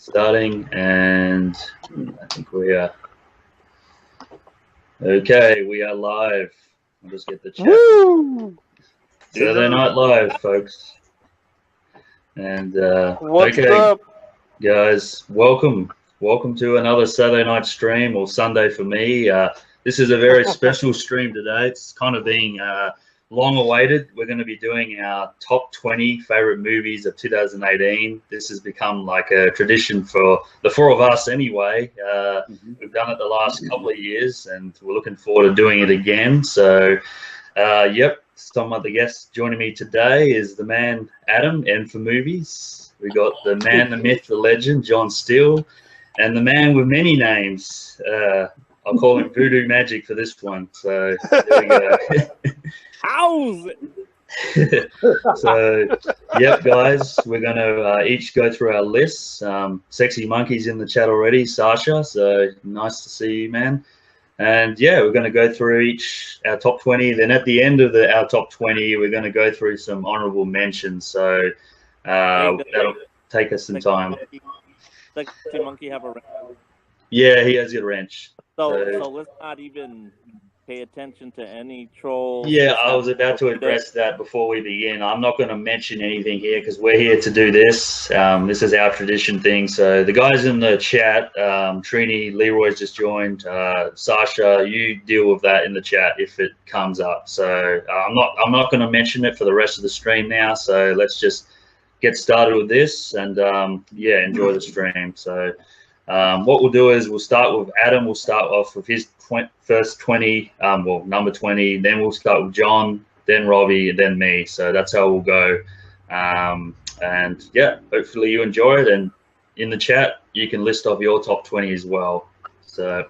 Starting, and I think we are okay. We are live. I'll just get the chat. Woo! Saturday Night Live, folks. And What's okay, up? guys, welcome to another Saturday night stream, or Sunday for me. This is a very special stream today. It's kind of being long awaited. We're going to be doing our top 20 favorite movies of 2018. This has become like a tradition for the four of us anyway. We've done it the last couple of years, and we're looking forward to doing it again. So, yep, some of the guests joining me today is the man Adam, MFourMovies. We got the man, the myth, the legend, John Steele, and the man with many names. I'll call him VuduMagic for this one. So there we go. How's it? So, yep, guys, we're going to each go through our lists. Sexy Monkey's in the chat already, Sasha. So nice to see you, man. And yeah, we're going to go through our top 20. Then at the end of our top 20, we're going to go through some honorable mentions. So that'll take us some time. Sexy Monkey have a wrench? Yeah, he has a wrench. So let's not even pay attention to any trolls. Yeah, I was about to address that before we begin. I'm not going to mention anything here because we're here to do this. This is our tradition thing. So the guys in the chat, Trini, Leroy's just joined. Sasha, you deal with that in the chat if it comes up. So I'm not going to mention it for the rest of the stream now. So let's just get started with this and yeah, enjoy the stream. So what we'll do is we'll start with Adam. We'll start off with his first 20, well, number 20. Then we'll start with John, then Robbie, and then me. So that's how we'll go. And yeah, hopefully you enjoy it. And in the chat, you can list off your top 20 as well. So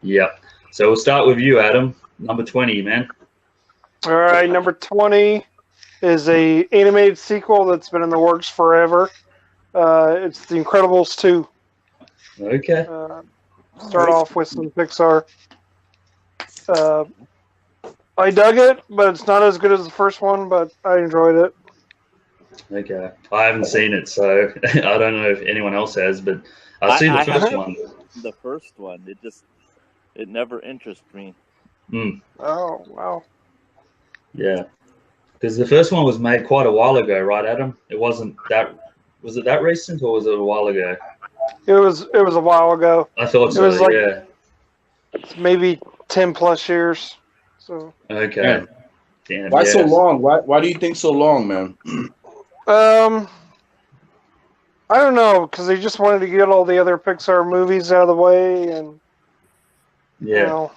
yeah. So we'll start with you, Adam. Number 20, man. All right, number 20 is a animated sequel that's been in the works forever. It's The Incredibles 2. Okay. Start off with some Pixar. I dug it, but it's not as good as the first one, but I enjoyed it. Okay. I haven't seen it, so I don't know if anyone else has, but I've seen the first one. The first one, it never interested me. Oh, wow. Yeah. Because the first one was made quite a while ago, right, Adam? It wasn't that... Was it that recent, or was it a while ago? It was a while ago. I thought so, it was like, yeah. Maybe 10 plus years. So okay. Yeah. Damn, why so long? Why do you think so long, man? I don't know, because they just wanted to get all the other Pixar movies out of the way, and yeah, you know,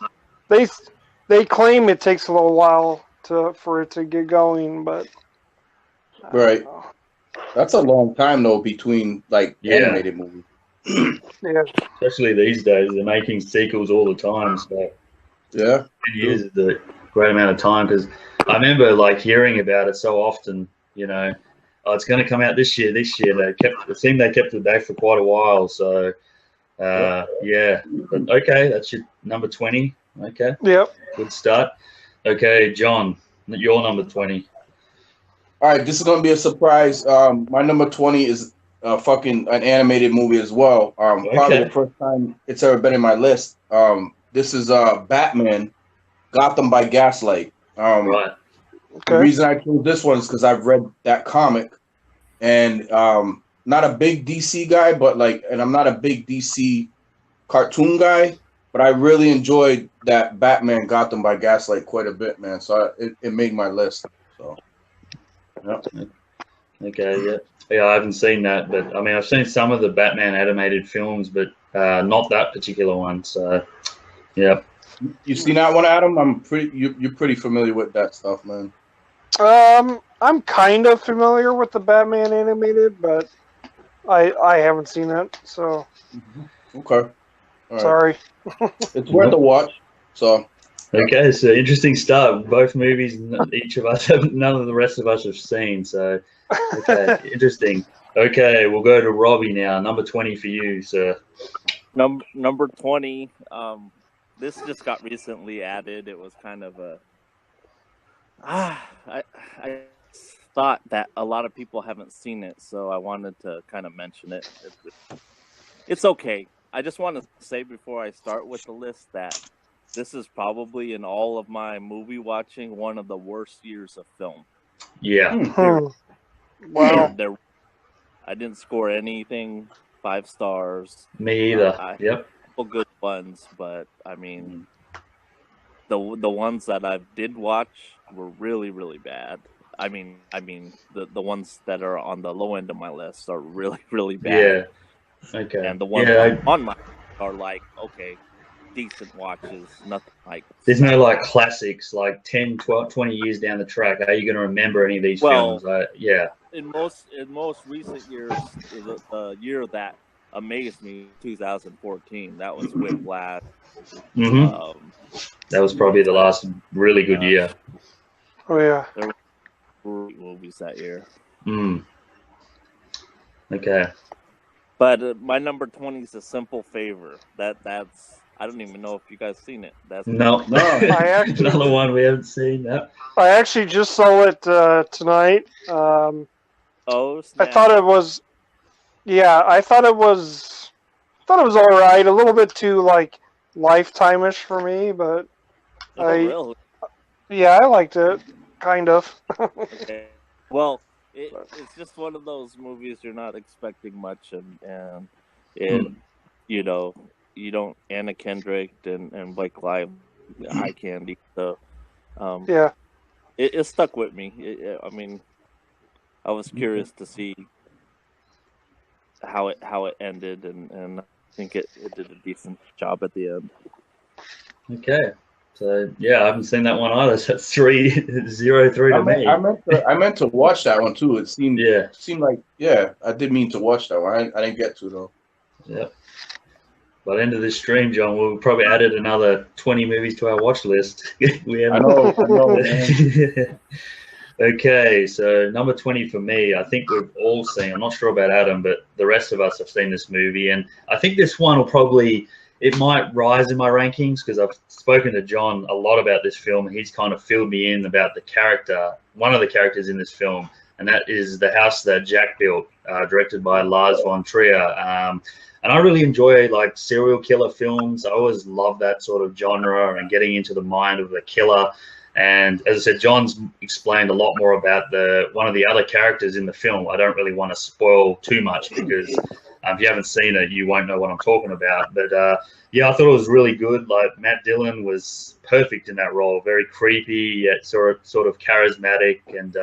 they claim it takes a little while for it to get going, but right. That's a long time though between like animated movies. Yeah. Especially these days, they're making sequels all the time. So yeah, 10 years is a great amount of time. Because I remember like hearing about it so often. You know, oh, it's going to come out this year. It seemed they kept it back for quite a while. So yeah, but okay, that's your number 20. Okay. Yep. Good start. Okay, John, your number 20. All right, this is gonna be a surprise. My number 20 is fucking an animated movie as well. Probably the first time it's ever been in my list. This is Batman, Gotham by Gaslight. Right. The reason I chose this one is because I've read that comic, and not a big DC guy, but and I'm not a big DC cartoon guy, but I really enjoyed that Batman Gotham by Gaslight quite a bit, man. So it made my list. So. Yep. Okay, yeah, I haven't seen that, but I mean, I've seen some of the Batman animated films, but not that particular one. So, yeah. You seen that one, Adam? You're pretty familiar with that stuff, man. I'm kind of familiar with the Batman animated, but I haven't seen it, so. Okay. All sorry. Right. It's worth a watch. So. Okay, so interesting start. Both movies, each of us none of the rest of us have seen. So, okay, interesting. Okay, we'll go to Robbie now. Number 20 for you, sir. Number 20. This just got recently added. It was kind of a thought that a lot of people haven't seen it, so I wanted to kind of mention it. It's okay. I just want to say before I start with the list that this is probably in all of my movie watching one of the worst years of film. Yeah. Wow. I didn't score anything 5 stars. Me either. Yep. Couple good ones, but I mean, the ones that I did watch were really, really bad. I mean, the ones that are on the low end of my list are really, really bad. Yeah. Okay. And the ones on my list are like, okay, decent watches, nothing like. There's no like classics like 10, 12, 20 years down the track. How are you going to remember any of these films? Yeah. In most recent years, the year that amazed me, 2014. That was Whiplash. That was probably the last really good year. Oh yeah. There were great movies that year. Okay. But my number 20 is A Simple Favor. That's I don't even know if you guys seen it. No. Another one we haven't seen. No. I actually just saw it tonight. Oh, snap. I thought it was. Yeah, I thought it was all right. A little bit too like Lifetime-ish for me, but really? Yeah, I liked it, kind of. Okay. Well, it's just one of those movies you're not expecting much, and you know, you don't Anna Kendrick and Blake Lively, eye candy. So yeah, it stuck with me. I mean, I was curious to see how it ended, and I think it did a decent job at the end. Okay. So yeah, I haven't seen that one either. So that's 3-0 to me. I meant to watch that one too. It seemed like I did mean to watch that one. I didn't get to though. Yep. By the end of this stream, John, we'll probably added another 20 movies to our watch list. I know, man. Okay, so number 20 for me, I think we've all seen. I'm not sure about Adam, but the rest of us have seen this movie, and I think this one will probably. It might rise in my rankings because I've spoken to John a lot about this film. He's kind of filled me in about the character, one of the characters in this film, and that is The House That Jack Built, directed by Lars von Trier. And I really enjoy like serial killer films. I always love that sort of genre and getting into the mind of the killer. And as I said, John's explained a lot more about one of the other characters in the film. I don't really want to spoil too much because if you haven't seen it, you won't know what I'm talking about. But yeah, I thought it was really good. Like Matt Dillon was perfect in that role, very creepy yet sort of charismatic. And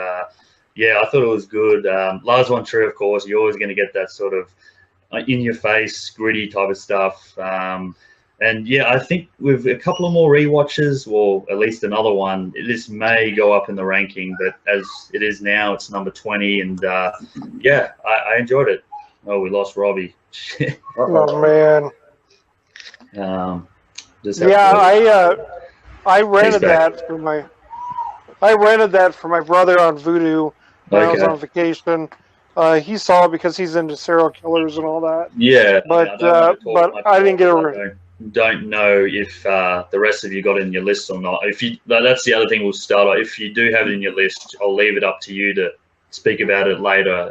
yeah, I thought it was good. Lars von Trier, of course, you're always going to get that sort of in-your-face, gritty type of stuff. And yeah, I think with a couple of more rewatches, or at least another one, this may go up in the ranking. But as it is now, it's number 20. And yeah, I enjoyed it. Oh, we lost Robbie. Oh man. I rented that for my brother on Vudu when I was on vacation. He saw it because he's into serial killers and all that. Yeah, but I didn't get a. Don't know if the rest of you got it in your list or not. If you, that's the other thing we'll start on. If you do have it in your list, I'll leave it up to you to speak about it later.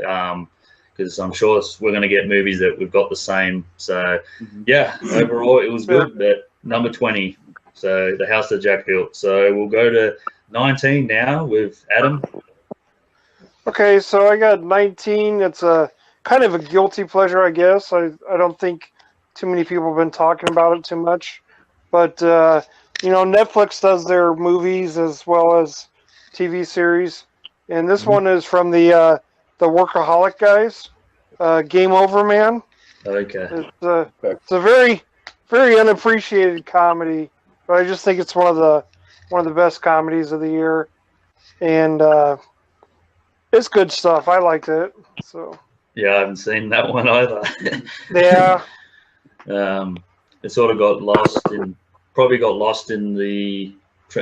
Because I'm sure we're going to get movies that we've got the same. So, yeah, overall it was good. But number 20, so The House That Jack Built. So we'll go to 19 now with Adam. Okay, so I got 19. It's a kind of a guilty pleasure, I guess. I don't think too many people have been talking about it too much. But, you know, Netflix does their movies as well as TV series. And this one is from the Workaholic guys, Game Over Man. Okay. It's a very, very unappreciated comedy, but I just think it's one of the best comedies of the year, and it's good stuff. I liked it. So. Yeah, I haven't seen that one either. Yeah. It sort of got lost in the,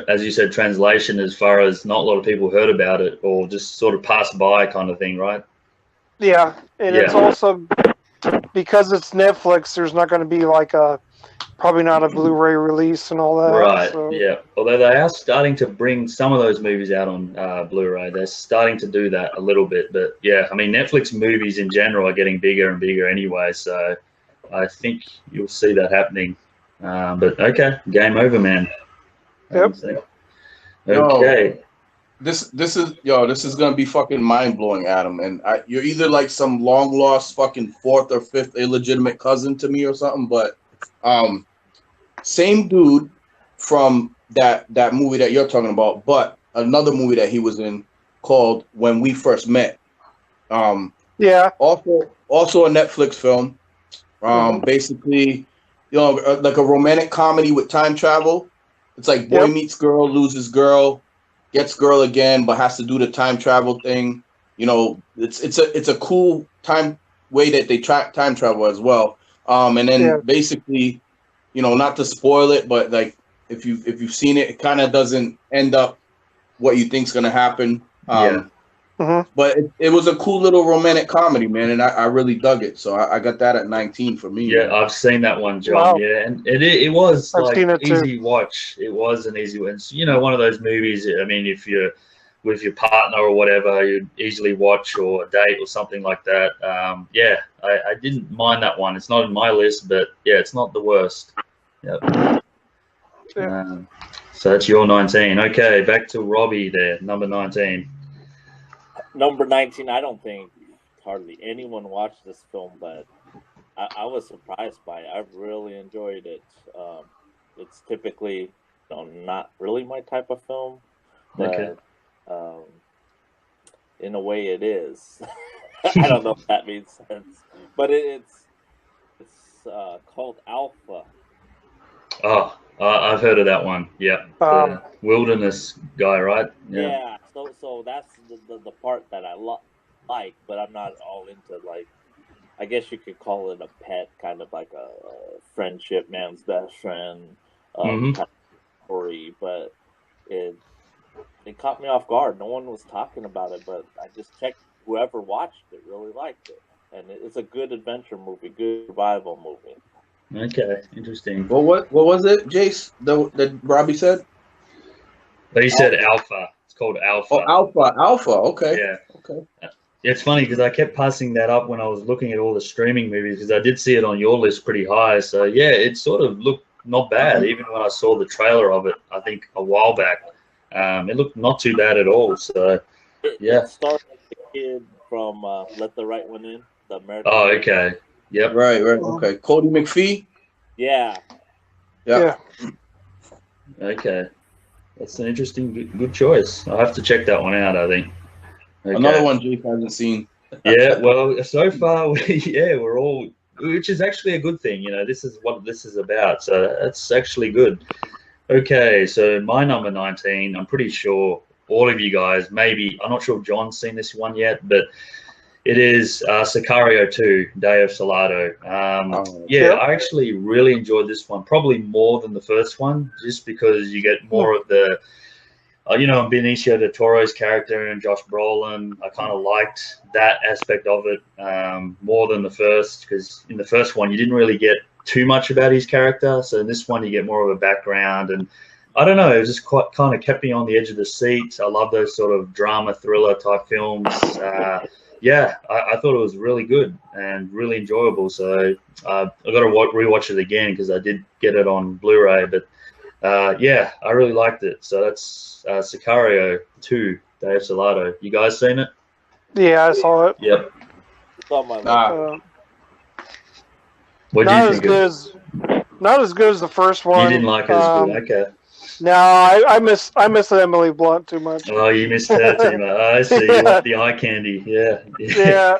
as you said, translation, as far as not a lot of people heard about it or just sort of passed by kind of thing, right? Yeah, and it's also because it's Netflix. There's not going to be like a probably not a Blu-ray release and all that. Right. So. Yeah. Although they are starting to bring some of those movies out on Blu-ray. They're starting to do that a little bit. But yeah, I mean, Netflix movies in general are getting bigger and bigger anyway. So I think you'll see that happening. But okay, game over, man. Yep. Okay. This is gonna be fucking mind blowing, Adam. And you're either like some long lost fucking fourth or fifth illegitimate cousin to me or something. But same dude from that movie that you're talking about, but another movie that he was in called When We First Met. Yeah. Also a Netflix film. Basically, like a romantic comedy with time travel. It's like boy meets girl, loses girl, gets girl again, but has to do the time travel thing. It's a cool way that they track time travel as well. And then basically, not to spoil it, but like if you've seen it, it kind of doesn't end up what you think's gonna happen. But it was a cool little romantic comedy, man, and I really dug it. So I got that at 19 for me. Yeah, man. I've seen that one, John. Wow. Yeah, and it was I've like seen it too. easy watch. It was an easy one. It's, one of those movies. I mean, if you're with your partner or whatever, you'd easily watch, or a date or something like that. I didn't mind that one. It's not in my list, but yeah, it's not the worst. Yep. So that's your 19. Okay, back to Robbie there, number 19. Number 19, I don't think hardly anyone watched this film, but I was surprised by it. I really enjoyed it. It's typically not really my type of film, but in a way it is. I don't know if that makes sense, but it's called Alpha. Oh, I've heard of that one. Yeah, the wilderness guy, right? Yeah. So that's the part that I like, but I'm not all into, like, I guess you could call it a pet, kind of like a friendship, man's best friend kind of story. But it caught me off guard. No one was talking about it, but I just checked. Whoever watched it really liked it, and it's a good adventure movie, good survival movie. Okay, interesting. Well, what was it, Jace? That Robbie said? But he said Alpha. It's called Alpha. Oh, Alpha. Okay. Yeah. Okay. It's funny because I kept passing that up when I was looking at all the streaming movies, because I did see it on your list pretty high. So yeah, it sort of looked not bad. Even when I saw the trailer of it, I think a while back, it looked not too bad at all. So yeah. It started with the kid from Let the Right One In, the American. Oh, okay. Yep. Right. Okay. Cody McPhee. Yeah. Okay. That's an interesting, good choice. I'll have to check that one out, I think. Okay. Another one Jake hasn't seen. Yeah, well, so far, we're all, which is actually a good thing. This is what this is about. So that's actually good. Okay, so my number 19, I'm pretty sure all of you guys, maybe, I'm not sure if John's seen this one yet, but it is Sicario 2, Day of Salado. I actually really enjoyed this one, probably more than the first one, just because you get more of the, Benicio del Toro's character and Josh Brolin. I kind of liked that aspect of it more than the first, because in the first one, you didn't really get too much about his character. So in this one, you get more of a background, and I don't know, it was just quite kind of kept me on the edge of the seat. I love those sort of drama thriller type films. I thought it was really good and really enjoyable. So I got to rewatch it again because I did get it on Blu-ray. But I really liked it. So that's Sicario 2, Day of Salado. You guys seen it? Yeah, I saw it. Yep. What did you think? Not as good as the first one. You didn't like it as good. Okay. No, I miss Emily Blunt too much. Oh, you missed her too much. I see. You want the eye candy. Yeah. Yeah.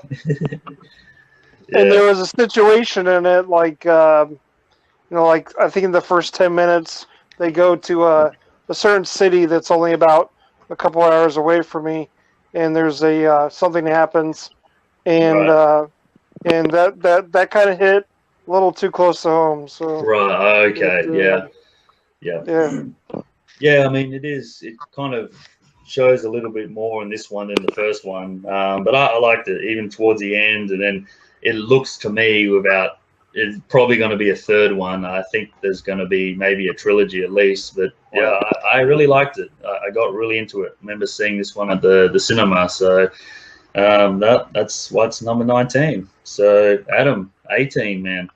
And there was a situation in it, like I think in the first 10 minutes they go to a certain city that's only about a couple hours away from me, and there's something happens, and that kind of hit a little too close to home. So right. Okay. Yeah, I mean, it kind of shows a little bit more in this one than the first one. But I liked it even towards the end. And then it looks to me, without it's probably going to be a third one. I think there's going to be maybe a trilogy at least. But yeah, I really liked it. I got really into it. I remember seeing this one at the cinema. So that's what's number 19. So Adam, 18, man.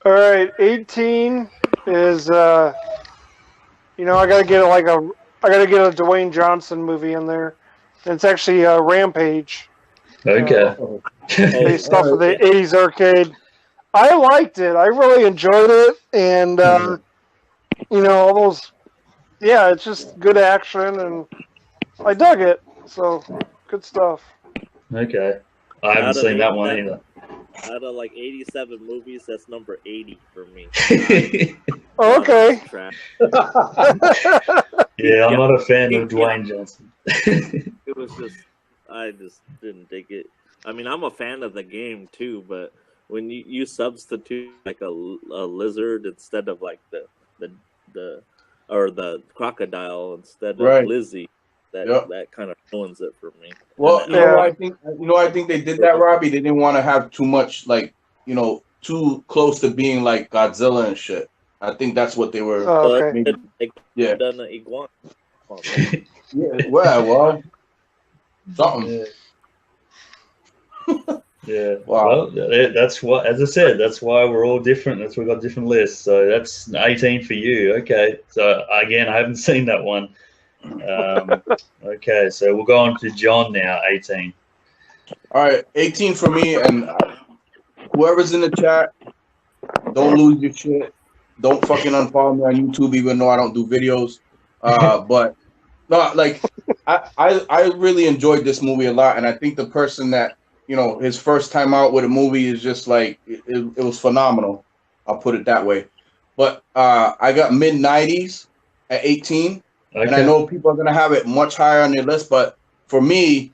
All right, 18 is you know, I gotta get a Dwayne Johnson movie in there. And it's actually Rampage. Okay. Based off of the 80s arcade. I liked it. I really enjoyed it, and you know, all those. Yeah, it's just good action, and I dug it. So good stuff. Okay. I haven't seen that one either. Out of like 87 movies, that's number 80 for me. Okay. Yeah, I'm not a fan of Dwayne Johnson. It was just, I just didn't dig it. I mean, I'm a fan of the game too, but when you substitute like a lizard instead of like the crocodile instead of Lizzie, that kind of ruins it for me. Well, I think they did that, Robbie. They didn't want to have too much, like, you know, too close to being like Godzilla and shit. I think that's what they were. Oh, okay. They done an iguana. Yeah, well, something. Yeah. Wow. Well, that's what, as I said, that's why we're all different. That's why we got different lists. So that's 18 for you. Okay. So again, I haven't seen that one. Okay, so we'll go on to John now. 18. All right, 18 for me, and whoever's in the chat, don't lose your shit. Don't fucking unfollow me on YouTube, even though I don't do videos. But no, like I really enjoyed this movie a lot, and I think the person that, you know, his first time out with a movie is just like it was phenomenal. I'll put it that way. But I got mid-90s at 18. Okay. And I know people are gonna have it much higher on their list, but for me,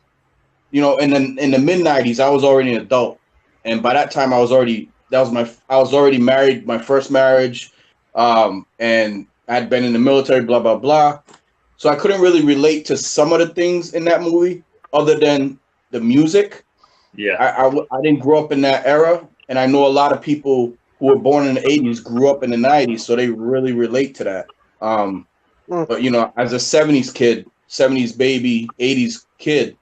you know, in the mid-90s, I was already an adult, and by that time, I was already married, my first marriage, and I'd been in the military, blah blah blah. So I couldn't really relate to some of the things in that movie, other than the music. Yeah, I didn't grow up in that era, and I know a lot of people who were born in the 80s grew up in the 90s, so they really relate to that. But, you know, as a 70s kid, 70s baby, 80s kid,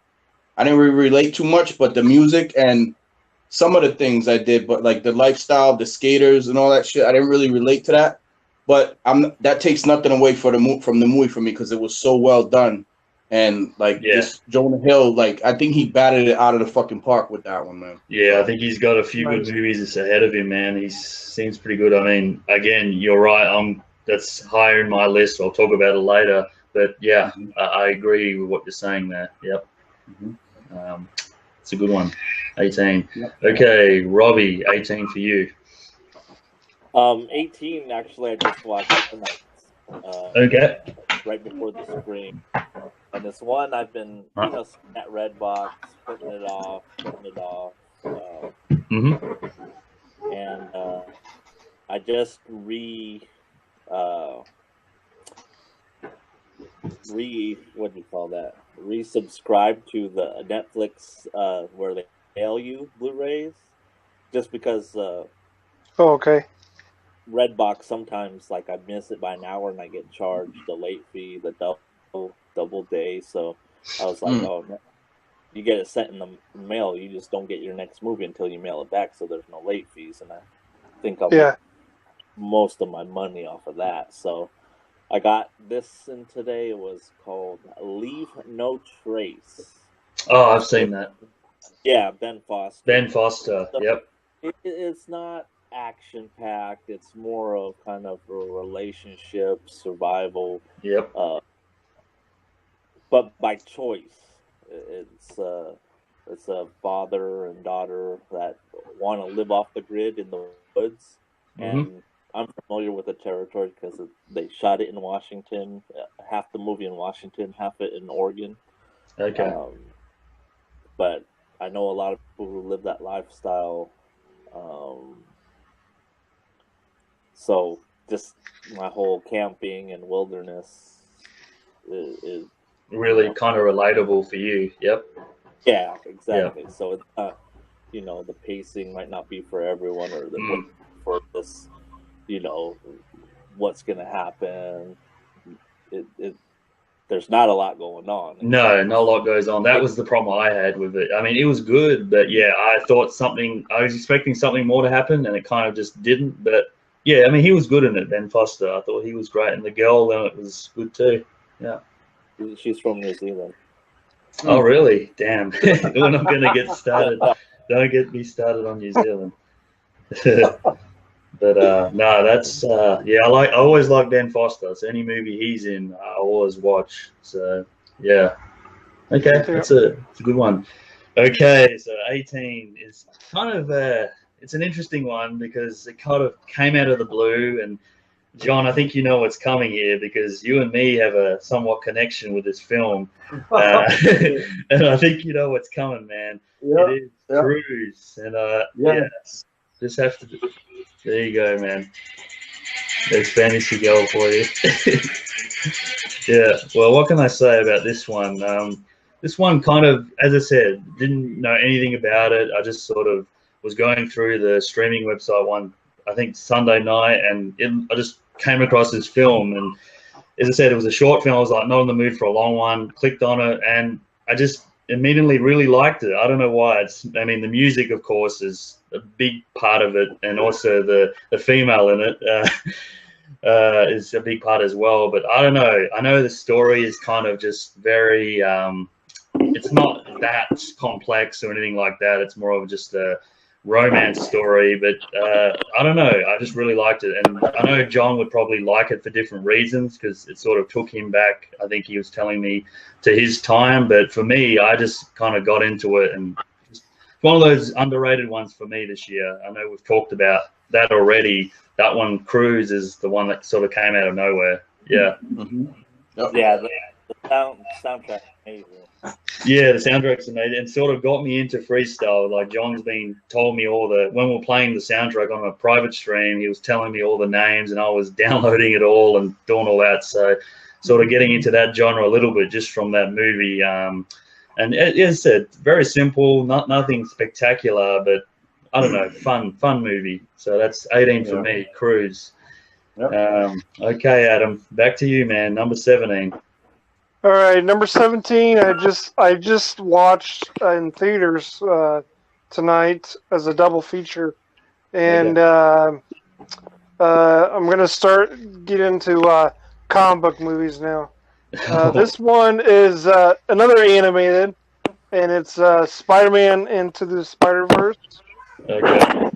I didn't really relate too much, but the music and some of the things I did, but like the lifestyle, the skaters and all that shit, I didn't really relate to that. But that takes nothing away from the movie for me, because it was so well done. And like this Jonah Hill, like I think he batted it out of the fucking park with that one, man. Yeah, I think he's got a few good movies ahead of him, man. He seems pretty good. I mean, again, you're right. That's higher in my list. I'll talk about it later. But yeah, I agree with what you're saying there. Yep. It's a good one. 18. Yep. Okay, Robbie, 18 for you. 18, actually, I just watched tonight. Okay. Right before the spring. And this one I've been, you know, at Redbox, putting it off. And I just what do you call that? Resubscribe to the Netflix where they mail you Blu-rays, just because. Okay. Redbox sometimes, like, I miss it by an hour and I get charged the late fee, the double day. So I was like, oh, you get it sent in the mail, you just don't get your next movie until you mail it back, so there's no late fees, and I think I'll make most of my money off of that. So I got this in today. It was called Leave No Trace. Oh, I've seen that. Yeah, Ben Foster. So yep. It's not action-packed. It's more of kind of a relationship, survival. Yep. But by choice. It's a father and daughter that want to live off the grid in the woods. And I'm familiar with the territory because they shot it in Washington, half the movie in Washington, half it in Oregon. Okay. But I know a lot of people who live that lifestyle. So just my whole camping and wilderness is really kind of relatable for you. Yep. Yeah, exactly. Yeah. So it's not, you know, the pacing might not be for everyone, or the for this, what's going to happen. There's not a lot going on. No, not a lot goes on. That was the problem I had with it. I mean, it was good, but yeah, I was expecting something more to happen, and it kind of just didn't. But yeah, I mean, he was good in it, Ben Foster. I thought he was great, and the girl in it was good too. Yeah. She's from New Zealand. Oh, really? Damn. We're not going to get started. Don't get me started on New Zealand. But no, that's I always like Ben Foster. So any movie he's in, I always watch. So yeah, okay, it's a good one. Okay, so 18 is kind of it's an interesting one because it kind of came out of the blue. And John, I think you know what's coming here because you and me have a somewhat connection with this film, and I think you know what's coming, man. Yeah, it is Cruise, and yes, just have to. There you go, man. There's fantasy girl for you. Yeah. Well, what can I say about this one? This one kind of, as I said, didn't know anything about it. I just sort of was going through the streaming website one, I think Sunday night, and I just came across this film. And as I said, it was a short film. I was like not in the mood for a long one. Clicked on it, and I just immediately really liked it. I don't know why. The music, of course, is a big part of it, and also the female in it is a big part as well. But I don't know. I know the story is kind of just very. It's not that complex or anything like that. It's more of just a romance story. But I don't know. I just really liked it, and I know John would probably like it for different reasons because it sort of took him back. I think he was telling me to his time, but for me, I just kind of got into it, and it's one of those underrated ones for me this year. I know we've talked about that already. That one, Cruise, is the one that sort of came out of nowhere. Yeah. Mm-hmm. Yep. Yeah, the soundtrack amazing. Yeah, the soundtrack's amazing, and sort of got me into freestyle. Like John's told me when we were playing the soundtrack on a private stream, he was telling me all the names, and I was downloading it all and doing all that. So, sort of getting into that genre a little bit just from that movie. And as I said, very simple, nothing spectacular, but I don't know, fun movie. So that's 18 for me, Cruise. Yep. Okay, Adam, back to you, man. Number 17. All right, number 17. I just watched in theaters tonight as a double feature, and I'm gonna get into comic book movies now. This one is another animated, and it's Spider-Man Into the Spider-Verse. Okay.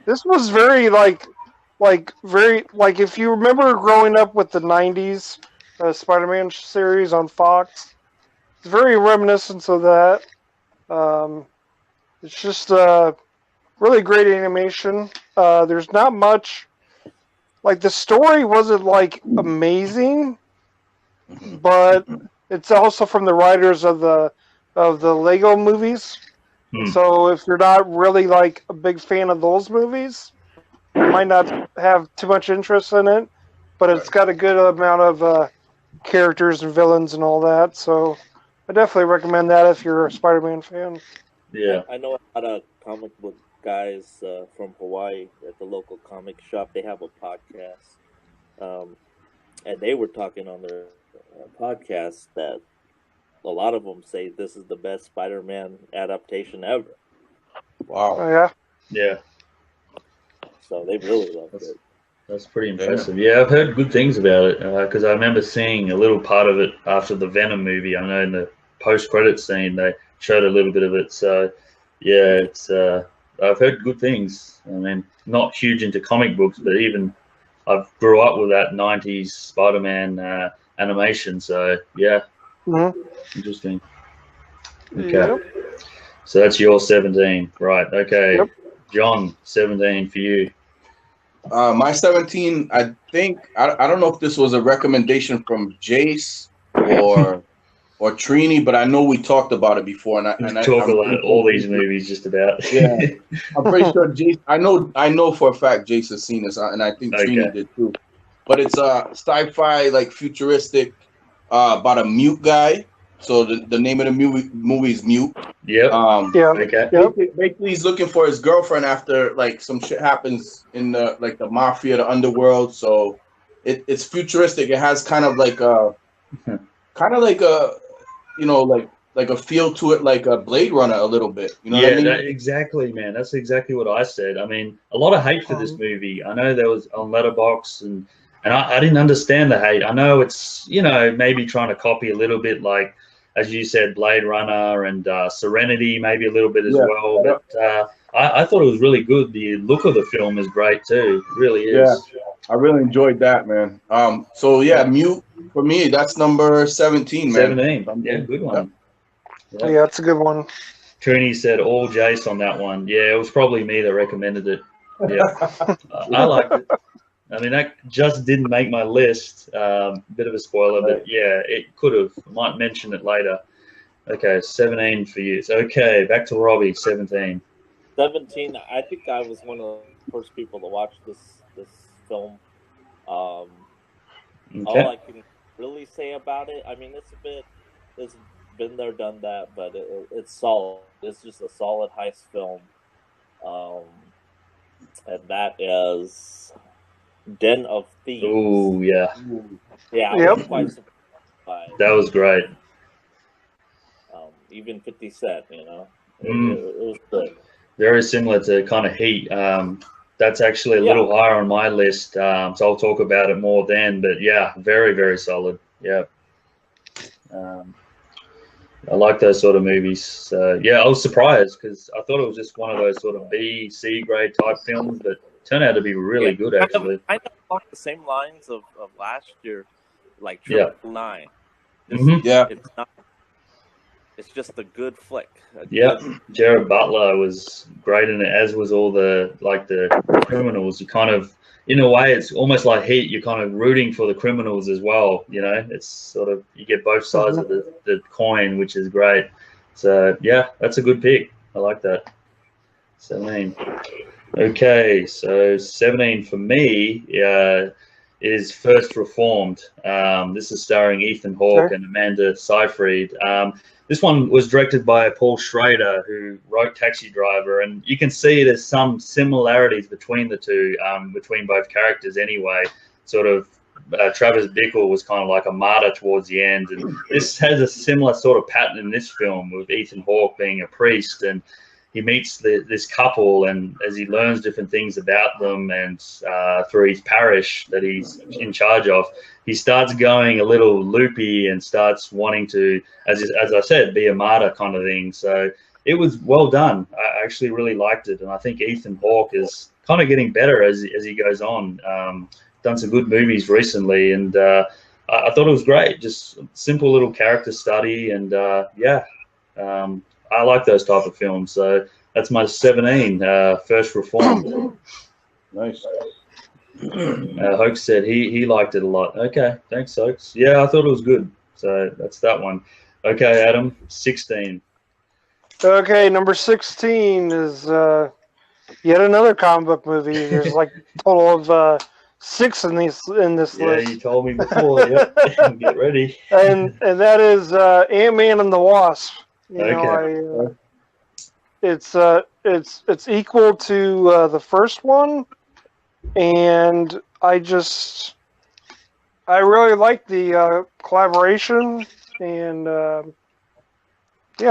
This was very if you remember growing up with the 90s Spider-Man series on Fox, it's very reminiscent of that. It's just really great animation. There's not much, the story wasn't amazing, but it's also from the writers of the Lego movies. So if you're not really a big fan of those movies, you might not have too much interest in it, but it's got a good amount of characters and villains and all that. So I definitely recommend that if you're a Spider-Man fan. Yeah. I know a lot of comic book guys from Hawaii at the local comic shop. They have a podcast. And they were talking on their podcast that a lot of them say this is the best Spider-Man adaptation ever. Wow. Oh, yeah? Yeah. So they really loved it. That's pretty impressive. Yeah, I've heard good things about it because I remember seeing a little part of it after the Venom movie. I know in the post-credit scene they showed a little bit of it. So, yeah, it's I've heard good things. I mean, not huge into comic books, but even I grew up with that 90s Spider-Man animation. So, yeah, interesting. Okay. Yep. So that's your 17. Right, okay. Yep. John, 17 for you. My 17, I think, I don't know if this was a recommendation from Jace or Trini, but I know we talked about it before. And I talk about all these movies just about. Yeah, I'm pretty sure Jace. I know for a fact Jace has seen this, and I think Trini did too. But it's a sci-fi, futuristic, about a mute guy So the name of the movie is Mute. Yep. Yeah. Okay. Yep. Basically, he's looking for his girlfriend after like some shit happens in the mafia, the underworld. So it's futuristic. It has kind of like a like a feel to it, like a Blade Runner a little bit. You know what I mean? Exactly, man. That's exactly what I said. I mean, a lot of hate for this movie. I know there was on Letterboxd, and I didn't understand the hate. I know it's, maybe trying to copy a little bit, like, as you said, Blade Runner and Serenity, maybe a little bit as well. Yeah. But I thought it was really good. The look of the film is great too. It really is. Yeah, I really enjoyed that, man. So yeah, Mute for me, that's number 17, man. 17. Yeah, good one. Yeah, it's a good one. Trini said all Jace on that one. Yeah, it was probably me that recommended it. Yeah, I liked it. I mean, that just didn't make my list. Bit of a spoiler, but yeah, it could have. I might mention it later. Okay, 17 for you. So, okay, back to Robbie, 17. 17. I think I was one of the first people to watch this film. All I can really say about it, I mean, it's been there, done that, but it's solid. It's just a solid heist film, and that is Den of Thieves. Oh yeah, yeah. I was quite surprised. That was great. Even 50 Cent, it was good. Very similar to kind of Heat. That's actually a little higher on my list, so I'll talk about it more then. But yeah, very, very solid. Yeah. I like those sort of movies. So, yeah, I was surprised because I thought it was just one of those sort of B, C grade type films, but turned out to be really good, actually. I know along the same lines of last year, like 999. It's just a good flick. Jared Butler was great in it, as was all the criminals. You kind of, in a way, it's almost like Heat. You're kind of rooting for the criminals as well. It's sort of, you get both sides of the coin, which is great. So yeah, that's a good pick. I like that. 17. Okay, so 17 for me is First Reformed. This is starring Ethan Hawke and Amanda Seyfried. This one was directed by Paul Schrader, who wrote Taxi Driver, and you can see there's some similarities between the two, between both characters anyway. Sort of Travis Bickle was kind of like a martyr towards the end, and this has a similar sort of pattern in this film with Ethan Hawke being a priest, and he meets this couple, and as he learns different things about them and through his parish that he's in charge of, he starts going a little loopy and starts wanting to, as I said, be a martyr kind of thing. So it was well done. I actually really liked it, and I think Ethan Hawke is kind of getting better as he goes on. Done some good movies recently, and I thought it was great. Just simple little character study, and I like those type of films. So that's my 17, First Reformed. Nice. Hoax said he liked it a lot. Okay, thanks, Hoax. Yeah, I thought it was good. So that's that one. Okay, Adam, 16. Okay, number 16 is yet another comic book movie. There's like a total of 6 in this list. Yeah, you told me before. Yep. Get ready. And that is Ant-Man and the Wasp. It's equal to the first one, and I really like the collaboration, and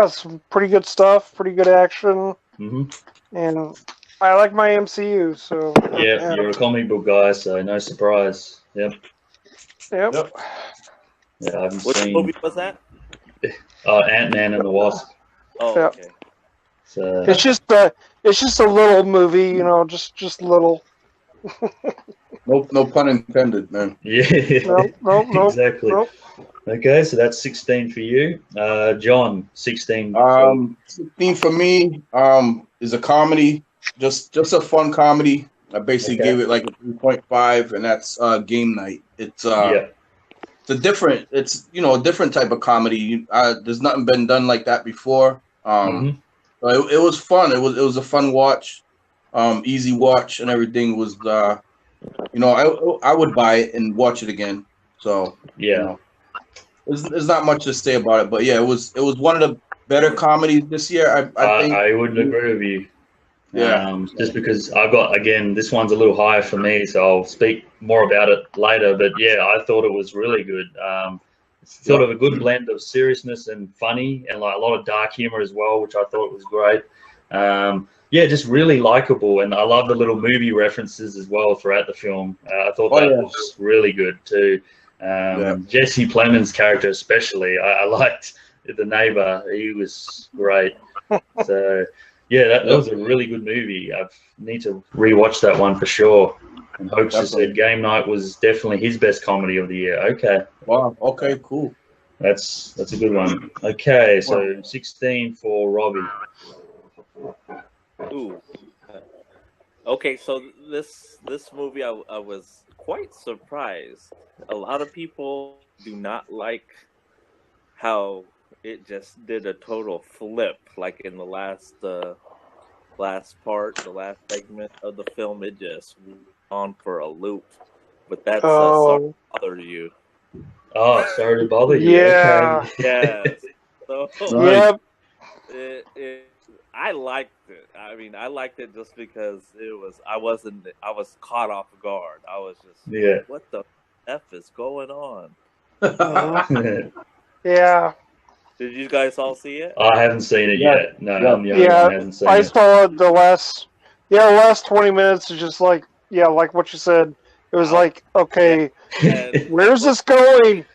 some pretty good stuff, pretty good action, and I like my MCU. So yeah, you're a comic book guy, so no surprise. Yep. Yeah, I haven't Which seen. movie was that? Ant-Man and the Wasp. Oh, okay. So it's just a little movie, just little. No pun intended, man. Yeah. No. Exactly. Nope. Okay, so that's 16 for you. John, 16. 16 for me is a comedy, just a fun comedy. I basically gave it like a 3.5, and that's Game Night. It's a different type of comedy. There's nothing been done like that before. So it was fun. It was a fun watch, easy watch, and everything. It was I would buy it and watch it again. So there's not much to say about it, but yeah, it was one of the better comedies this year. I think I wouldn't agree with you. Yeah. Just because I've got, again, this one's a little higher for me, so I'll speak more about it later. But yeah, I thought it was really good. Sort of a good blend of seriousness and funny, and like a lot of dark humor as well, which I thought was great. Yeah, just really likable, and I love the little movie references as well throughout the film. I thought that was really good too. Jesse Plemons' character especially, I liked the neighbor. He was great. So yeah, that was a really good movie. I need to rewatch that one for sure. And Hope just said Game Night was definitely his best comedy of the year. Okay. Wow. Okay. Cool. That's a good one. Okay, so 16 for Robbie. Ooh. Okay, so this movie, I was quite surprised. A lot of people do not like how it just did a total flip, like in the last part, the last segment of the film. It just went on for a loop. But that's sorry to bother you. Oh, sorry to bother you. Yeah. Okay. Yes. So, Yep. I liked it. I mean, I liked it just because I was caught off guard. I was just, what the F is going on? Yeah. Did you guys all see it? I haven't seen it yet. No, I'm the only one who hasn't seen I it. saw the last 20 minutes is just like what you said. It was like, okay, where's this going?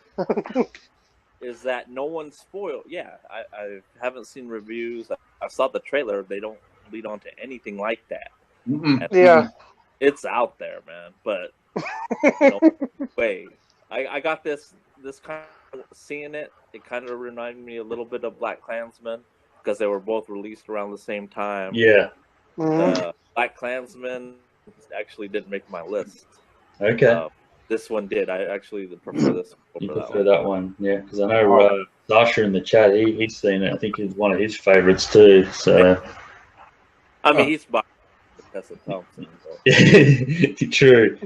Is that no one spoiled? Yeah, I haven't seen reviews. I saw the trailer. They don't lead on to anything like that. Yeah. It's out there, man. But wait, I got this kind of seeing it. It kind of reminded me a little bit of Black Klansman because they were both released around the same time. Yeah. Black Klansman actually didn't make my list. Okay. This one did. I actually prefer this. You prefer that one, yeah? Because I know Sasha in the chat, he's seen it. I think it's one of his favorites too. So, I mean, he's by Tessa Thompson. True.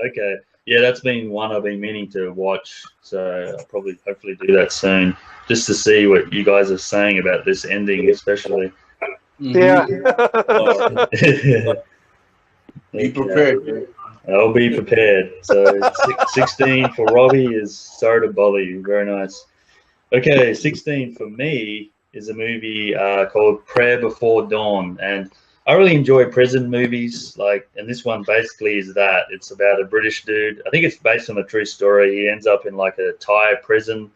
Okay, yeah, that's been one I've been meaning to watch. So I'll probably, hopefully, do that soon, just to see what you guys are saying about this ending, especially. Yeah. Be prepared. I'll be prepared. So 16 for Robbie is Sorry to Bother You. Very nice. Okay, 16 for me is a movie called Prayer Before Dawn. And I really enjoy prison movies. And this one basically is that. It's about a British dude. I think it's based on a true story. He ends up in like a Thai prison,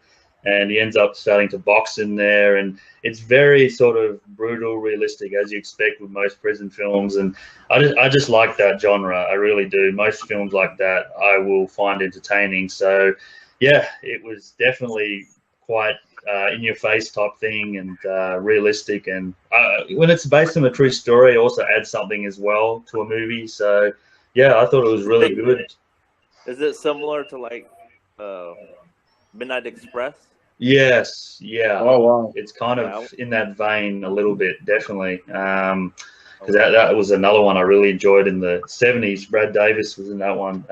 and he ends up starting to box in there. And it's very sort of brutal, realistic, as you expect with most prison films. And I just like that genre. I really do. Most films like that I will find entertaining. So, yeah, it was definitely quite in-your-face type thing and realistic. And when it's based on a true story, it also adds something as well to a movie. So, yeah, I thought it was really good. Is it similar to like Midnight Express? Yes, yeah. Oh wow! It's kind of in that vein a little bit, definitely. Because that was another one I really enjoyed in the 70s. Brad Davis was in that one.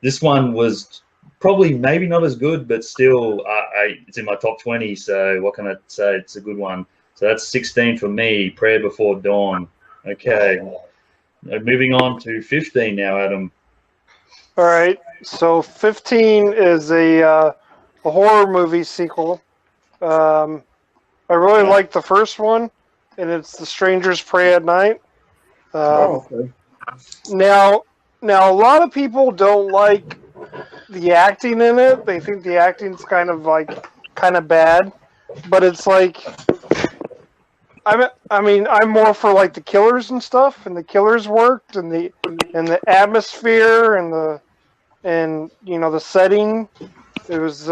This one was probably maybe not as good, but still, it's in my top 20. So what can I say? It's a good one. So that's 16 for me. Prayer Before Dawn. Okay. Moving on to 15 now, Adam. All right. So 15 is a horror movie sequel. I really like the first one, and it's The Strangers Pray at Night. Okay. Now, a lot of people don't like the acting in it. They think the acting's kind of bad, but it's like, I'm more for like the killers and stuff, and the killers worked, and the atmosphere and the setting. It was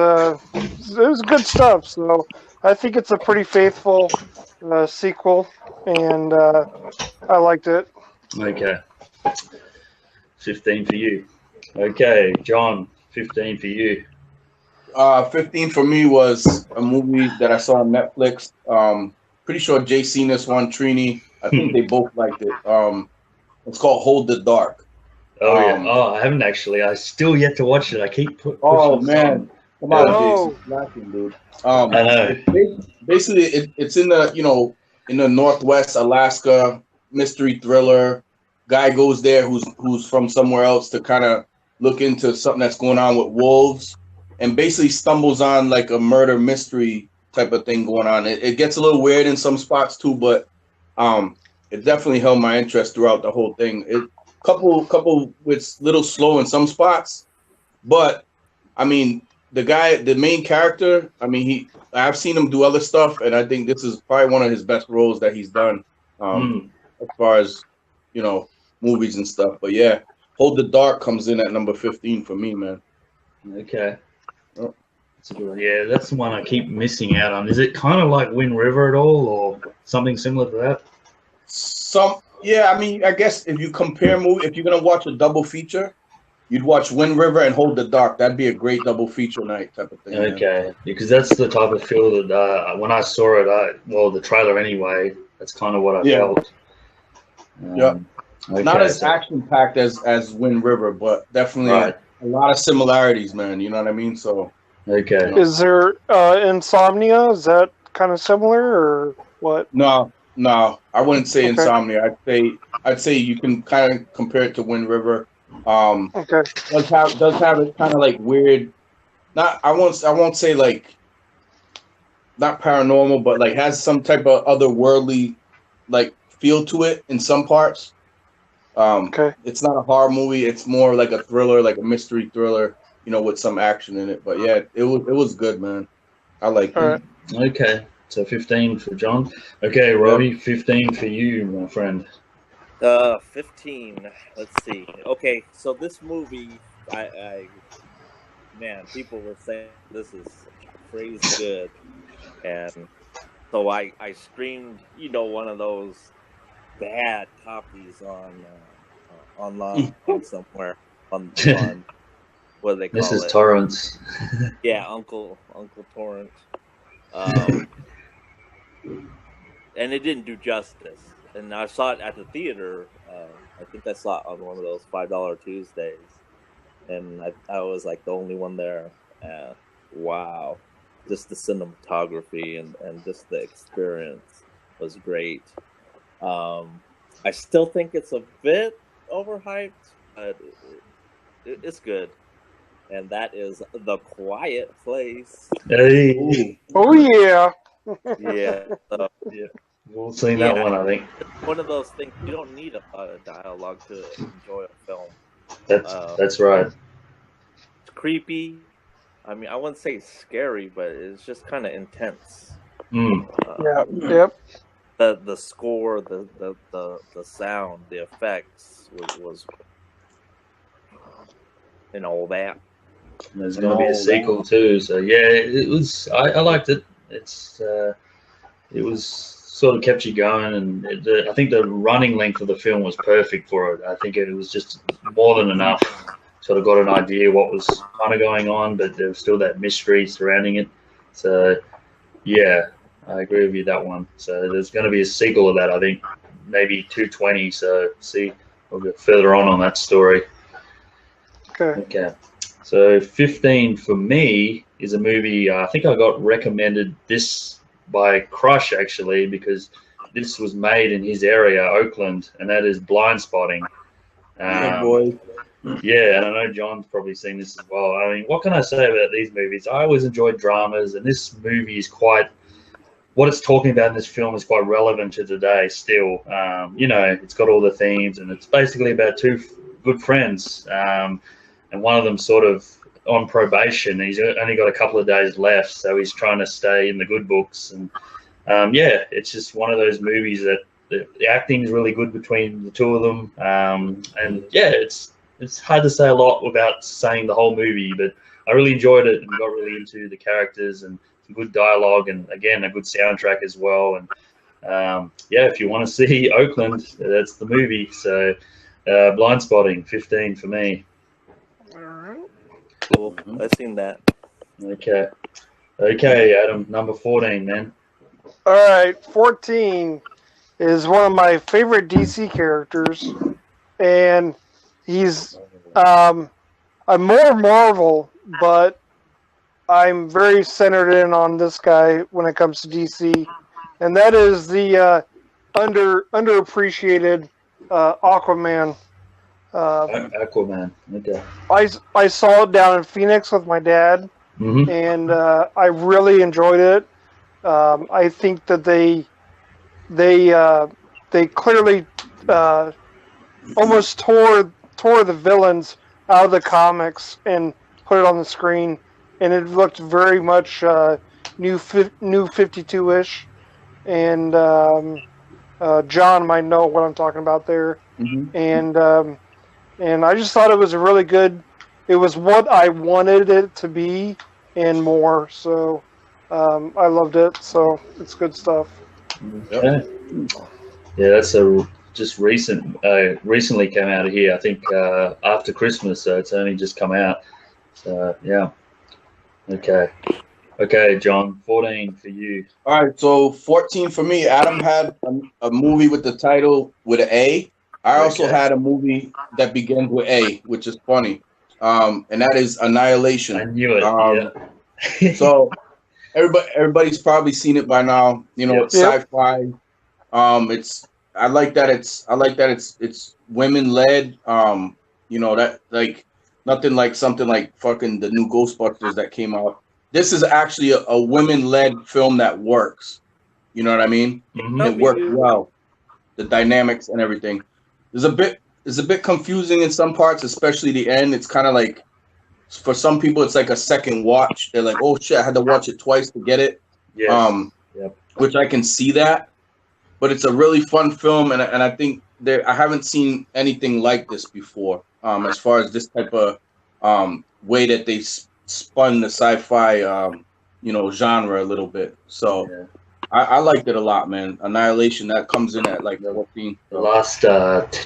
good stuff. So I think it's a pretty faithful sequel, and I liked it. Okay. 15 for you. Okay, John, 15 for you. 15 for me was a movie that I saw on Netflix. Pretty sure Jay seen this one, Trini. I think they both liked it. It's called Hold the Dark. Oh yeah. Oh, I haven't actually. I still yet to watch it. I keep pushing. Oh man, Come on, Oh. Jason. Laughing, dude. I know. Basically, it's in the in the Northwest Alaska mystery thriller. Guy goes there who's from somewhere else to kind of look into something that's going on with wolves, and basically stumbles on like a murder mystery type of thing going on. It gets a little weird in some spots too, but it definitely held my interest throughout the whole thing. It couple with little slow in some spots, but I mean the main character. I mean I've seen him do other stuff, and I think this is probably one of his best roles that he's done as far as movies and stuff. But yeah, Hold the Dark comes in at number 15 for me, man. Okay. That's a good one. Yeah, that's the one I keep missing out on. Is it kind of like Wind River at all, or something similar to that? Yeah, I mean, I guess if you compare if you're gonna watch a double feature, you'd watch Wind River and Hold the Dark. That'd be a great double feature night type of thing. Okay, man. Because that's the type of feel that when I saw it, the trailer anyway, that's kind of what I felt. Yeah. Okay, not as action packed as Wind River, but definitely a lot of similarities, man. You know what I mean? So okay. Is there Insomnia? Is that kind of similar or what? No, I wouldn't say Insomnia. I'd say you can kind of compare it to Wind River. Okay. Does have it kind of like weird. I won't say like not paranormal, but like has some type of otherworldly like feel to it in some parts. It's not a horror movie. It's more like a thriller, like a mystery thriller, with some action in it. But yeah, it was good, man. I like it. Right. Okay, so 15 for John. Okay, Robbie, 15 for you, my friend. 15. Let's see. Okay, so this movie, man, people were saying this is crazy good, and so I streamed, one of those bad copies online somewhere on what do they call it? This is torrents. Yeah, Uncle Torrent. And it didn't do justice. And I saw it at the theater. I think I saw it on one of those $5 Tuesdays, and I was like the only one there. Wow, just the cinematography and just the experience was great. I still think it's a bit overhyped, but it's good. And that is The Quiet Place. Hey. Oh yeah. Yeah. Yeah. We'll see that one, I think. One of those things, you don't need a lot of dialogue to enjoy a film. That's right. It's creepy. I mean, I wouldn't say scary, but it's just kind of intense. Yep. The score, the sound, the effects was and all that. And there's going to be a sequel too, so yeah, it was. I liked it. It was sort of kept you going, and I think the running length of the film was perfect for it. I think it was just more than enough. Sort of got an idea what was kind of going on, but there was still that mystery surrounding it. So yeah, I agree with you that one. So there's going to be a sequel of that. I think maybe 220. So see, we'll get further on that story. Okay. So 15 for me is a movie. I think I got recommended this by Crush actually, because this was made in his area, Oakland, and that is Blind Spotting. Yeah, boy. Yeah, and I know John's probably seen this as well. I mean, what can I say about these movies? I always enjoy dramas, and this movie is quite. What it's talking about in this film is quite relevant to today still. It's got all the themes, and it's basically about two good friends, and one of them sort of on probation. He's only got a couple of days left, so he's trying to stay in the good books. And it's just one of those movies that the acting is really good between the two of them. It's hard to say a lot without saying the whole movie, but I really enjoyed it and got really into the characters and some good dialogue, and again a good soundtrack as well. And if you want to see Oakland, that's the movie. So Blind Spotting, 15 for me. Cool. I've seen that. Okay, Adam, number 14, man. All right, 14 is one of my favorite DC characters, and he's I'm more Marvel, but I'm very centered in on this guy when it comes to DC, and that is the underappreciated Aquaman. Aquaman. Okay. I saw it down in Phoenix with my dad, and I really enjoyed it. I think that they clearly almost tore the villains out of the comics and put it on the screen, and it looked very much new 52-ish. And John might know what I'm talking about there. And I just thought it was a really good. It was what I wanted it to be and more. So I loved it. So it's good stuff. Okay. Yeah, that's just recently came out of here. I think after Christmas, so it's only just come out. So yeah. Okay, John. 14 for you. All right, so 14 for me. Adam had a movie with the title with an A. I also had a movie that begins with A, which is funny, and that is Annihilation. I knew it. So everybody's probably seen it by now. You know, it's sci-fi. I like that it's women led. You know, that like nothing like something like fucking the new Ghostbusters that came out. This is actually a women led film that works. You know what I mean? It worked well. The dynamics and everything. It's a bit confusing in some parts, especially the end. It's kind of like, for some people, it's like a second watch. They're like, "Oh shit, I had to watch it twice to get it." Which I can see that, but it's a really fun film, and I think I haven't seen anything like this before. As far as this type of way that they spun the sci-fi, genre a little bit. So. I liked it a lot, man. Annihilation, that comes in at like 14. The last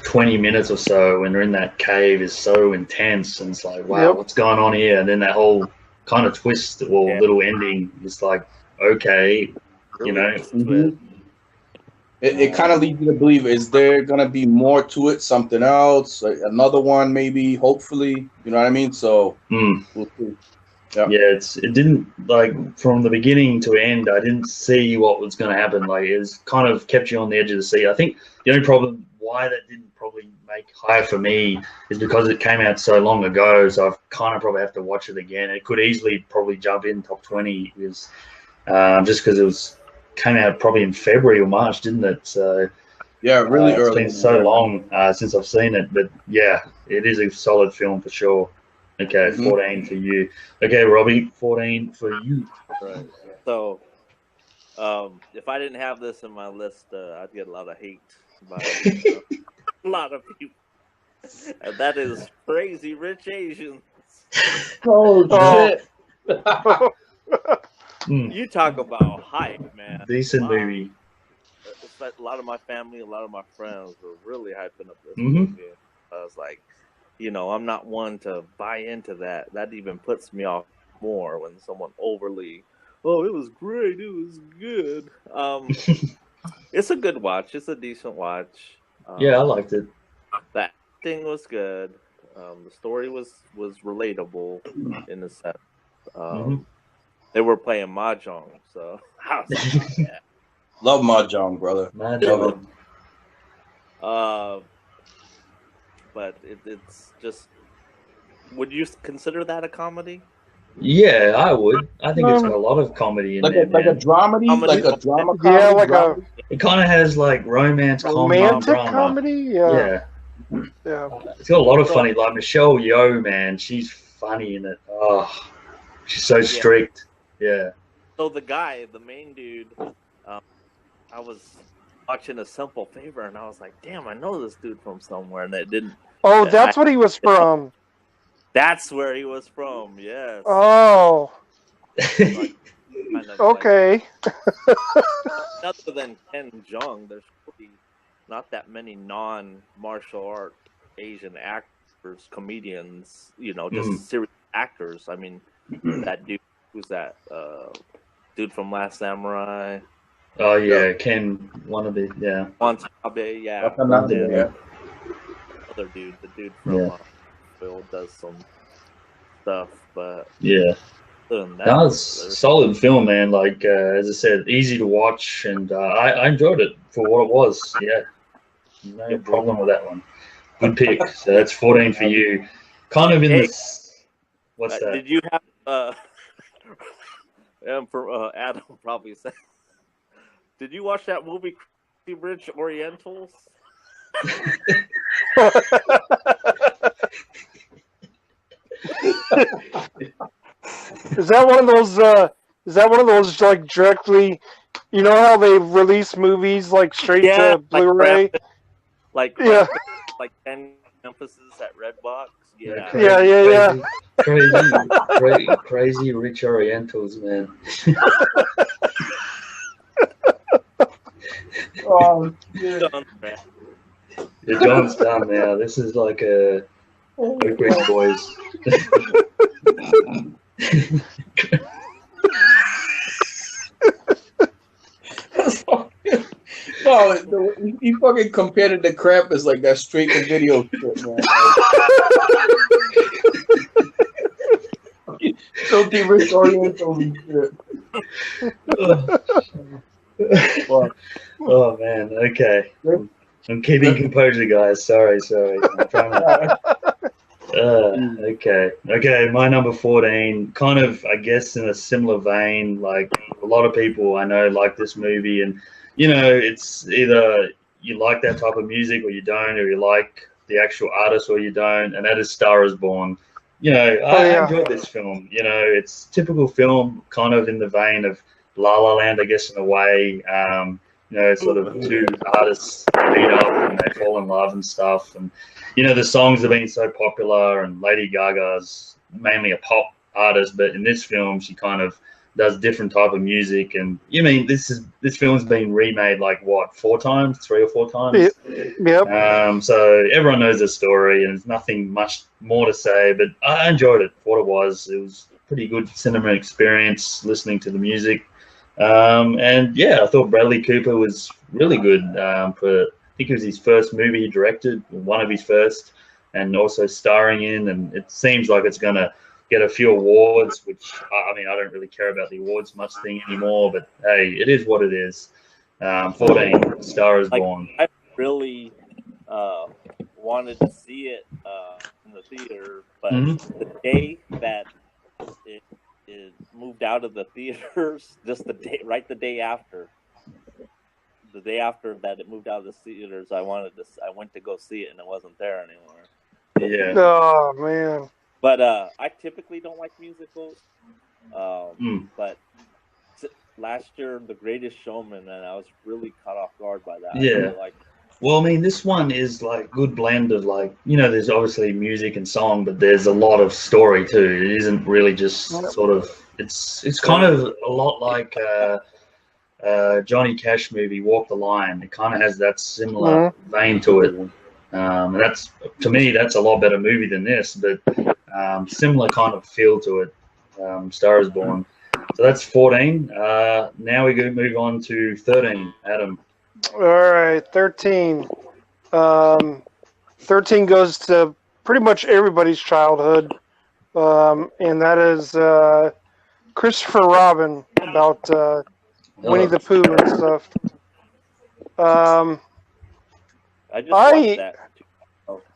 20 minutes or so when they're in that cave is so intense, and it's like, wow, what's going on here? And then that whole kind of twist or little ending is like, okay, you know. It kind of leads you to believe, is there going to be more to it, something else, like another one maybe, hopefully, you know what I mean? So we'll see. Yeah, it didn't, like, from the beginning to end, I didn't see what was going to happen. Like, it's kind of kept you on the edge of the seat. I think the only problem why that didn't probably make higher for me is because it came out so long ago, so I've kind of probably have to watch it again. It could easily probably jump in top 20 just because came out probably in February or March, didn't it? So yeah, really It's early. been so long since I've seen it, but yeah, it is a solid film for sure. Okay, 14 for you. Okay, Robbie, 14 for you. Right. So, if I didn't have this in my list, I'd get a lot of hate by a lot of people. And that is Crazy Rich Asians. Oh, shit. You talk about hype, man. Decent movie. It's like a lot of my family, a lot of my friends were really hyping up this movie. I was like, I'm not one to buy into that. That even puts me off more when someone overly, oh, it was great, it was good. It's a good watch. It's a decent watch. Yeah, I liked it. The acting was good. The story was relatable in a sense. They were playing mahjong, so I was like, yeah. Love mahjong, brother. Mahjong. But it's just. Would you consider that a comedy? Yeah, I would. I think it's got a lot of comedy in there. Like a dramedy, like a drama comedy. Yeah, like drama. It kind of has like romantic comedy. Yeah. It's got a lot of funny. Like Michelle Yeoh, man, she's funny in it. Oh, she's so strict. Yeah. So the main dude, I was watching A Simple Favor, and I was like, damn, I know this dude from somewhere, and it didn't. Oh, that's what he was from. That's where he was from, yes. Oh. Okay. Other than Ken Jeong, there's really not that many non-martial art Asian actors, comedians, just serious actors. I mean, that dude, who's that? Dude from Last Samurai. Oh, yeah, Ken Watanabe, yeah. Watanabe, yeah. Other dude, the dude from Phil does some stuff, but... Yeah. Other than that, That was solid film, man. Like as I said, easy to watch, and I enjoyed it for what it was. Yeah, no problem with that one. Good pick. So that's 14 for you. Kind of in this. What's that? Did you have for Adam probably said? Did you watch that movie, Crazy Rich Orientals? Is that one of those? Is that one of those like directly? You know how they release movies like straight to Blu-ray? Like 10 emphasis at Redbox. Yeah. Crazy Rich Orientals, man. Oh, The John's done now. This is like a Great Boys. Oh, he fucking compared it to Krampus like that straight to video shit, man. Filthy Rich Oriental shit. Oh man, okay. I'm keeping composure, guys. Sorry. I'm trying to. Okay. My number 14, kind of, I guess, in a similar vein. Like a lot of people I know like this movie, and it's either you like that type of music or you don't, or you like the actual artist or you don't, and that is Star is Born. I enjoyed this film. It's typical film, kind of in the vein of La La Land, I guess, in a way. Sort of two artists meet up and they fall in love and stuff. And, the songs have been so popular, and Lady Gaga's mainly a pop artist, but in this film, she kind of does different type of music. And this film's been remade like what, 3 or 4 times? Yep. So everyone knows the story, and there's nothing much more to say, but I enjoyed it for what it was. It was a pretty good cinema experience listening to the music. And yeah, I thought Bradley Cooper was really good. I think it was his first movie he directed, one of his first, and also starring in. And it seems like it's going to get a few awards, which I don't really care about the awards much thing anymore. But hey, it is what it is. 14, Star is Born. I really wanted to see it in the theater, but the day that it moved out of the theaters, just the day after that it moved out of the theaters, I went to go see it, and it wasn't there anymore. Yeah. Oh man. But I typically don't like musicals. But last year, The Greatest Showman, and I was really caught off guard by that. Yeah. Well, this one is like good blend of there's obviously music and song, but there's a lot of story too. It isn't really just sort of, it's kind of a lot like Johnny Cash movie, Walk the Line. It kind of has that similar vein to it. And that's, to me, that's a lot better movie than this, but similar kind of feel to it. Star is Born. So that's 14. Now we go move on to 13. Adam. All right, 13. 13 goes to pretty much everybody's childhood, and that is Christopher Robin, about Winnie the Pooh and stuff. I just watched that.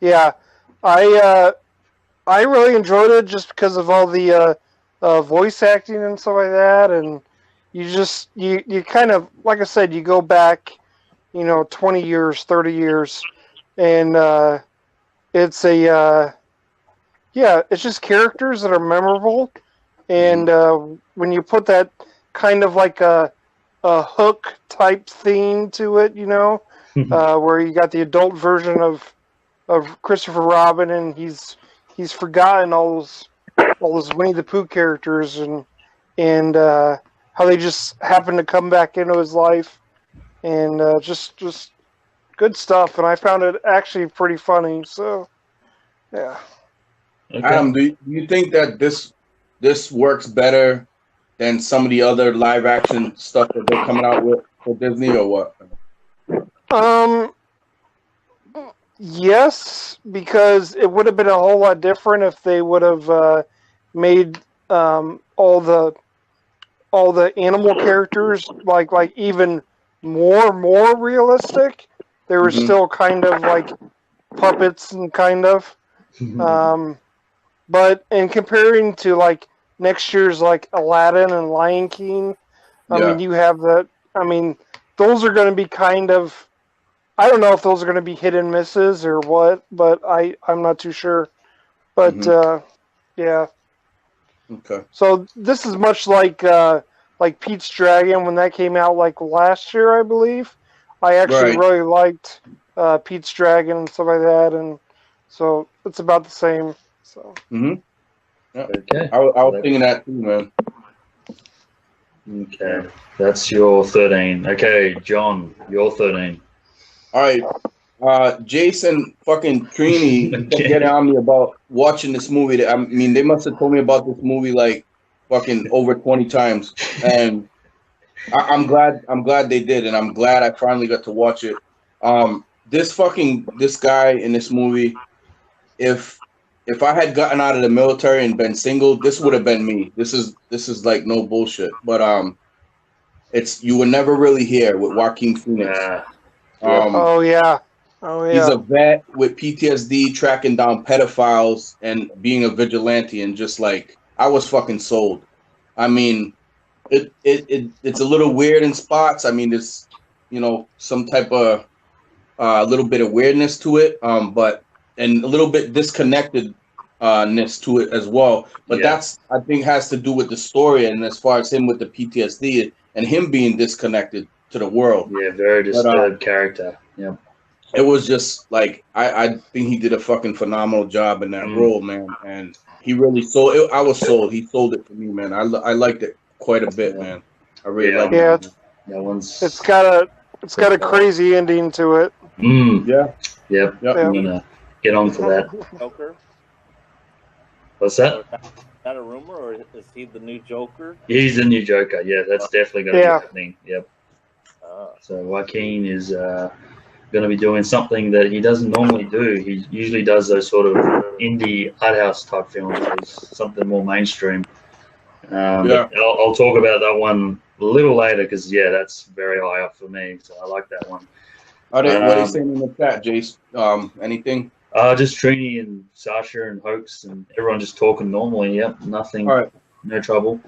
Yeah, I really enjoyed it just because of all the voice acting and stuff like that, and you kind of, like I said, you go back 20 years, 30 years, and it's it's just characters that are memorable, and when you put that kind of like a hook type theme to it, where you got the adult version of Christopher Robin, and he's forgotten all those Winnie the Pooh characters, and how they just happen to come back into his life. And just good stuff, and I found it actually pretty funny. So, yeah. Okay. Adam, do you think that this works better than some of the other live action stuff that they're coming out with for Disney, or what? Yes, because it would have been a whole lot different if they would have made all the animal characters like even more realistic. They were still kind of like puppets and kind of. But in comparing to like next year's like Aladdin and Lion King, I mean you have that. I mean those are going to be kind of. I don't know if those are going to be hit and misses or what, but I'm not too sure. But yeah. Okay. So this is much like Pete's Dragon when that came out like last year, I believe. I actually really liked Pete's Dragon and stuff like that, and so it's about the same. So. Yeah. Okay. I was thinking that too, man. Okay, that's your 13. Okay, John, your 13. All right. Jason fucking Trini kept getting on me about watching this movie. I mean, they must have told me about this movie like fucking over 20 times, and I'm glad they did, and I'm glad I finally got to watch it. This guy in this movie, if I had gotten out of the military and been single, this would have been me. This is like no bullshit. But it's you were never really here with Joaquin Phoenix. Oh yeah. He's a vet with PTSD, tracking down pedophiles and being a vigilante, and just like I was fucking sold. I mean, it's a little weird in spots. I mean, there's some type of little bit of weirdness to it, but and a little bit disconnectedness to it as well. But that's I think has to do with the story, and as far as him with the PTSD and him being disconnected to the world. Yeah, very disturbed character. Yeah. It was just like I think he did a fucking phenomenal job in that role, man, and he really sold it. I was sold. He sold it for me, man. I liked it quite a bit, man. I really liked it. That one's. It's got a crazy ending to it. Yeah. Yep. I'm gonna get on for that. Joker. What's that? Is that a rumor, or is he the new Joker? He's the new Joker. Yeah, that's definitely going to be happening. Yep. So Joaquin is going to be doing something that he doesn't normally do. He usually does those sort of indie art house type films, something more mainstream. I'll talk about that one a little later because that's very high up for me. So I like that one. What are you saying in the chat, Jace? Anything? Just Trini and Sasha and Hoax and everyone just talking normally. Yep, nothing. All right. No trouble.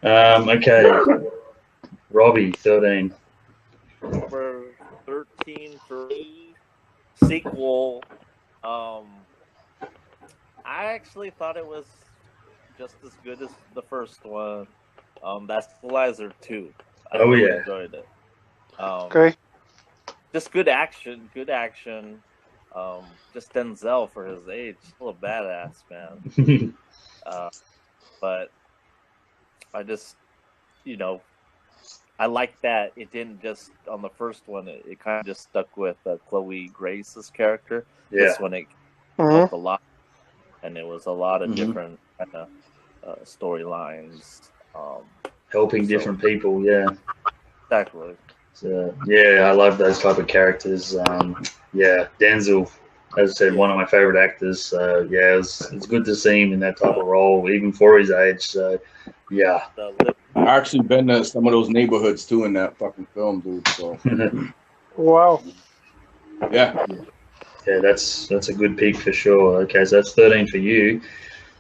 Okay. Robbie, 13. Number 13 for me, sequel. I actually thought it was just as good as the first one. That's Equalizer 2. I really enjoyed it. Okay. Just good action. Just Denzel for his age, still a badass, man. But I just, I like that it didn't just on the first one. It kind of just stuck with Chloe Grace's character. Yeah. This one it helped a lot, and it was a lot of different kind of storylines. Helping different people. Yeah. Exactly. So I love those type of characters. Denzel, as I said, one of my favorite actors. So it's good to see him in that type of role, even for his age. So I actually been to some of those neighborhoods too in that fucking film, dude. So wow. Yeah, that's a good pick for sure. Okay, so that's 13 for you.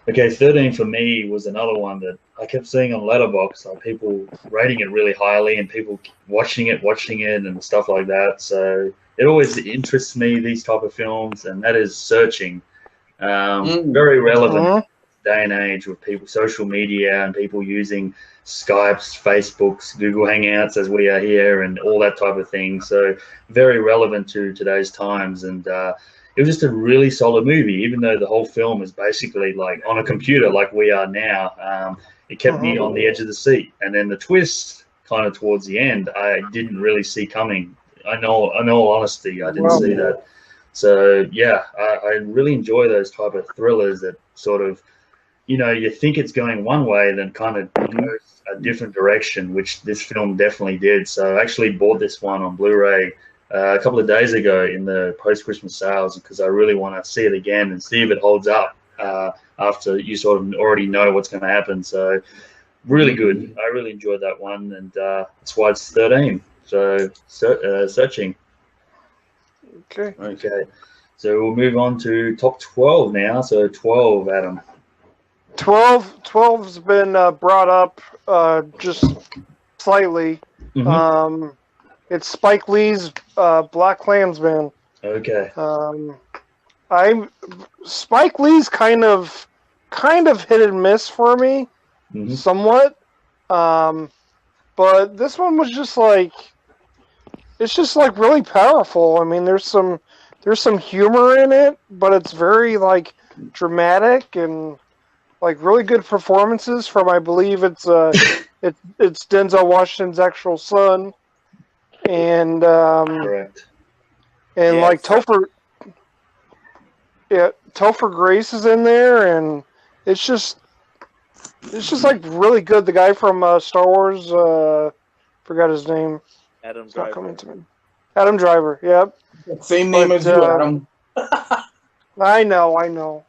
Okay, 13 for me was another one that I kept seeing on Letterboxd, like people rating it really highly and people watching it and stuff like that. So it always interests me, these type of films, and that is Searching. Very relevant day and age with people, social media, and people using Skypes, Facebooks, Google Hangouts as we are here, and all that type of thing. So very relevant to today's times, and it was just a really solid movie, even though the whole film is basically like on a computer like we are now. It kept me on the edge of the seat. And then the twist kind of towards the end, I didn't really see coming. In all honesty, I didn't see that. So, I really enjoy those type of thrillers that sort of, you think it's going one way, then kind of goes a different direction, which this film definitely did. So I actually bought this one on Blu-ray a couple of days ago in the post-Christmas sales because I really want to see it again and see if it holds up after you sort of already know what's going to happen. So, really good. I really enjoyed that one, and that's why it's 13. So searching. Okay. Okay. So we'll move on to top 12 now. So 12, Adam. 12's been brought up just slightly. Mm-hmm. It's Spike Lee's Black Klansman. Okay. Spike Lee's kind of hit and miss for me, Mm-hmm. somewhat. But this one was just like, it's just like really powerful. I mean, there's some humor in it, but it's very like dramatic and like really good performances from, I believe it's Denzel Washington's actual son, and Correct. and Yes. like Topher Grace is in there, and it's just like really good. The guy from Star Wars, forgot his name. Adam It's not Driver. coming to me. Adam Driver. Yep. Same name But, as you, Adam. I know.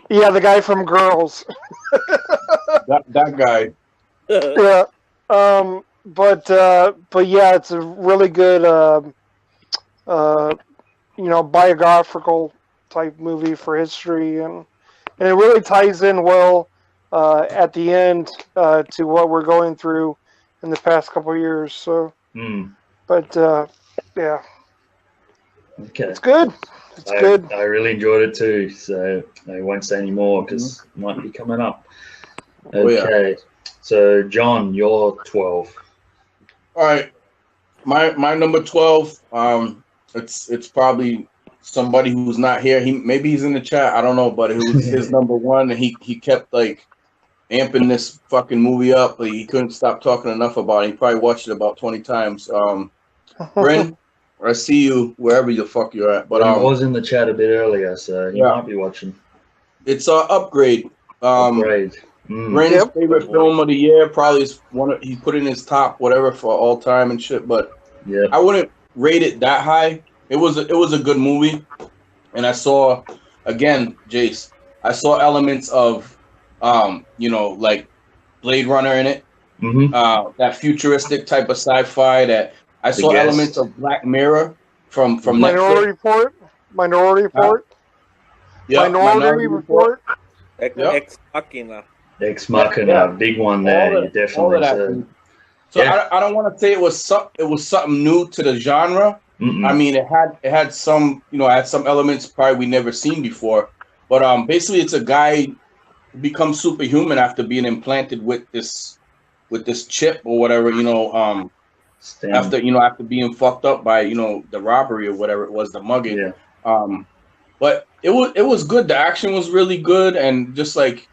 Yeah, the guy from Girls. That guy. Yeah. But yeah, it's a really good biographical type movie for history, and it really ties in well at the end to what we're going through in the past couple of years. So, but yeah, Okay. it's good. It's good. I really enjoyed it too, so I won't say any more because it might be coming up. Okay. So, John, you're 12. All right, my number 12. It's probably somebody who's not here. Maybe he's in the chat. I don't know, but it was his number one, and he kept like amping this fucking movie up, but he couldn't stop talking enough about it. He probably watched it about 20 times. Bryn, I see you wherever the fuck you're at. But I was in the chat a bit earlier, so you might be watching. It's Upgrade. Upgrade. Bryn's favorite film of the year, probably is he put in his top whatever for all time and shit. But I wouldn't rate it that high. It was a good movie, and I saw, again, Jace, I saw elements of like Blade Runner in it. That futuristic type of sci-fi that I saw elements of Black Mirror from Minority Report. Minority Report. Minority Report. Ex Machina. Ex Machina, big one there. You definitely said. So I don't want to say it was something new to the genre. I mean, it had some elements probably we never seen before. But basically, it's a guy who becomes superhuman after being implanted with this chip or whatever, after being fucked up by the robbery or whatever it was, the mugging. But it was good. The action was really good, and just like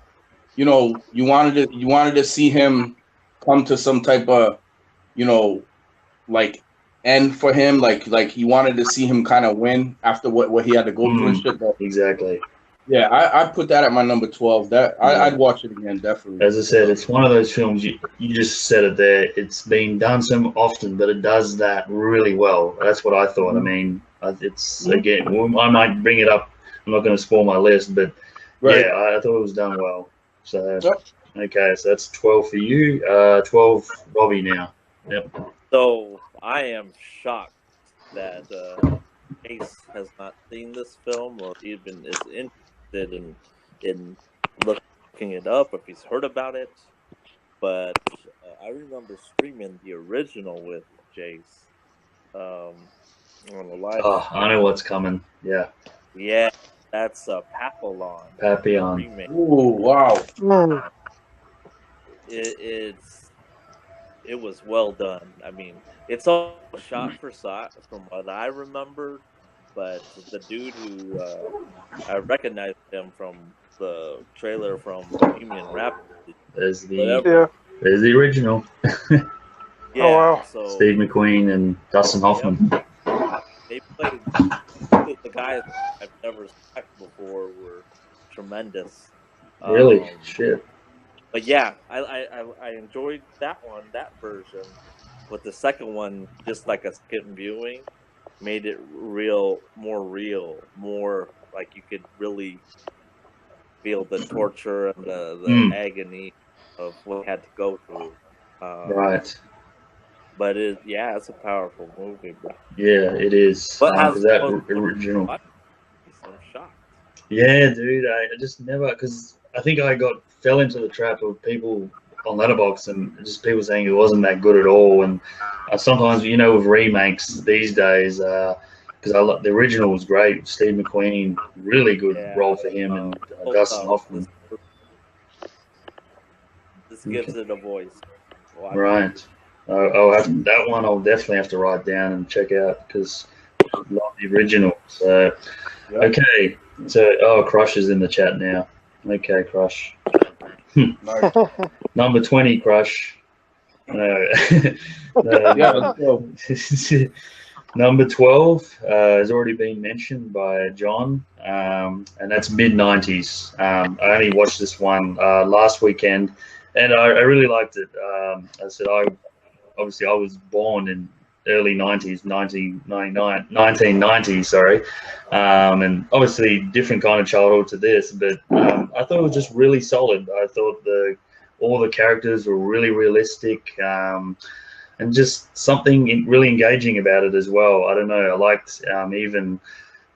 you wanted to see him come to some type of like end for him, like you wanted to see him kind of win after what he had to go through and shit. But exactly. Yeah, I put that at my number 12. I'd watch it again, definitely. As I said, it's one of those films, you just said it there, it's been done so often, but it does that really well. That's what I thought. I mean, it's, again, I might bring it up. I'm not going to spoil my list, but yeah, I thought it was done well. So, okay, so that's 12 for you. 12, Robbie now. Yep. So, I am shocked that Ace has not seen this film or even is interested in looking it up if he's heard about it. But I remember streaming the original with Jace on the live. Oh, I know what's coming. Yeah. Yeah, that's Papillon. Papillon. Oh, wow. It was well done. I mean, it's all shot for shot from what I remember, but the dude who I recognized him from the trailer from Bohemian Rhapsody. There's the original. Yeah, oh, wow. So Steve McQueen and Dustin Hoffman. They played the guys I've never seen before were tremendous. Really? Shit. But yeah, I enjoyed that version. But the second one, just like a second viewing, made it more real, more like you could really feel the torture and the agony of what he had to go through. Right. But it's a powerful movie, bro. Yeah, it is. But has that original. I'm shocked. Yeah, dude. I just never, because I think I fell into the trap of people on Letterboxd and just people saying it wasn't that good at all. And sometimes, with remakes these days, because the original was great. Steve McQueen, really good role for him, and Dustin Hoffman. This gives it a voice. Right. That one I'll definitely have to write down and check out because I love the original. So, okay. So, Crush is in the chat now. Okay, Crush. Nice. Number 20, Crush. No. Let's go. Number 12 has already been mentioned by John, and that's mid-90s. I only watched this one last weekend, and I really liked it. I said I was born in early 90s, 1990, sorry. And obviously different kind of childhood to this, but I thought it was just really solid. I thought all the characters were really realistic, and just something really engaging about it as well. I don't know. I liked even,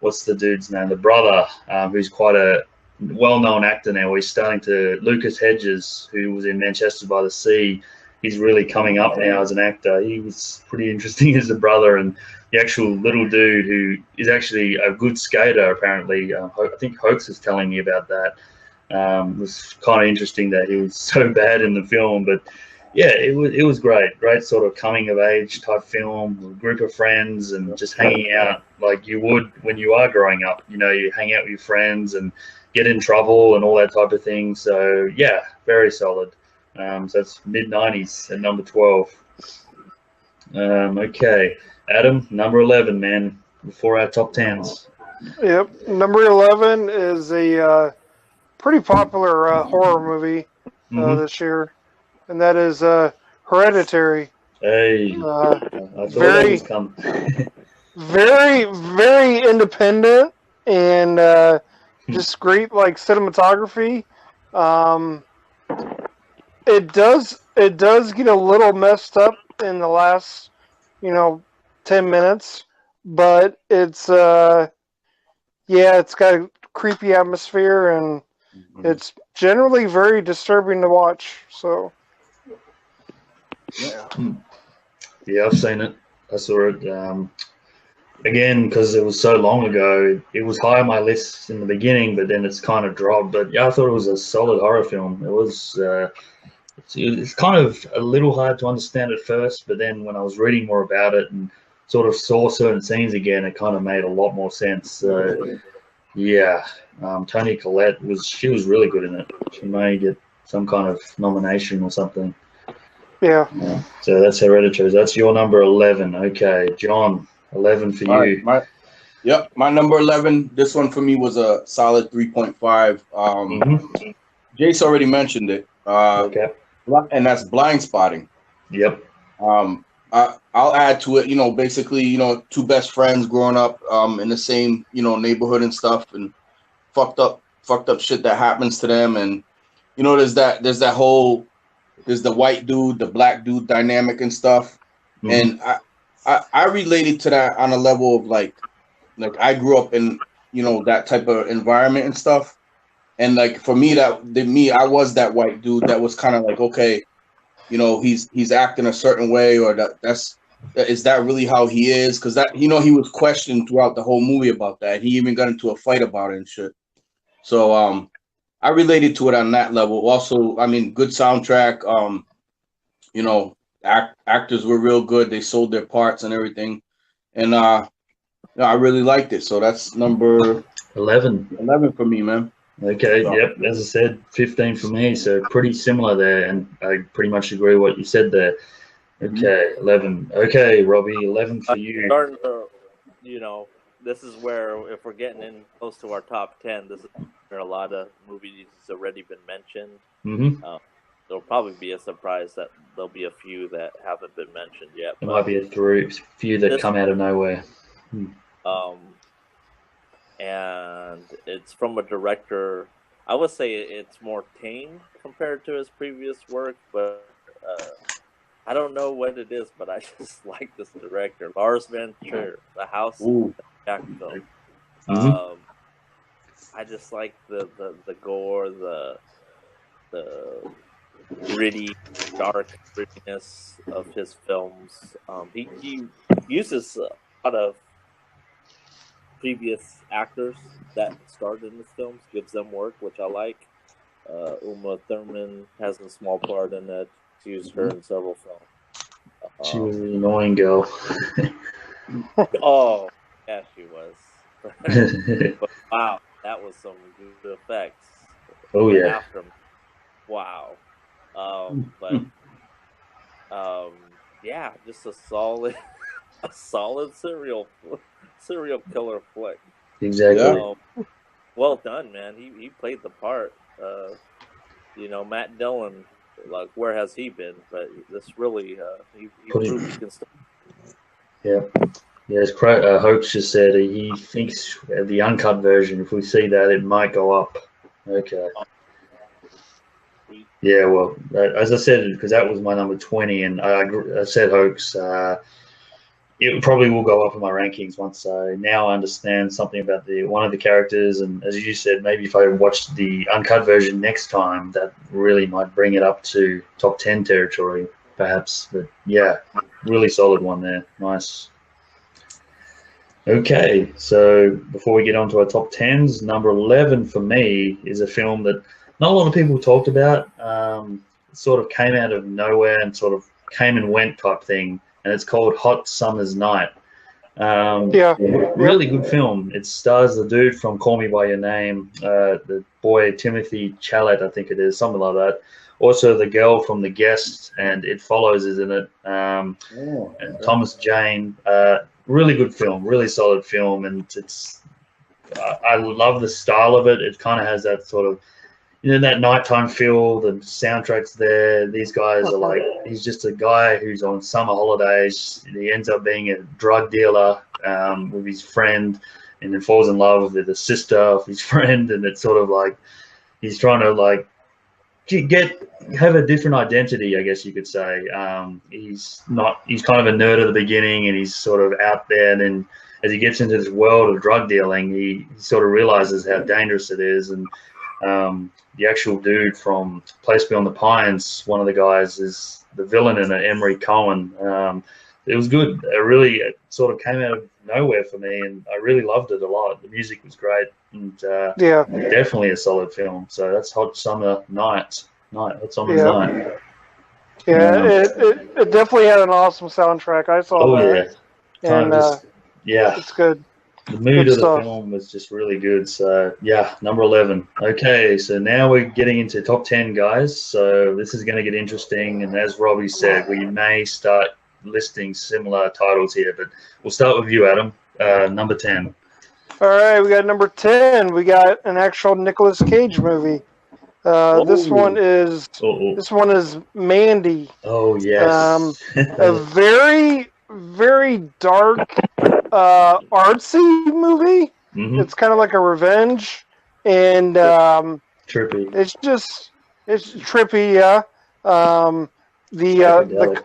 what's the dude's name? The brother, who's quite a well-known actor now. He's Lucas Hedges, who was in Manchester by the Sea. He's really coming up now as an actor. He was pretty interesting as a brother, and the actual little dude who is actually a good skater, apparently. I think Hoax was telling me about that. It was kind of interesting that he was so bad in the film, but yeah, it was great. Great sort of coming of age type film, with a group of friends and just hanging out like you would when you are growing up. You hang out with your friends and get in trouble and all that type of thing. So yeah, very solid. So that's mid-90s at number 12. Okay, Adam, number 11, man, before our top 10s. Yep, number 11 is a pretty popular horror movie this year, and that is Hereditary. Hey, I thought that was coming. Very, very independent and just great, cinematography. It does get a little messed up in the last, 10 minutes, but it's it's got a creepy atmosphere and it's generally very disturbing to watch. So yeah, I've seen it. I saw it again because it was so long ago. It was high on my list in the beginning, but then it's kind of dropped. But yeah, I thought it was a solid horror film. It was. It's kind of a little hard to understand at first, but then when I was reading more about it and sort of saw certain scenes again, it kind of made a lot more sense. So, yeah, Toni Collette was really good in it. She may get some kind of nomination or something. Yeah. So that's Hereditary. That's your number 11. Okay, John, 11 for you. Right, my number 11. This one for me was a solid 3.5. Jace already mentioned it. Okay. And that's Blind Spotting. Yep. I'll add to it, basically, two best friends growing up in the same, neighborhood and stuff, and fucked up shit that happens to them. And, there's the white dude, the black dude dynamic and stuff. And I related to that on a level of like I grew up in, that type of environment and stuff. And for me, I was that white dude that was kind of like, okay, he's acting a certain way, or is that really how he is? Because he was questioned throughout the whole movie about that. He even got into a fight about it and shit. So I related to it on that level. Also, I mean, good soundtrack. Actors were real good. They sold their parts and everything, and I really liked it. So that's number 11. 11 for me, man. Okay, yep. As I said, 15 for me, so pretty similar there, and I pretty much agree with what you said there. Okay, 11. Okay, Robbie, 11 for you. Starting to, this is where if we're getting in close to our top 10, this is where a lot of movies has already been mentioned. There'll probably be a surprise that there'll be a few that haven't been mentioned yet. There might be a few that come out of nowhere. And it's from a director I would say it's more tame compared to his previous work, but I don't know what it is, but I just like this director, Lars von Trier, The House of Jack film. I just like the gore, the gritty, dark grittiness of his films. He uses a lot of previous actors that starred in his films, gives them work, which I like. Uma Thurman has a small part in that. She used her in several films. She was the annoying girl. Oh, yeah, she was. But wow, that was some good effects. Oh yeah. Wow. Yeah, just a solid serial killer flick. Exactly. Well done, man. He played the part. Matt Dillon, like, where has he been? But this really, he proved he can still. Yeah. Yes, Hoax just said he thinks the uncut version, if we see that, it might go up. Okay. Yeah, well, as I said, because that was my number 20, and I said Hoax. It probably will go up in my rankings once I now understand something about one of the characters, and as you said, maybe if I watch the uncut version next time, that really might bring it up to top 10 territory, perhaps. But yeah, really solid one there. Nice. Okay, so before we get on to our top 10s, number 11 for me is a film that not a lot of people talked about. It sort of came out of nowhere and sort of came and went type thing, and it's called Hot Summer's Night. Really good film. It stars the dude from Call Me By Your Name, the boy Timothy Chalamet, I think it is, something like that. Also, the girl from The Guest and It Follows is in it. And Thomas Jane. Really good film, really solid film, and I love the style of it. It kind of has that sort of, that nighttime feel. The soundtrack's there. These guys are like, he's just a guy who's on summer holidays. He ends up being a drug dealer with his friend, and then falls in love with the sister of his friend, and it's sort of like he's trying to like have a different identity, I guess you could say. He's kind of a nerd at the beginning, and he's sort of out there, and then as he gets into this world of drug dealing, he sort of realizes how dangerous it is. And the actual dude from Place Beyond the Pines, one of the guys, is the villain in it, Emery Cohen. It was good. It sort of came out of nowhere for me, and I really loved it a lot. The music was great, and definitely a solid film. So that's Hot Summer Night. Hot Summer's Night. Yeah, it definitely had an awesome soundtrack. I saw that. And it's good. The mood of the film was just really good. So, yeah, number 11. Okay, so now we're getting into top 10, guys. So this is going to get interesting. And as Robbie said, we may start listing similar titles here. But we'll start with you, Adam. Number 10. All right, we got number 10. We got an actual Nicolas Cage movie. This one is Mandy. Oh, yes. A very, very dark, artsy movie. Mm-hmm. It's kind of like a revenge, and trippy. It's trippy. Yeah. The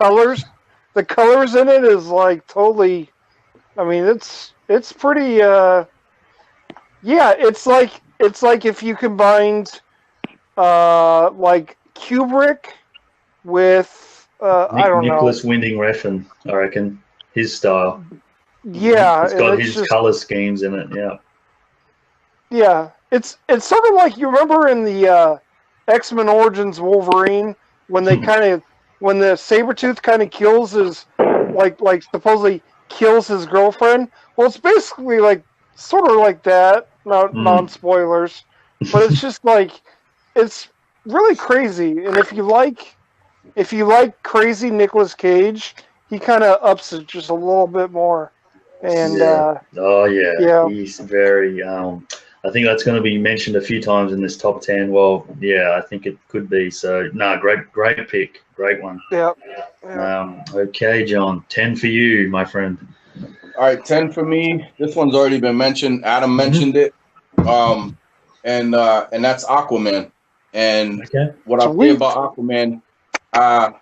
colors in it is like totally. I mean, it's pretty. It's like if you combined like Kubrick with I don't know, Nicholas Winding Refn, I reckon, his style. Yeah, it's got his color schemes in it. Yeah. Yeah, it's sort of like, you remember in the X-Men Origins Wolverine when they when the Sabretooth kind of kills his like supposedly kills his girlfriend. Well, it's basically like sort of like that. Non-spoilers, but it's just like, it's really crazy. And if you like crazy Nicolas Cage, he kind of ups it just a little bit more. And he's very. I think that's going to be mentioned a few times in this top 10. Well, yeah, I think it could be. So, great pick, great one. Yeah. Okay, John, 10 for you, my friend. All right, 10 for me. This one's already been mentioned. Adam mentioned it. And and that's Aquaman. And Okay. what I'll say about Aquaman, I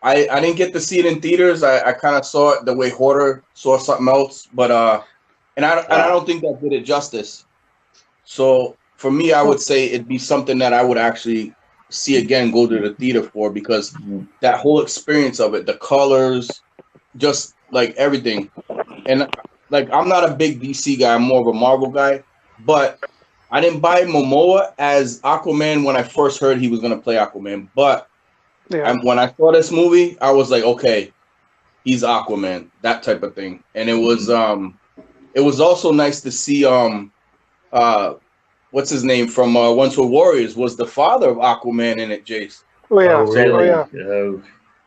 didn't get to see it in theaters. I kind of saw it the way Hoarder saw something else, but and I don't think that did it justice. So for me, I would say it'd be something that I would actually see again, go to the theater for, because that whole experience of it, the colors, just like everything. And like, I'm not a big DC guy, I'm more of a Marvel guy, but I didn't buy Momoa as Aquaman when I first heard he was going to play Aquaman. But when I saw this movie, I was like, okay, he's Aquaman, that type of thing. And it was also nice to see what's his name from Once Were Warriors was the father of Aquaman in it, Jace. Oh yeah, really?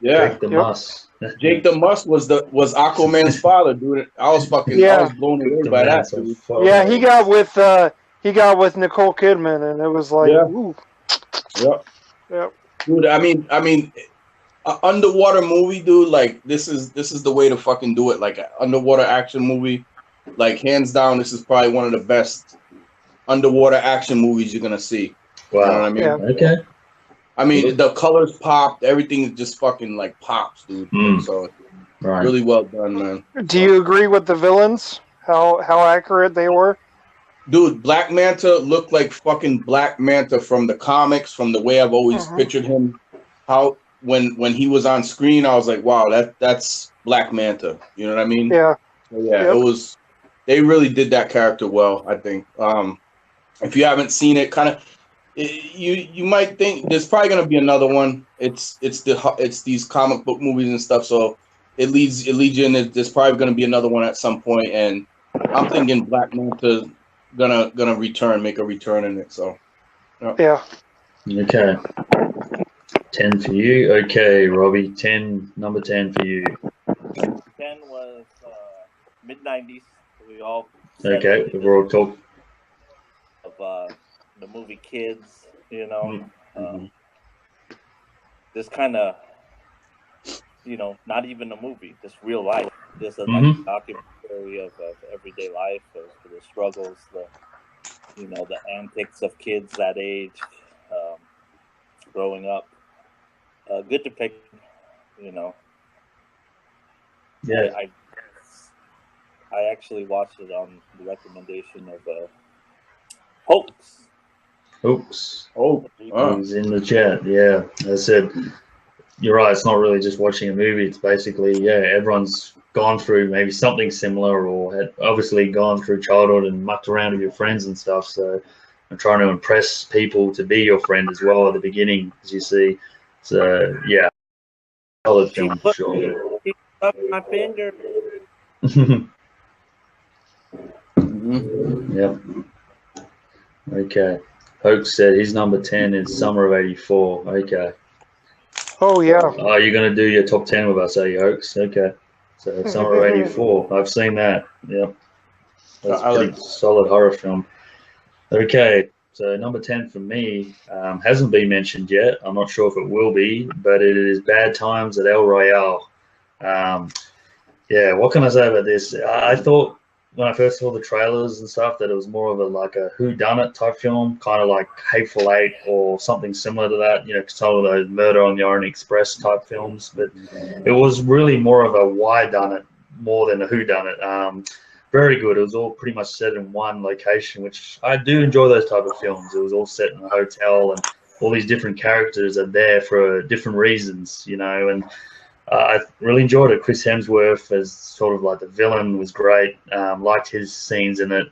Yeah. Jake the Muss. Jake the Muss was Aquaman's father, dude. I was blown away by that, dude. Yeah, he got with Nicole Kidman, and it was like, ooh. Yep. Dude, I mean, an underwater movie, dude. Like, this is the way to fucking do it. Like, an underwater action movie, like, hands down, this is probably one of the best underwater action movies you're gonna see. Wow. You know what I mean? Yeah. Okay. I mean, the colors popped. Everything just fucking like pops, dude. So, really well done, man. Do you agree with the villains? How accurate they were? Dude, Black Manta looked like fucking Black Manta from the comics, from the way I've always pictured him. How when he was on screen, I was like, wow, that's Black Manta. You know what I mean? Yeah. So, yeah, it was. They really did that character well, I think. If you haven't seen it, you might think there's probably gonna be another one. It's these comic book movies and stuff, so it leads you in. There's probably gonna be another one at some point, and I'm thinking Black Manta gonna make a return in it. So yeah. Okay. 10 for you. Okay, Robbie. Number 10 for you. 10 was mid-90s. We all okay. We're all talk of the movie Kids. You know, this kind of, not even a movie, just real life. Just a documentary of everyday life, of the struggles, the antics of kids that age, growing up. Good depiction, Yeah. I actually watched it on the recommendation of Hoax. Oops. Oh, It was in the chat. Yeah. I said, you're right. It's not really just watching a movie. It's basically, everyone's gone through maybe something similar, or had obviously gone through childhood and mucked around with your friends and stuff. So I'm trying to impress people to be your friend as well at the beginning, as you see. So, yeah. Solid film for sure. She sucked my finger. Yep. Okay. Hoax said his number 10 is Summer of '84. Okay. Oh yeah. Oh, you're gonna do your top 10 with us, are you, Hoax? Okay. So Summer of '84. I've seen that. Yep. That's a pretty solid horror film. Okay. So number 10 for me hasn't been mentioned yet. I'm not sure if it will be, but it is Bad Times at El Royale. What can I say about this? I thought when I first saw the trailers and stuff that it was more of a whodunit type film, kind of like Hateful Eight or something similar to that, some of those Murder on the Orient Express type films. But it was really more of a whodunit more than a whodunit. Very good. It was all pretty much set in one location, which I do enjoy those type of films. It was all set in a hotel, and all these different characters are there for different reasons, and I really enjoyed it. Chris Hemsworth as sort of like the villain was great. Liked his scenes in it.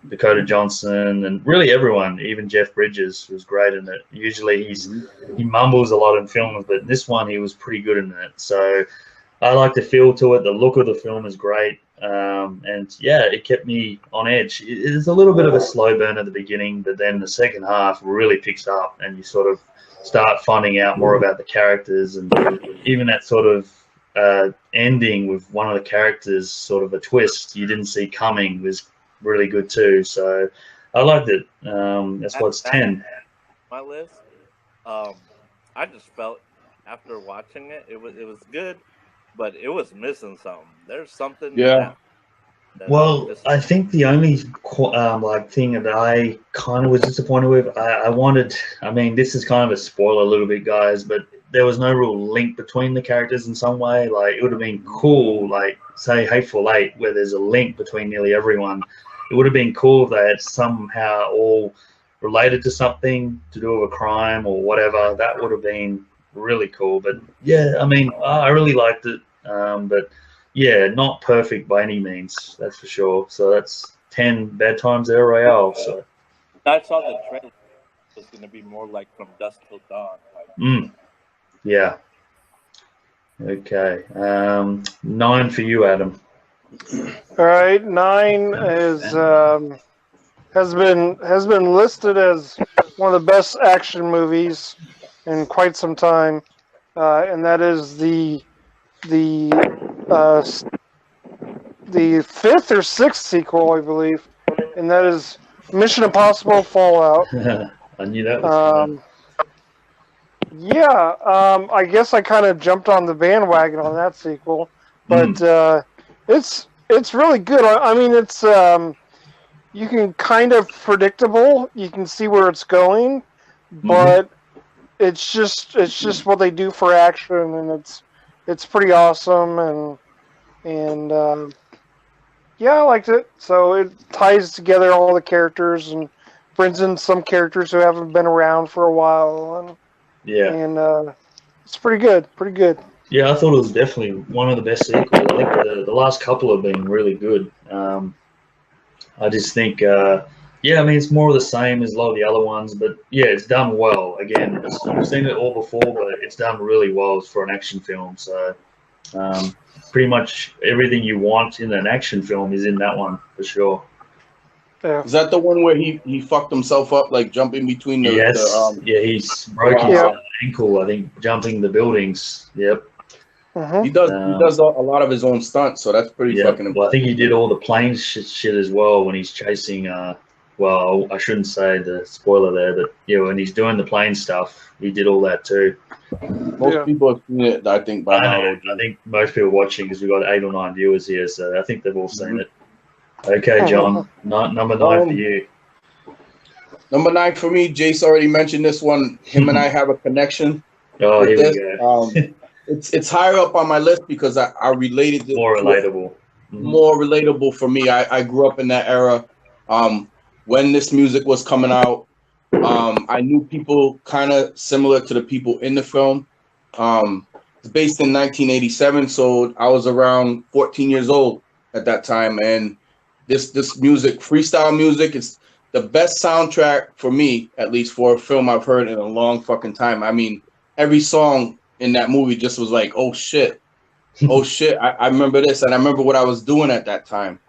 Dakota Johnson and really everyone, even Jeff Bridges was great in it. Usually he mumbles a lot in films, but this one he was pretty good in it. So I like the feel to it. The look of the film is great. It kept me on edge. It's a little bit of a slow burn at the beginning, but then the second half really picks up and you sort of start finding out more about the characters, and even that sort of ending with one of the characters, sort of a twist you didn't see coming, was really good too. So I liked it. That's why it's 10. My list. I just felt after watching it, it was good, but it was missing something. There's something that Well, I think the only like thing that I kind of was disappointed with, I wanted. I mean, this is kind of a spoiler a little bit, guys, but there was no real link between the characters in some way. Like, it would have been cool, like say Hateful Eight, where there's a link between nearly everyone. It would have been cool if they had somehow all related to something to do with a crime or whatever. That would have been really cool. But yeah, I mean, I really liked it. But yeah, not perfect by any means, that's for sure. So that's 10 bad times there, Royale. So I saw the trailer. It was going to be more like From Dusk Till Dawn. Like, yeah. Okay. 9 for you, Adam. All right, 9 is has been listed as one of the best action movies in quite some time, and that is the 5th or 6th sequel, I believe, and that is Mission Impossible Fallout. I knew that was yeah, I guess I kind of jumped on the bandwagon on that sequel, but it's really good. I mean, it's you can kind of predictable. You can see where it's going, but it's just what they do for action, and it's pretty awesome, and yeah, I liked it. So it ties together all the characters and brings in some characters who haven't been around for a while, and it's pretty good. Yeah, I thought it was definitely one of the best sequels. I think the last couple have been really good. I just think, I mean, it's more of the same as a lot of the other ones, but yeah, it's done well. Again, I've seen it all before, but it's done really well for an action film. So pretty much everything you want in an action film is in that one, for sure. Yeah. Is that the one where he fucked himself up, like jumping between the... Yes, he's broke his ankle, I think, jumping the buildings. Yep. Mm-hmm. He does a lot of his own stunts, so that's pretty fucking impressive. Well, I think he did all the plane shit as well when he's chasing. Well, I shouldn't say the spoiler there, but yeah, when he's doing the plane stuff, he did all that too. Most people have seen it, I think, by now. I think most people watching, because we've got 8 or 9 viewers here, so I think they've all seen it. Okay, John, number 9 for you. Number 9 for me, Jace already mentioned this one. Him and I have a connection. Oh, here we go. It's higher up on my list because I related it. More relatable. More relatable for me. I grew up in that era. When this music was coming out, I knew people kind of similar to the people in the film. It's based in 1987, so I was around 14 years old at that time. And this music, freestyle music, is the best soundtrack for me, at least for a film I've heard in a long fucking time. I mean, every song in that movie just was like, oh shit, I remember this, and I remember what I was doing at that time.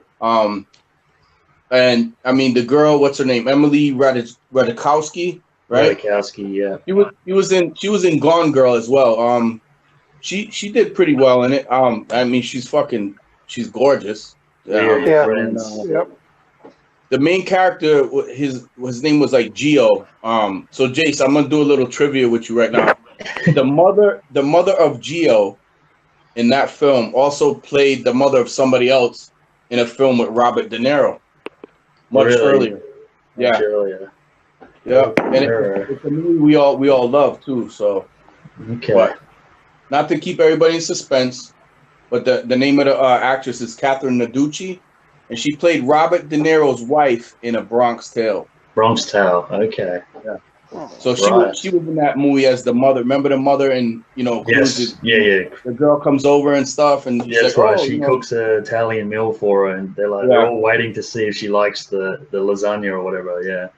And I mean, the girl, what's her name, Emily Ratajkowski, right? Ratajkowski, yeah. She was in Gone Girl as well. She did pretty well in it. I mean, she's gorgeous. Yep. The main character, his name was like Gio. So Jace, I'm gonna do a little trivia with you right now. The mother of Gio in that film also played the mother of somebody else in a film with Robert De Niro much earlier. Yeah. Yeah. And it's a movie we all love too. So but not to keep everybody in suspense, but the name of the actress is Catherine Naducci, and she played Robert De Niro's wife in A Bronx Tale. Bronx Tale, okay. Yeah. So she was in that movie as the mother. Remember the mother and yes. The girl comes over and stuff, and that's like, right. She cooks an Italian meal for her, and they're they're all waiting to see if she likes the lasagna or whatever. Yeah.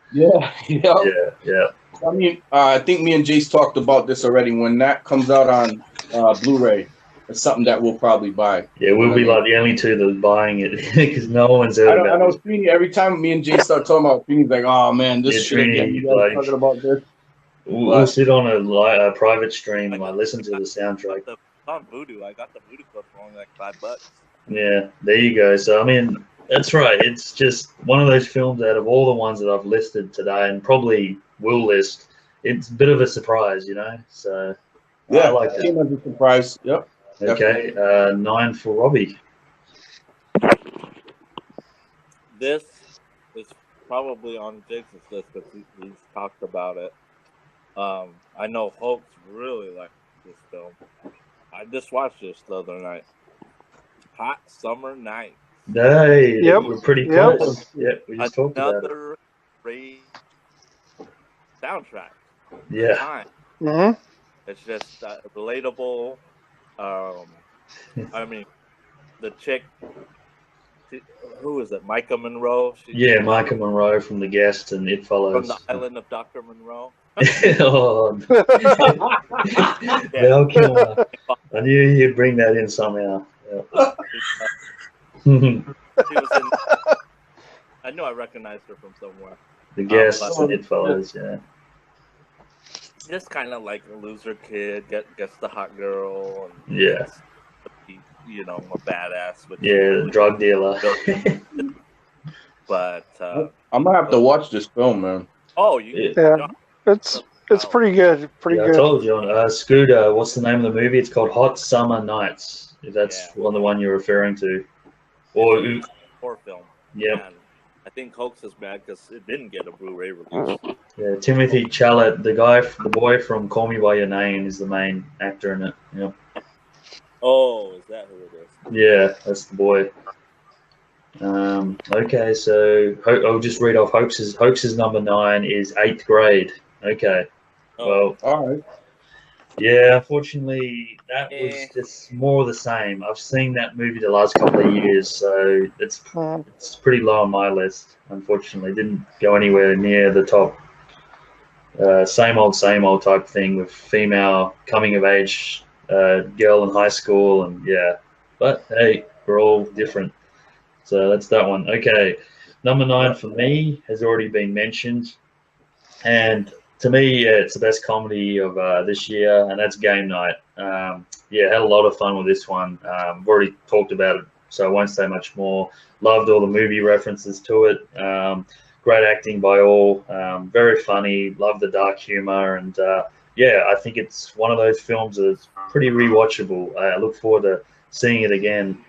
I mean, I think me and Jace talked about this already. When that comes out on Blu-ray, it's something that we'll probably buy. Yeah, we'll be like the only two that's buying it because no one's heard about it. I know Trini, every time me and Jay start talking about Trini's like, oh man, this shit again. You guys talking about this? We'll sit on a private stream and listen to the soundtrack. It's on Vudu. I got the Vudu Club for only like $5. Yeah, there you go. So I mean, that's right. It's just one of those films out of all the ones that I've listed today and probably will list. It's a bit of a surprise, So yeah, I like it. Came as a surprise. Yep. Okay, 9 for Robbie. this is probably on Jake's list because he's talked about it. I know Hoax really liked this film. I just watched this the other night. Hot Summer Night. Hey, Yep. we're pretty Yep. close. Yep, we just talked about it. Another great soundtrack. Yeah. Time. Mm-hmm. It's just relatable. I mean, the chick, who is it? Micah Monroe? Yeah, Micah Monroe from The Guest and It Follows. From the Island of Dr. Monroe. Oh. Val Kilmer. I knew you'd bring that in somehow. Yeah. She was in. I knew I recognized her from somewhere. The Guest and It Follows, yeah. Just kind of like a loser kid gets the hot girl. And Yeah. You know, a badass. Which Yeah, drug dealer. But I'm gonna have to watch this film, man. oh, you Yeah. It's pretty good. Pretty I good. told you on Scooter, what's the name of the movie? It's called Hot Summer Nights, if that's the one you're referring to. Or horror film. Yep. And I think Hoax is bad because it didn't get a Blu-ray release. Yeah, Timothy Chalamet, the boy from Call Me By Your Name, is the main actor in it. Yep. Oh, is that who it is? Yeah, that's the boy. Okay, so I'll just read off Hoax's number 9 is 8th grade. Okay. Oh. Well, All right. yeah, unfortunately, that was just more of the same. I've seen that movie the last couple of years, so it's pretty low on my list. Unfortunately, didn't go anywhere near the top. Same old type thing with female coming of age girl in high school, and yeah. But hey, we're all different. So that's that one. Okay, number 9 for me has already been mentioned, and to me, yeah, it's the best comedy of this year, and that's Game Night. Yeah, had a lot of fun with this one. We've already talked about it, so I won't say much more. Loved all the movie references to it. Great acting by all. Very funny. Love the dark humor, and yeah, I think it's one of those films that's pretty rewatchable. I look forward to seeing it again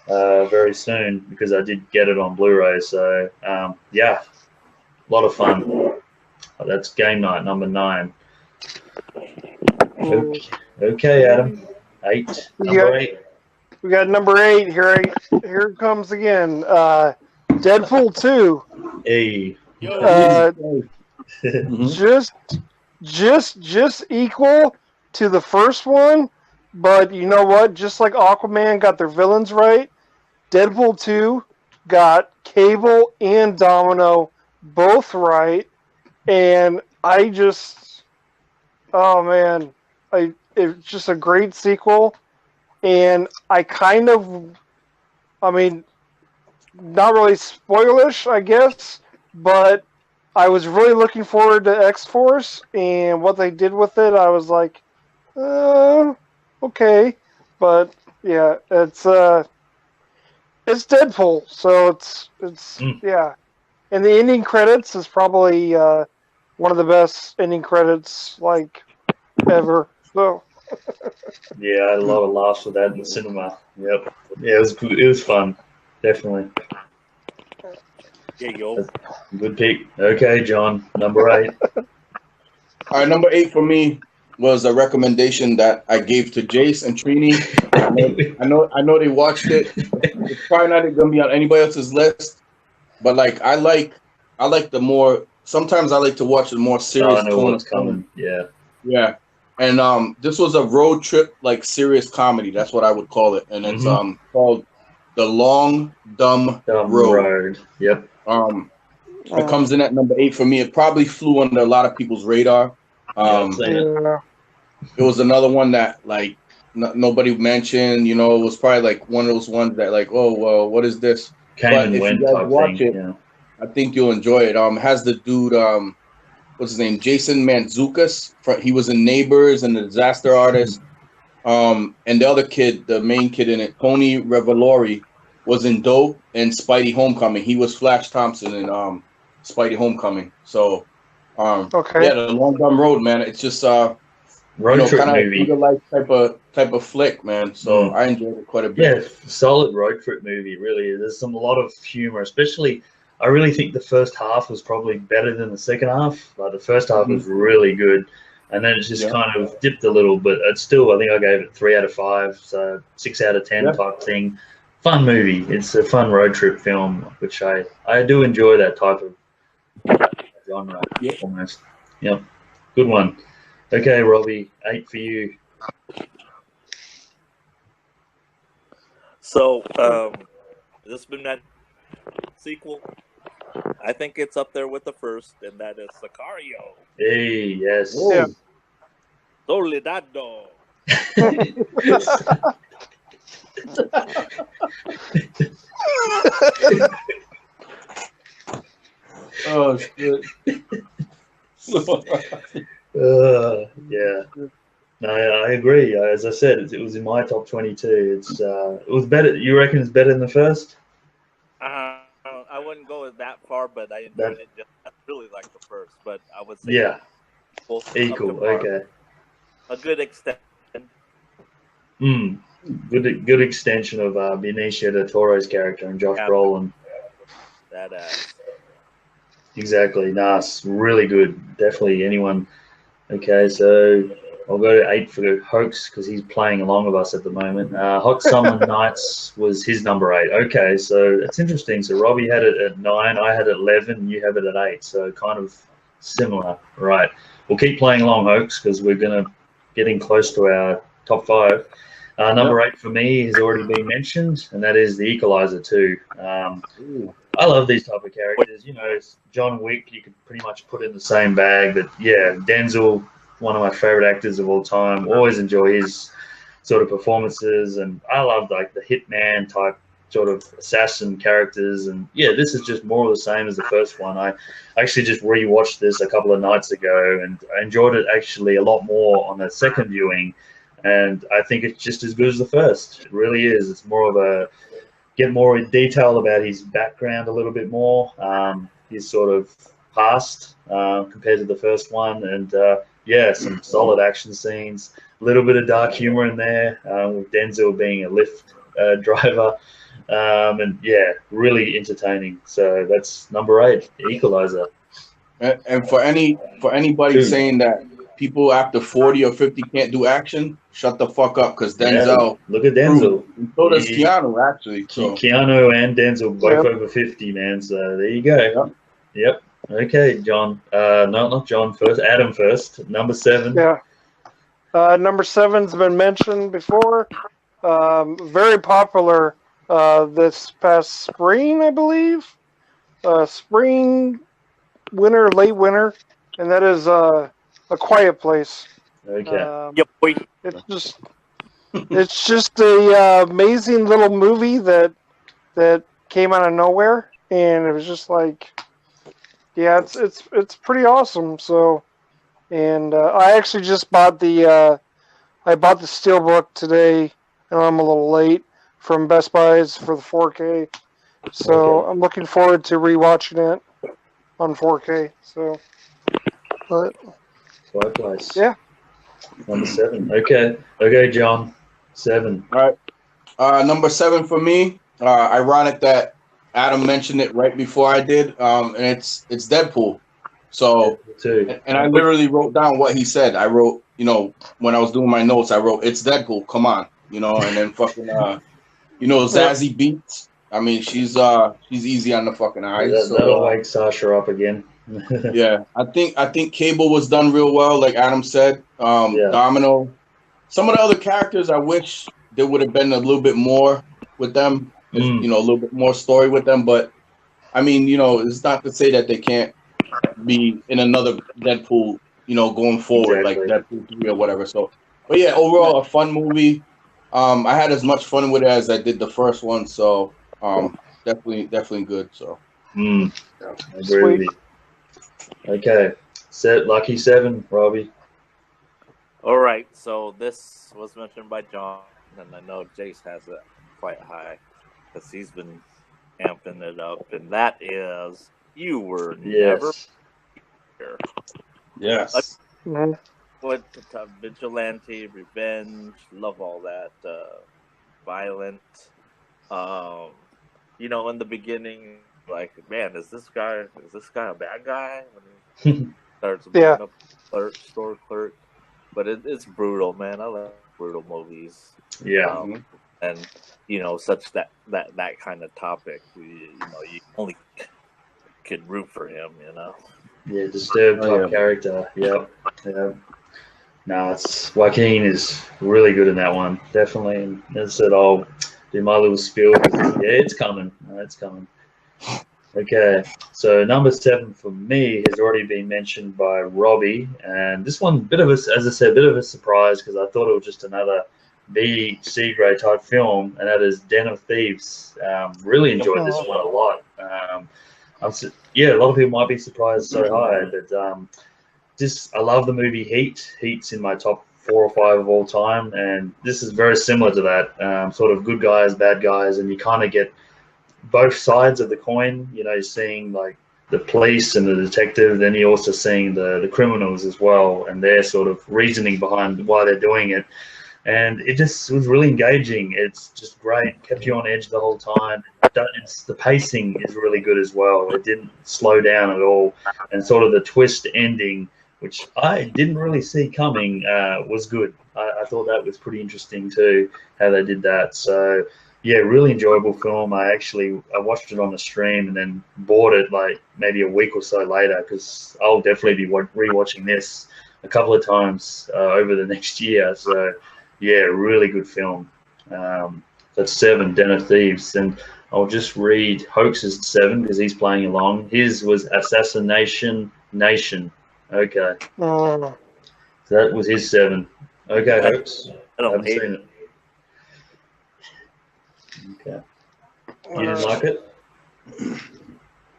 very soon because I did get it on Blu-ray. So yeah, a lot of fun. That's Game Night, number 9. Okay, Adam. 8. Number 8. We got number 8 here. Here it comes again. Deadpool 2. Hey. Just equal to the first one, but you know what? Just like Aquaman got their villains right, Deadpool 2 got Cable and Domino both right. And oh man, it's just a great sequel. And I mean, not really spoilish, I guess, but I was really looking forward to X-Force and what they did with it. I was like, okay, but yeah, it's Deadpool, so it's yeah. And the ending credits is probably one of the best ending credits like ever. So yeah, I had a lot of laughs with that in the cinema. Yep. Yeah, it was fun. Definitely. Yeah, yo. Good pick. Okay, John, number 8. All right, number 8 for me was a recommendation that I gave to Jace and Trini. I know they watched it. It's probably not going to be on anybody else's list. But like I like the more. Sometimes I like to watch the more serious. I know what's coming. Yeah. Yeah, and this was a road trip like serious comedy. That's what I would call it, and it's called The Long Dumb Road. Yep. It comes in at number 8 for me. It probably flew under a lot of people's radar. It was another one that like nobody mentioned. You know, it was probably like one of those ones that like, oh well, what is this? But if you guys watch it, I think you'll enjoy it. Has the dude, what's his name? Jason Mantzoukas. He was in Neighbors and The Disaster Artist. And the other kid, the main kid in it, Tony Revolori, was in Dope and Spidey Homecoming. He was Flash Thompson in Spidey Homecoming. So, yeah, The Long Dumb Road, man. It's just Road trip kind of movie. life type of flick, man. So I enjoyed it quite a bit. Yeah, solid road trip movie. Really, there's a lot of humor. Especially, I really think the first half was probably better than the second half. Like the first half was really good, and then it just kind of dipped a little. But it's still, I think I gave it 3 out of 5, so 6 out of 10 type thing. Fun movie. It's a fun road trip film, which I do enjoy that type of genre almost. Yep, good one. Okay, Robbie, 8 for you. So, this been that sequel. I think it's up there with the first, and that is Sicario. Hey, yes. Yeah. Soledado. Oh shit. Yeah. No, I agree. As I said, it was in my top 22. It was better. You reckon it's better than the first? I wouldn't go that far, but I enjoyed it. I really like the first, but I would say equal. Okay. A good extent. Good extension of Benicio del Toro's character and Josh Brolin. That exactly. Nice. Really good. Definitely anyone. Okay, so I'll go to 8 for Hoax because he's playing along with us at the moment. Hot Summer Nights was his number 8. Okay, so that's interesting. So Robbie had it at 9, I had it at 11, and you have it at 8. So kind of similar. Right. We'll keep playing along, Hoax, because we're getting close to our top 5. Number 8 for me has already been mentioned, and that is The Equalizer 2. I love these type of characters. You know, it's John Wick, you could pretty much put in the same bag. But yeah, Denzel, one of my favorite actors of all time. Always enjoy his sort of performances, and I love like the hitman type sort of assassin characters. And yeah, this is just more of the same as the first one. I actually just rewatched this a couple of nights ago, and I enjoyed it actually a lot more on the second viewing. And I think it's just as good as the first. It really is. It's more of get more in detail about his background a little bit more, his sort of past compared to the first one. And some solid action scenes, a little bit of dark humor in there with Denzel being a Lyft driver. And yeah, really entertaining. So that's number 8, Equalizer. And for anybody saying that people after 40 or 50 can't do action, shut the fuck up, because Denzel. Look at Denzel. And so does Keanu, actually. So. Keanu and Denzel both over 50, man. So there you go. Yep. Okay, John. No, not John first. Adam first. Number 7. Yeah. Number 7's been mentioned before. Very popular this past spring, I believe. Spring, winter, late winter, and that is A Quiet Place. Okay. Yep. It's just a amazing little movie that came out of nowhere, and it was just like, yeah, it's pretty awesome. So, and I actually just bought the Steelbook today, and I'm a little late from Best Buy's for the 4K. So I'm looking forward to rewatching it on 4K. So, but Quiet Place. Yeah. Number 7. Okay, John. 7. All right. Number 7 for me. Ironic that Adam mentioned it right before I did. And it's Deadpool. So, and I literally wrote down what he said. I wrote, when I was doing my notes, I wrote, "It's Deadpool. Come on," and then fucking, Zazie Beetz. I mean, she's easy on the fucking eyes. That'll wake Sasha up again. Yeah, I think Cable was done real well, like Adam said. Domino. Some of the other characters, I wish there would have been a little bit more with them. A little bit more story with them. But I mean, it's not to say that they can't be in another Deadpool, going forward, like Deadpool 3 or whatever. So, but yeah, overall a fun movie. I had as much fun with it as I did the first one. So, definitely good. So, I agree with you. Okay, lucky 7, Robbie. All right, so this was mentioned by John, and I know Jace has it quite high because he's been amping it up, and that is You Were Never Here. Yes. what vigilante, revenge, love all that. Violent. You know, in the beginning, like, man, is this guy a bad guy? When he starts being a store clerk, but it's brutal, man. I love brutal movies. Yeah. And you know, such that kind of topic, you know, you only can root for him, you know. Yeah, disturbed type character. Yep. No, Joaquin is really good in that one, definitely. And as I said, I'll do my little spiel. It's coming. It's coming. Okay, so number 7 for me has already been mentioned by Robbie, and this one, as I said, a bit of a surprise because I thought it was just another B, C grade type film, and that is Den of Thieves. Really enjoyed this one a lot. A lot of people might be surprised so high, but I love the movie Heat. Heat's in my top 4 or 5 of all time, and this is very similar to that. Sort of good guys, bad guys, and you kind of get both sides of the coin. You know, you're seeing like the police and the detective, then you're also seeing the criminals as well, and their sort of reasoning behind why they're doing it. And it just was really engaging. It's just great. Kept you on edge the whole time. The pacing is really good as well. It didn't slow down at all. And sort of the twist ending, which I didn't really see coming, was good. I thought that was pretty interesting too, how they did that. So, yeah, really enjoyable film. I watched it on the stream and then bought it like maybe a week or so later because I'll definitely be rewatching this a couple of times over the next year. So, yeah, really good film. That's 7, Den of Thieves. And I'll just read Hoax's 7 because he's playing along. His was Assassination Nation. Okay. So that was his 7. Okay, Hoax. I haven't seen it. Okay. You didn't like it?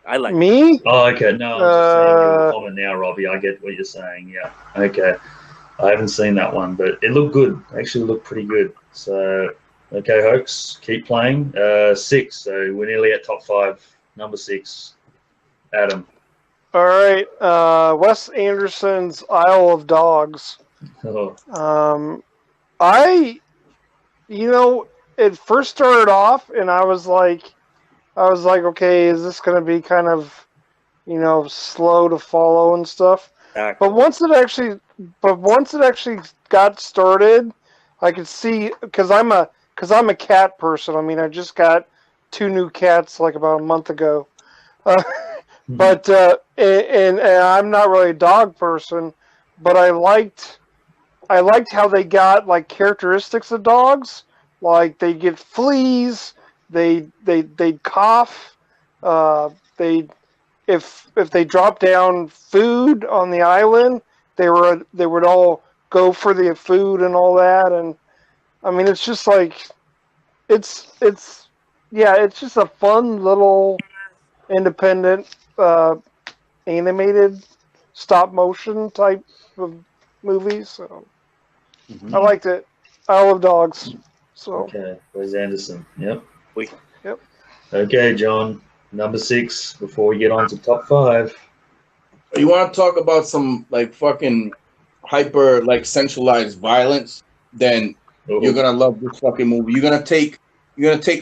I like me. Oh, okay. No, I'm just saying your comment now, Robbie. I get what you're saying. Yeah. Okay. I haven't seen that one, but it looked good. Actually looked pretty good. So, okay, Hoax, keep playing. 6. So we're nearly at top 5. Number 6, Adam. All right. Wes Anderson's Isle of Dogs. Oh. It first started off, and I was like, okay, is this going to be kind of, slow to follow and stuff? Exactly. But once it actually got started, I could see because I'm a cat person. I mean, I just got 2 new cats like about a month ago, but and I'm not really a dog person, but I liked how they got like characteristics of dogs. Like they get fleas, they'd cough, if they drop down food on the island, they would all go for the food and all that. And I mean, it's just like it's just a fun little independent animated stop motion type of movie. So I liked it. Isle of Dogs. So. Okay, Wes Anderson. Yep. Yep. Okay, John. Number 6. Before we get on to top 5. You want to talk about some like fucking hyper like sensualized violence? Then you're gonna love this fucking movie. You're gonna take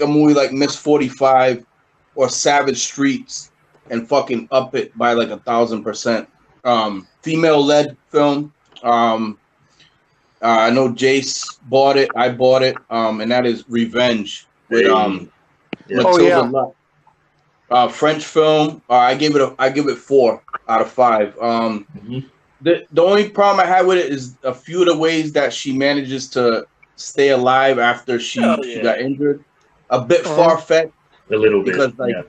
a movie like Miss 45 or Savage Streets and fucking up it by like 1,000%. Female led film. I know Jace bought it. I bought it. And that is Revenge with Matilda Luck. French film. I give it 4 out of 5. The only problem I had with it is a few of the ways that she manages to stay alive after she got injured. A bit far-fetched. A little bit. Because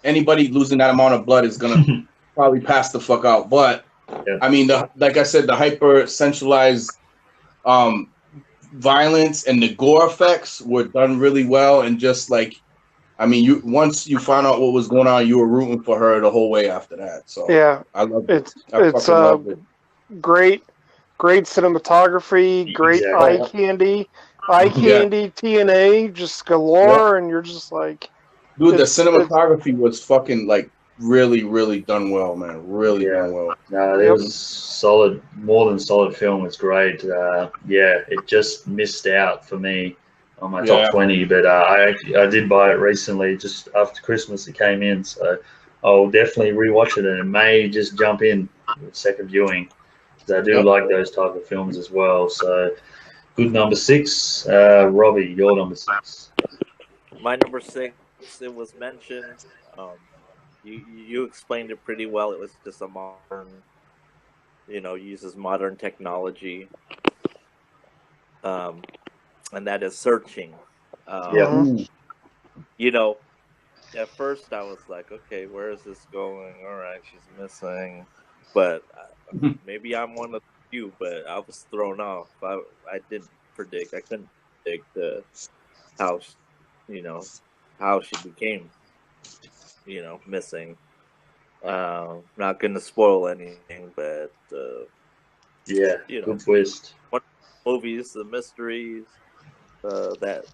anybody losing that amount of blood is gonna probably pass the fuck out. But I mean, like I said, the hyper sensualized violence and the gore effects were done really well, and just like, I mean, once you found out what was going on, you were rooting for her the whole way after that. So yeah, I love it. It's great cinematography, great eye candy, TNA just galore, and you're just like, dude, the cinematography was fucking like really, really done well, man. Really done well. No, it was solid, more than solid film. It's great. It just missed out for me on my top 20, but I did buy it recently, just after Christmas. It came in, so I'll definitely rewatch it, and it may just jump in with second viewing, because I do like those type of films as well. So, good number 6, Robbie. Your number 6. My number 6. It was mentioned. You explained it pretty well. It was just a modern, uses modern technology, and that is Searching. At first I was like, okay, where is this going? All right, she's missing, but maybe I'm one of the few. But I was thrown off. I couldn't predict how she became missing. Not gonna spoil anything, but good twist. One of the movies, the mysteries that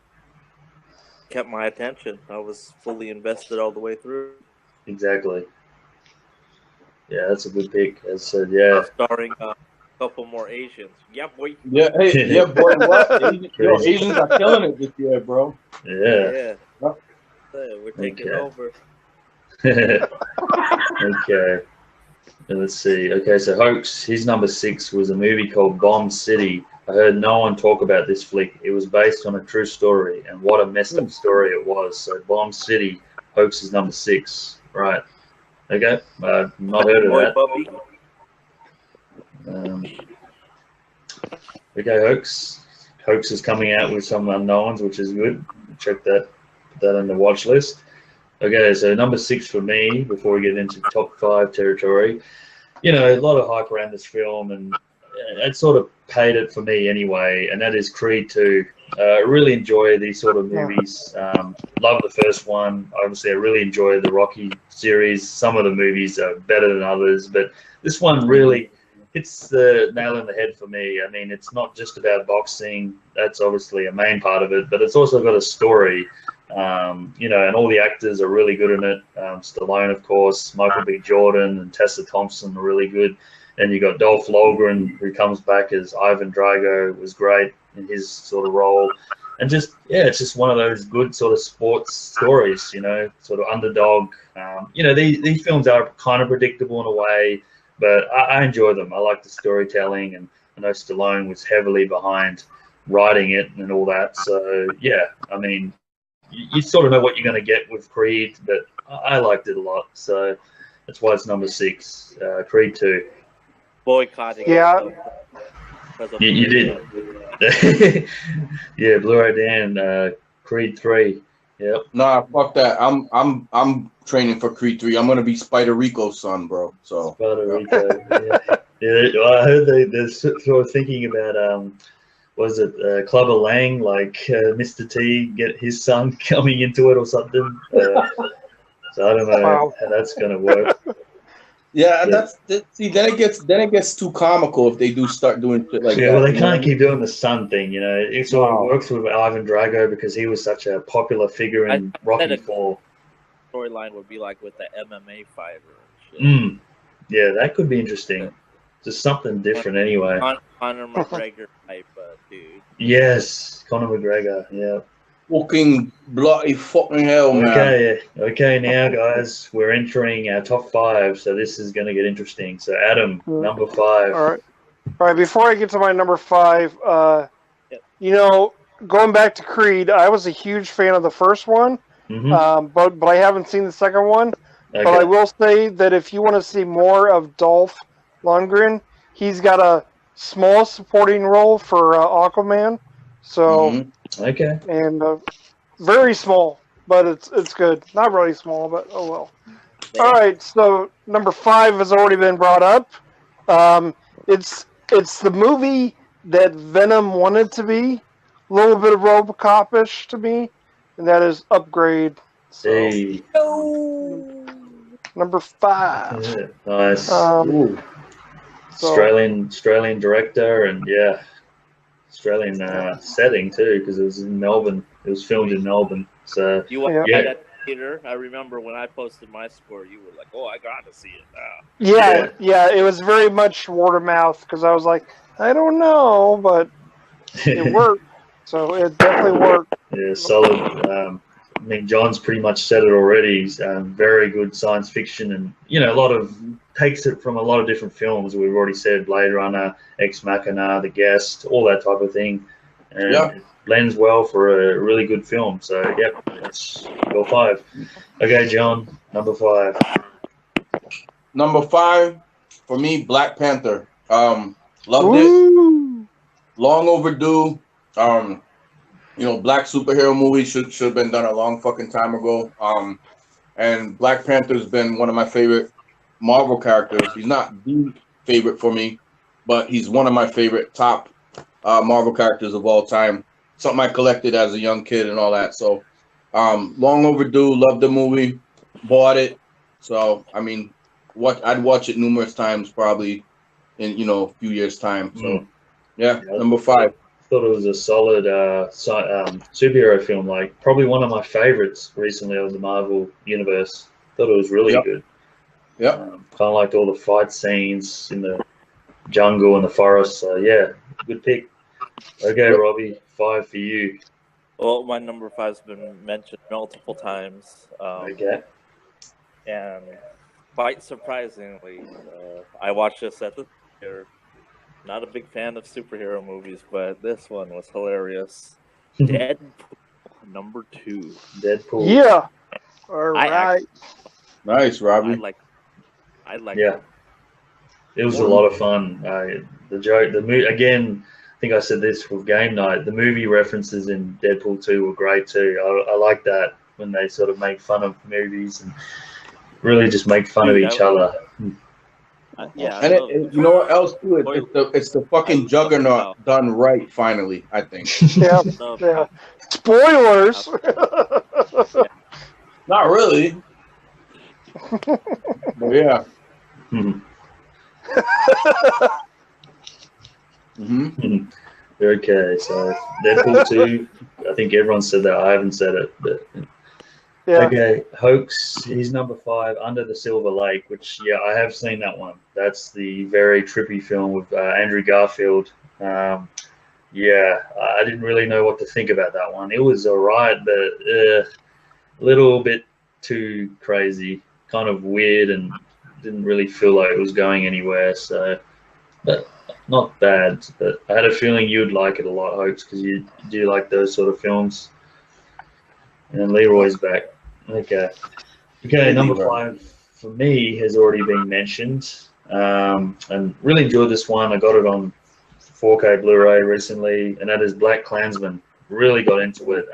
kept my attention. I was fully invested all the way through. Exactly. Yeah, that's a good pick. As I said, starring a couple more Asians. Yeah, boy. Yeah, hey, boy. What? Asians are killing it this year, bro. Yeah. We're taking over. Okay. Let's see. Okay, so Hoax, his number 6 was a movie called Bomb City. I heard no one talk about this flick. It was based on a true story, and what a messed up story it was. So Bomb City, Hoax is number 6. Right. Okay. I've not heard of that. Okay, Hoax. Hoax is coming out with some unknowns, which is good. Check that. Put that on the watch list. Okay, so number 6 for me, before we get into top 5 territory, a lot of hype around this film, and it sort of paid it for me anyway, and that is Creed 2. I really enjoy these sort of movies. Love the first one. Obviously, I really enjoy the Rocky series. Some of the movies are better than others, but this one really hits the nail on the head for me. I mean, it's not just about boxing. That's obviously a main part of it, but it's also got a story. And all the actors are really good in it. Stallone, of course, Michael B. Jordan and Tessa Thompson are really good. And you got Dolph Lundgren, who comes back as Ivan Drago, was great in his sort of role. And it's just one of those good sort of sports stories, sort of underdog. These films are kind of predictable in a way, but I enjoy them. I like the storytelling, and I know Stallone was heavily behind writing it and all that. So, I mean, you sort of know what you're going to get with Creed, but I liked it a lot. So that's why it's number 6, Creed 2. Boycotting. Yeah. You did. Yeah, Blue-ray Dan, Creed 3. Yep. Nah, fuck that. I'm training for Creed 3. I'm gonna be Spider Rico's son, bro. So Spider Rico. I heard they're sort of thinking about was it Clubber Lang, like Mr. T, get his son coming into it or something. So I don't know how that's gonna work. Yeah, then it gets too comical if they do start doing shit like that. Yeah, well, they can't keep doing the son thing, It sort of works with Ivan Drago because he was such a popular figure in Rocky 4. Storyline would be like with the MMA fighter and shit. Yeah, that could be interesting. Just something different anyway. Conor McGregor type dude. Yes, Conor McGregor, yeah. Fucking bloody fucking hell, man. Okay, now guys, we're entering our top 5, so this is going to get interesting. So Adam, number 5. All right. Before I get to my number 5, going back to Creed, I was a huge fan of the first one, but I haven't seen the second one. Okay. But I will say that if you want to see more of Dolph Lundgren, he's got a small supporting role for Aquaman. So. Okay. And very small, but it's good. Not really small, but oh well. All right, so number 5 has already been brought up. It's the movie that Venom wanted to be, a little bit of RoboCop-ish to me, and that is Upgrade. So, hey. Number 5. Yeah, nice. Australian director, and Australian setting too, because it was in Melbourne. It was filmed in Melbourne. So theater. I remember when I posted my score, you were like, "Oh, I got to see it now." Yeah, it was very much word of mouth because I was like, I don't know, but it worked. So it definitely worked. Yeah, solid. I mean, John's pretty much said it already. He's, very good science fiction, and a lot of takes it from a lot of different films. We've already said Blade Runner, Ex Machina, The Guest, all that type of thing, and it blends well for a really good film. So, yep, that's your 5. Okay, John, number 5. Number 5 for me, Black Panther. Loved it. Long overdue. Black superhero movies should have been done a long fucking time ago. And Black Panther's been one of my favorite Marvel characters. He's not the favorite for me, but he's one of my favorite top Marvel characters of all time. Something I collected as a young kid and all that. So, long overdue. Loved the movie. Bought it. So, I mean, I'd watch it numerous times, probably in a few years' time. So, yeah, number 5. Thought it was a solid superhero film, like probably one of my favorites recently of the Marvel universe. Thought it was really good. Yeah, kind of liked all the fight scenes in the jungle and the forest. So yeah, good pick. Okay, Robbie, 5 for you. Well, my number 5's been mentioned multiple times. Okay. And quite surprisingly, I watched this at the theater. Not a big fan of superhero movies, but this one was hilarious. Deadpool number 2. Deadpool. Yeah. All right. Nice, Robbie. I like it. It was a lot of fun. The joke, the movie again. I think I said this with game night. The movie references in Deadpool 2 were great too. I like that when they sort of make fun of movies and really just make fun of each other. Yeah, and you know what else too? It's the fucking Juggernaut done right. Finally, I think. Yeah. Spoilers. Not really. But yeah. Okay, so Deadpool 2. I think everyone said that. I haven't said it, but. Yeah. Okay, Hoax, he's number 5, Under the Silver Lake, which, I have seen that one. That's the very trippy film with Andrew Garfield. I didn't really know what to think about that one. It was all right, but a little bit too crazy, kind of weird, and didn't really feel like it was going anywhere. So, but not bad. But I had a feeling you'd like it a lot, Hoax, because you do like those sort of films. And Leroy's back. Okay, number 5 for me has already been mentioned, and really enjoyed this one. I got it on 4K Blu-ray recently, and that is Black Klansman. Really got into it.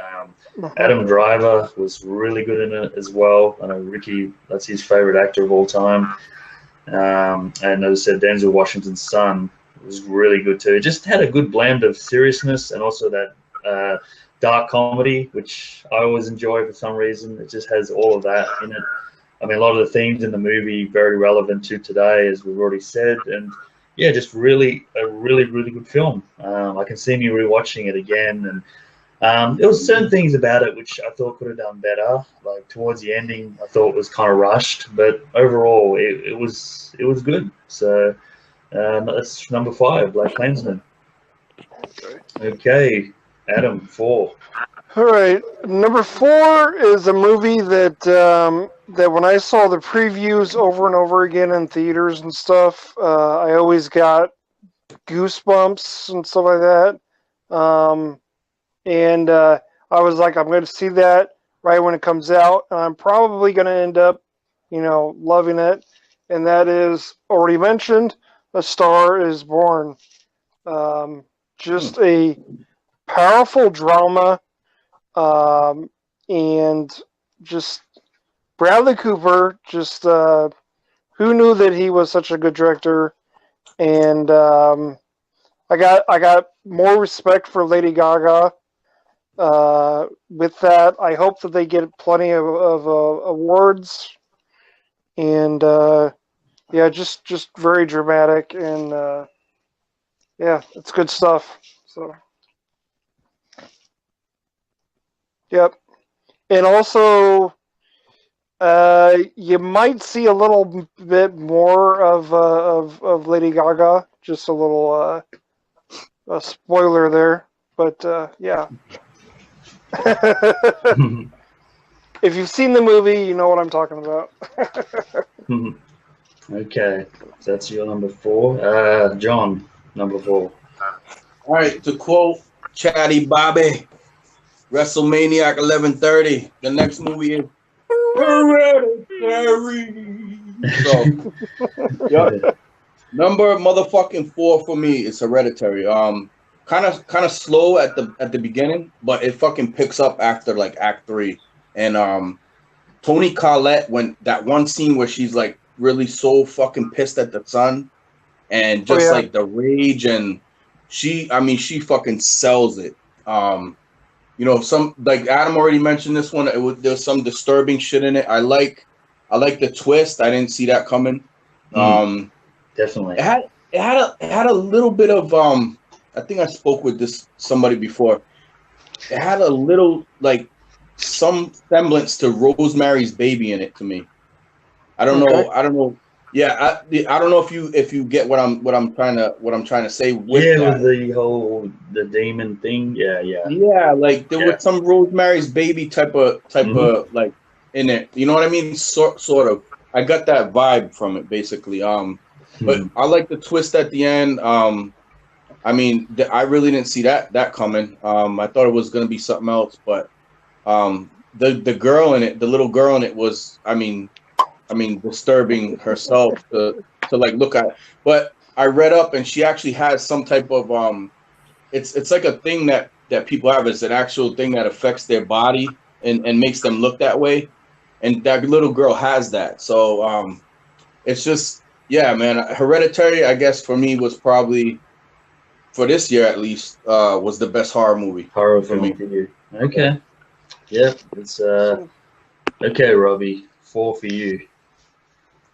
Adam Driver was really good in it as well. I know Ricky, that's his favorite actor of all time. And as I said, Denzel Washington's son was really good too. Just had a good blend of seriousness and also that dark comedy, which I always enjoy for some reason. It just has all of that in it. I mean, a lot of the themes in the movie very relevant to today, as we've already said, and just really a really good film. I can see me rewatching it again, and there was certain things about it which I thought could have done better. Like towards the ending, I thought was kind of rushed, but overall, it was good. So that's number 5, Black Klansman. Okay. Adam, 4. All right, number 4 is a movie that that when I saw the previews over and over again in theaters and stuff, I always got goosebumps and stuff like that. And I was like, I'm going to see that right when it comes out, and I'm probably going to end up, loving it. And that is already mentioned, A Star Is Born. Just a powerful drama, and just Bradley Cooper. Just who knew that he was such a good director? And I got more respect for Lady Gaga. With that, I hope that they get plenty of awards. And just very dramatic, and it's good stuff. So. Yep. And also, You might see a little bit more of Lady Gaga. Just a little a spoiler there, but yeah. If you've seen the movie, you know what I'm talking about. Okay, so that's your number 4. John, number 4. All right, to quote Chatty Bobby, WrestleMania 11:30. The next movie is Hereditary. So, yep. Number motherfucking 4 for me is Hereditary. Kind of slow at the beginning, but it fucking picks up after like Act 3. And Toni Collette, when that one scene where she's like really so fucking pissed at the son, and just like the rage, and she fucking sells it. You know, some like Adam already mentioned this one. There's some disturbing shit in it. I like the twist. I didn't see that coming. Definitely. It had a little bit of I think I spoke with somebody before. It had a little like some semblance to Rosemary's Baby in it to me. I don't know. Yeah, I don't know if you get what I'm trying to say with that. With the demon thing. Yeah, like there was some Rosemary's Baby type of like in it. You know what I mean? Sort of. I got that vibe from it basically. But I like the twist at the end. I mean, I really didn't see that coming. I thought it was gonna be something else, but the girl in it, the little girl in it was, I mean, disturbing herself to like look at. But I read up, and she actually has some type of it's like a thing that people have. It's an actual thing that affects their body and makes them look that way. And that little girl has that. So it's just, yeah, man. Hereditary, I guess for me was probably, for this year at least, was the best horror movie. Horror for me. Okay. Yeah, it's okay, Robbie. 4 for you.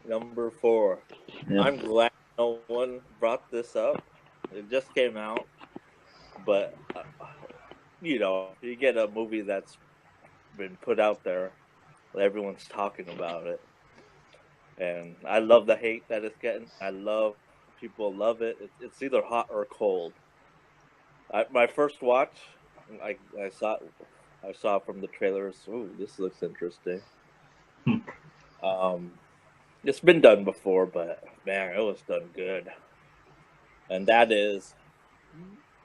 Number 4. Yeah. I'm glad no one brought this up. It just came out, but you know, you get a movie that's been put out there, everyone's talking about it, and I love the hate that it's getting. I love people love it. It's either hot or cold. My first watch, I saw from the trailers. Ooh, this looks interesting. It's been done before, but man, it was done good. And that is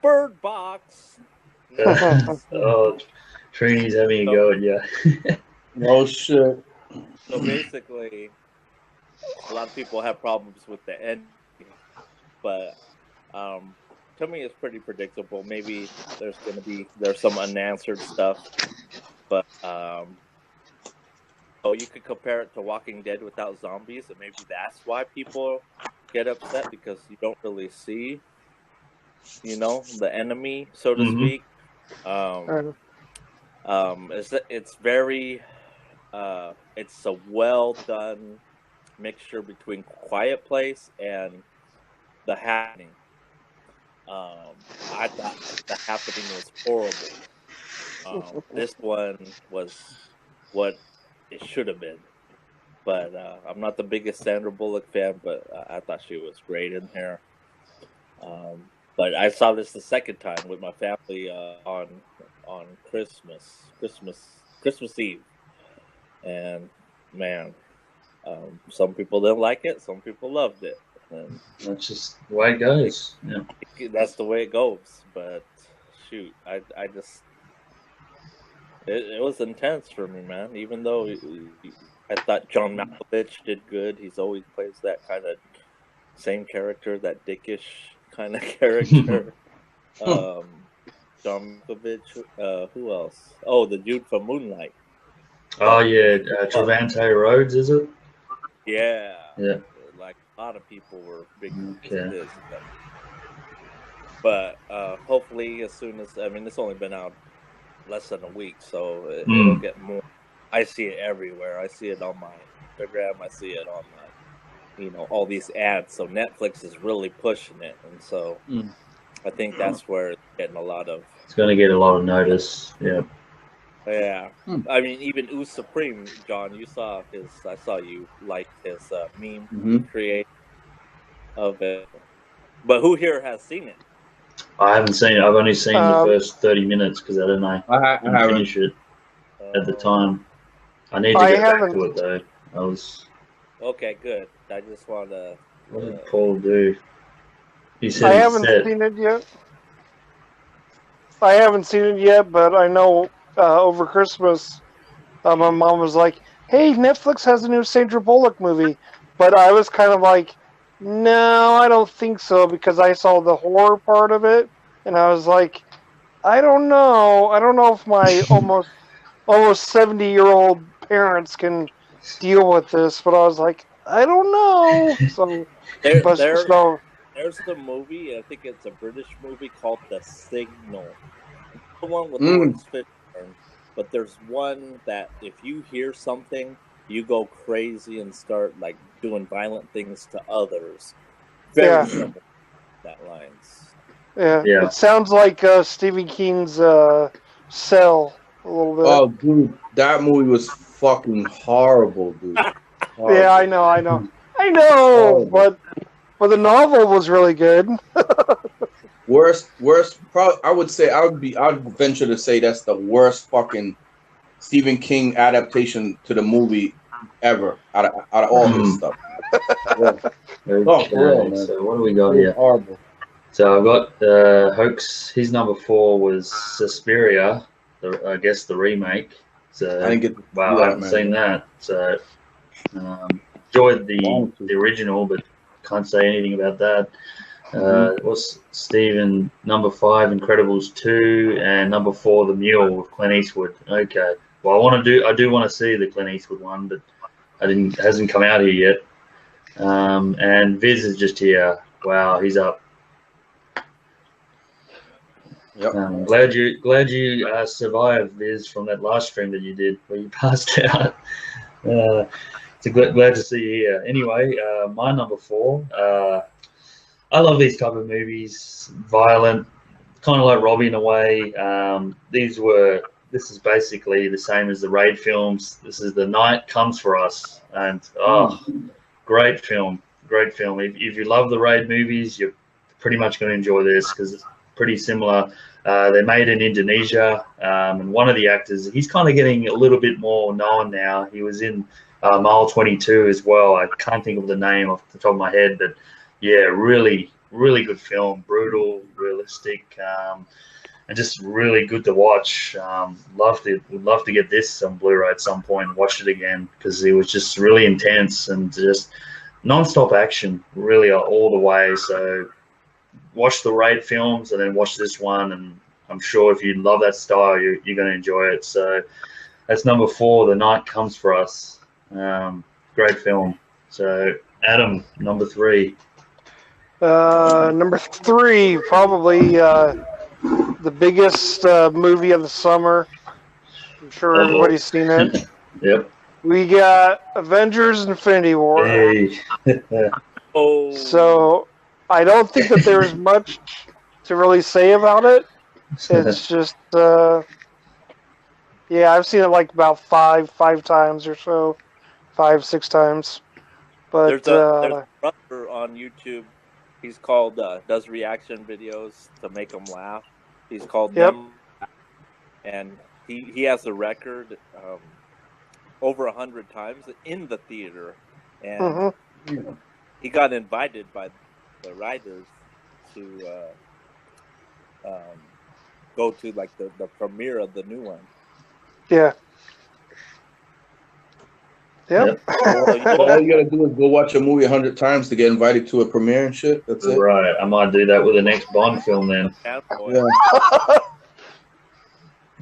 Bird Box. Oh, Trini's having a go at you. Oh shit. So basically, a lot of people have problems with the ending, but to me, it's pretty predictable. Maybe there's some unanswered stuff, but you could compare it to Walking Dead without zombies, and maybe that's why people get upset, because you don't really see, you know, the enemy, so to speak. It's very it's a well done mixture between Quiet Place and The Happening. I thought The Happening was horrible. This one was what it should have been, but I'm not the biggest Sandra Bullock fan, but I thought she was great in here. But I saw this the second time with my family on Christmas Eve, and man, some people didn't like it, some people loved it, and that's just the way it goes. Yeah, that's the way it goes. But shoot, I just it was intense for me, man. Even though I thought John Malkovich did good, he's always plays that kind of same character, that dickish kind of character. John Malkovich. Who else? Oh, the dude from Moonlight. Oh yeah, Trevante Rhodes, is it? Yeah. Yeah. Like a lot of people were big into this, but hopefully, as soon as it's only been out less than a week, so it'll get more. I see it everywhere. I see it on my Instagram. I see it on all these ads. So Netflix is really pushing it, and so I think that's where it's getting a lot of. It's going to get a lot of notice. Yeah. Yeah, I mean, even Ooze Supreme, John, you saw his. I saw you liked his meme create of it. But who here has seen it? I haven't seen it. I've only seen the first 30 minutes because I don't know. I didn't finish it at the time. I need to get back to it though. I was. Okay, good. I just want to. What did Paul do? He said I haven't seen it yet. But I know over Christmas, my mom was like, "Hey, Netflix has a new Sandra Bullock movie," but I was kind of like, "No, I don't think so," because I saw the horror part of it, and I was like, "I don't know. I don't know if my almost 70-year-old parents can deal with this," but I was like, "I don't know." So, there's the movie. I think it's a British movie called The Signal. The one with Lawrence Fishburne. But there's one that if you hear something, you go crazy and start like doing violent things to others. Very similar to that lines. Yeah. It sounds like Stephen King's Cell a little bit. Oh, dude, that movie was fucking horrible, dude. Horrible. Yeah, I know. Horrible. But the novel was really good. Worst. Probably, I'd venture to say that's the worst fucking Stephen King adaptation to the movie ever out of all his stuff. So what do we got here? Horrible. So I've got Hoax. His number 4 was Suspiria. I guess the remake. So I didn't get. I haven't seen that. So enjoyed the original, but can't say anything about that. What's Steven number 5, Incredibles 2, and number 4, The Mule with Clint Eastwood. Okay. Well, I do want to see the Clint Eastwood one, but hasn't come out here yet. And Viz is just here. Wow, he's up. Yep. Glad you survived, Viz, from that last stream that you did where you passed out. It's glad to see you here. Anyway, my number 4. I love these type of movies, violent, kind of like Robbie in a way. This is basically the same as the Raid films. This is The Night Comes for Us, and great film. If you love the Raid movies, you're pretty much going to enjoy this because it's pretty similar. They're made in Indonesia, and one of the actors, he's kind of getting a little bit more known now. He was in Mile 22 as well. I can't think of the name off the top of my head, but yeah, really, really good film. Brutal, realistic, and just really good to watch. Would love to get this on Blu-ray at some point and watch it again because it was just really intense and just non-stop action, really all the way. So watch the Raid films and then watch this one, and I'm sure if you love that style, you're going to enjoy it. So that's number 4, The Night Comes for Us. Great film. So Adam, number 3. Number 3, probably the biggest movie of the summer. I'm sure everybody's seen it. Yep. We got Avengers Infinity War. Hey. So I don't think that there's much to really say about it. It's just, I've seen it like about five times or so, 5-6 times. But there's a brother on YouTube. He's called does reaction videos to make them laugh. He's called them, and he has a record over 100 times in the theater, and he got invited by the writers to go to like the premiere of the new one. Yeah. Yep. All you gotta do is go watch a movie 100 times to get invited to a premiere and shit. That's it. Right. I might do that with the next Bond film then. Yeah.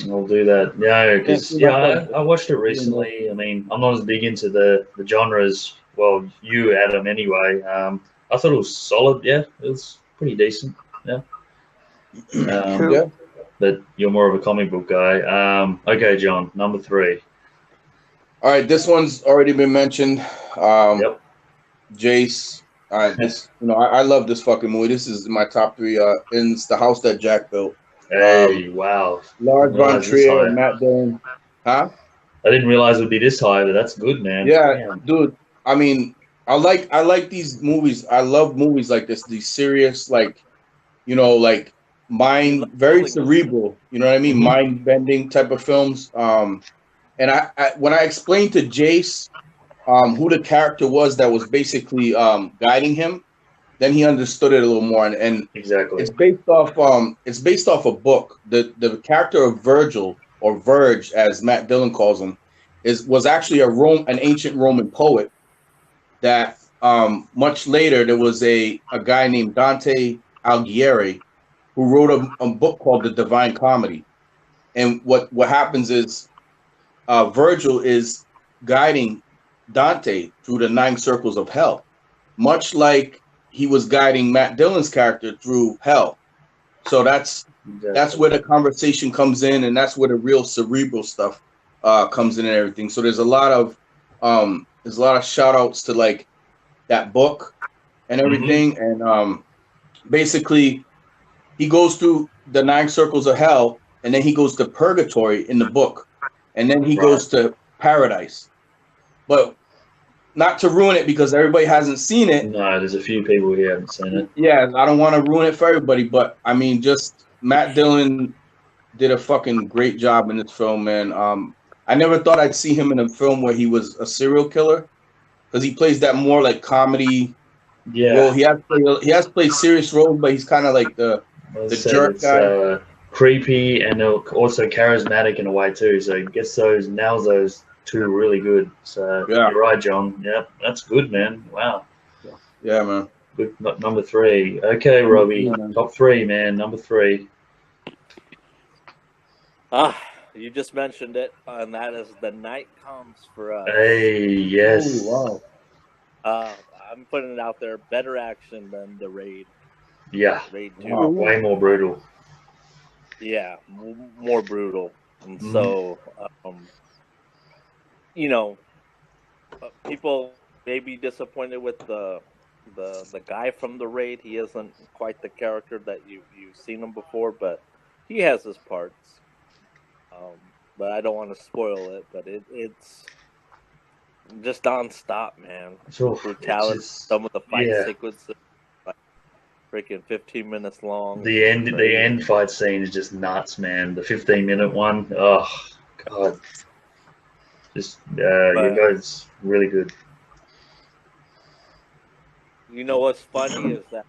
I'll do that. Yeah, because I watched it recently. I mean, I'm not as big into the genres. Well, you, Adam, anyway. I thought it was solid. Yeah, it was pretty decent. Yeah. But you're more of a comic book guy. Okay, John, number 3. All right, this one's already been mentioned. Jace. All right, I love this fucking movie. This is my top 3. It's The House That Jack Built. Hey, wow. Lars Didn't von realize this Trier high. and Matt Dillon. Huh? I didn't realize it would be this high, but that's good, man. Yeah, Damn. dude. I mean, I like these movies. I love movies like this. These serious, like, you know, like very cerebral. You know what I mean? Mhm. Mind bending type of films. And I when I explained to Jace who the character was that was basically guiding him, then he understood it a little more. And Exactly. it's based off a book. The character of Virgil, or Verge as Matt Dillon calls him, was actually an ancient Roman poet that much later there was a guy named Dante Alighieri who wrote a book called The Divine Comedy. And what happens is Virgil is guiding Dante through the 9 circles of hell, much like he was guiding Matt Dillon's character through hell. So that's where the conversation comes in, and that's where the real cerebral stuff comes in and everything. So there's a lot of shout outs to like that book and everything. And basically he goes through the 9 circles of hell, and then he goes to purgatory in the book, and then he goes to paradise. But not to ruin it because everybody hasn't seen it. No, there's a few people who haven't seen it. Yeah, I don't want to ruin it for everybody, but I mean, just Matt Dillon did a fucking great job in this film, man. I never thought I'd see him in a film where he was a serial killer, because he plays that more like comedy role. He has played serious roles, but he's kind of like the jerk guy. Creepy and also charismatic in a way too. So he nails those two really good. So you're right, John. Yeah, that's good, man. Wow. Yeah, man. Good. Number 3. Okay, Robbie. Top 3, man. Number 3. You just mentioned it, and that is The Night Comes for Us. Hey, yes. Ooh, wow. I'm putting it out there. Better action than The Raid. Yeah. Raid 2. Wow. Way more brutal. Yeah, more brutal. And so, you know, people may be disappointed with the guy from The Raid. He isn't quite the character that you've seen him before, but he has his parts. But I don't want to spoil it. But it's just non-stop, man. Brutality. Some of the fight sequences, like freaking 15 minutes long. The end fight scene is just nuts, man. The 15-minute one. Oh god. Just you guys really good. You know what's funny is that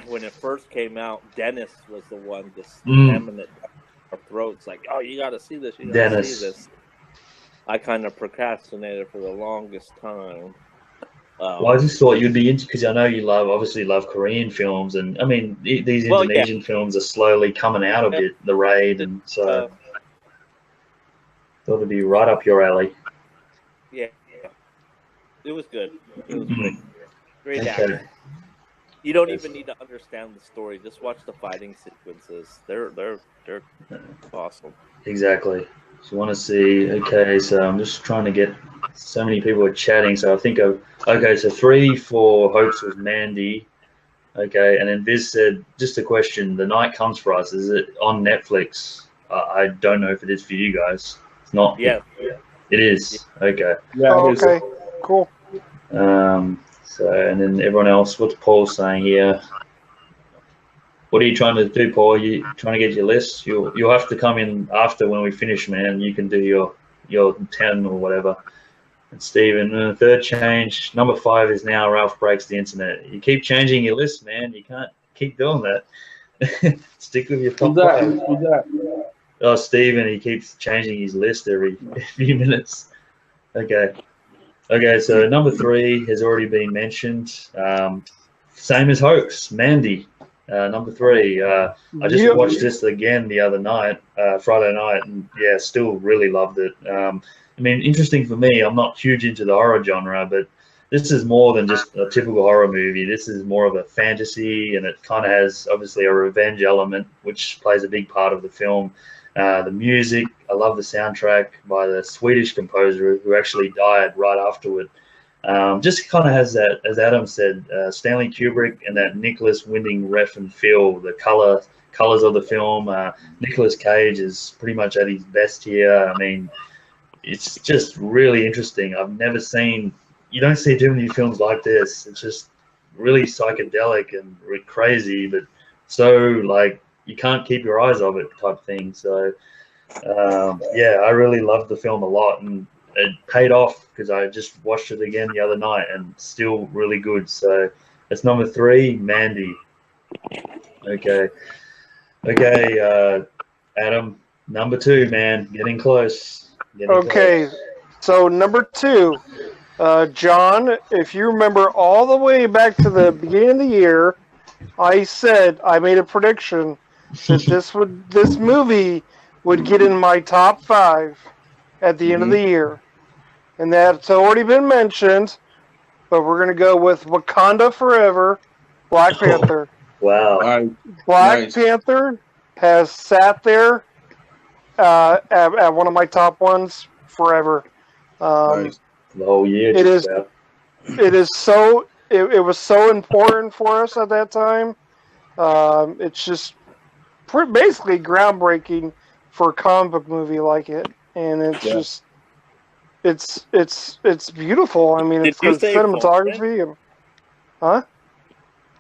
when it first came out, Dennis was the one just slamming it down our throats, like, "Oh, you got to see this! You got to see this." I kind of procrastinated for the longest time. Well, I just thought you'd be into, because I know you obviously love Korean films, and I mean these Indonesian films are slowly coming out a bit. The Raid, and so thought it'd be right up your alley. Yeah, it was good. It was great acting. You don't even need to understand the story. Just watch the fighting sequences. They're awesome. Exactly. So want to see. Okay, so I'm just trying to get. So many people are chatting. So I think okay. So 3 for Hopes was Mandy. Okay, and then Viz said, just a question. The Night Comes for Us. Is it on Netflix? I don't know if it is for you guys. It's not. Yeah. It is. Okay. Yeah. Okay. Cool. So, and then everyone else, what's Paul saying here? What are you trying to do, Paul? Are you trying to get your list? You'll have to come in after when we finish, man. You can do your 10 or whatever. And Stephen, third change. Number 5 is now Ralph Breaks the Internet. You keep changing your list, man. You can't keep doing that. Stick with your top 5. Who's that? Oh, Stephen, he keeps changing his list every few minutes. Okay. Okay, so number 3 has already been mentioned. Same as Hopes, Mandy. Number 3. I just watched this again the other night, Friday night, and yeah, still really loved it. I mean, interesting for me, I'm not huge into the horror genre, but this is more than just a typical horror movie. This is more of a fantasy, and it kind of has obviously a revenge element, which plays a big part of the film. The music, I love the soundtrack by the Swedish composer who actually died right afterward. Just kind of has that, as Adam said, Stanley Kubrick and that Nicholas Winding Refn feel. The color colors of the film. Nicolas Cage is pretty much at his best here. I mean, it's just really interesting. You don't see too many films like this. It's just really psychedelic and crazy, but so like you can't keep your eyes off it type thing. So yeah, I really loved the film a lot, and it paid off because I just watched it again the other night and still really good. So that's number 3, Mandy. Okay, Adam, number 2, man, getting close. Okay, so number 2, John, if you remember all the way back to the beginning of the year, I made a prediction that this movie would get in my top 5 at the end of the year. And that's already been mentioned, but we're going to go with Wakanda Forever, Black Panther. Wow. Black Panther has sat there at one of my top ones forever. The whole year. It was so important for us at that time. It's just basically groundbreaking for a comic book movie like it, and it's just it's beautiful. I mean, it's good cinematography and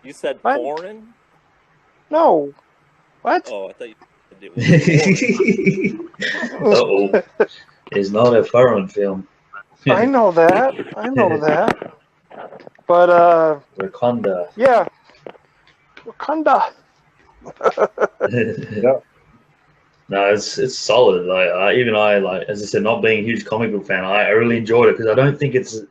You said what? foreign? No. What? Oh, I thought you said it was Uh-oh. It's not a foreign film. I know that. But Wakanda. yeah, Wakanda. Yep. No, it's solid. Like as I said, not being a huge comic book fan, I really enjoyed it because I don't think it's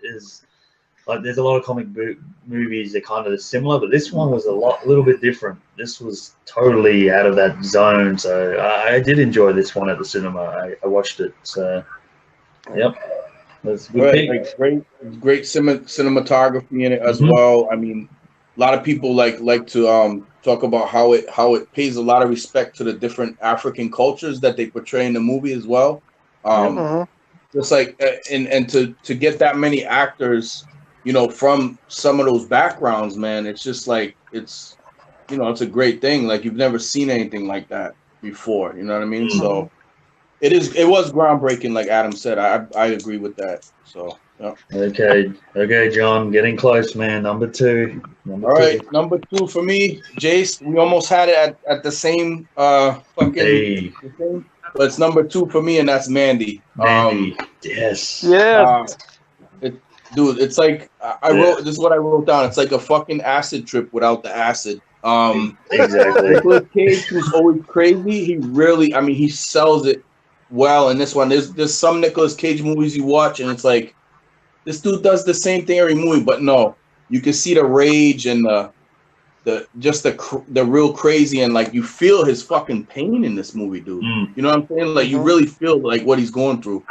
like there's a lot of comic book movies that kind of similar, but this one was a little bit different. This was totally out of that zone, so I did enjoy this one at the cinema. I watched it, so yep, that's a good pick. Great cinematography in it as well. I mean, a lot of people like to talk about how it pays a lot of respect to the different African cultures that they portray in the movie as well. Just like and to get that many actors, from some of those backgrounds, man, it's just like it's a great thing. Like you've never seen anything like that before. You know what I mean? So it was groundbreaking, like Adam said. I agree with that. So yeah. Okay, John, getting close, man. Number 2. All right, number 2 for me, Jace. We almost had it at the same fucking thing, but it's number 2 for me, and that's Mandy. Yes. Yeah. Dude, it's like I wrote. This is what I wrote down. It's like a fucking acid trip without the acid. Exactly. Nicolas Cage, who's always crazy, he sells it well in this one. There's some Nicolas Cage movies you watch and it's like this dude does the same thing every movie, but no, you can see the rage and the real crazy, and like you feel his fucking pain in this movie, dude. You know what I'm saying? Like you really feel like what he's going through.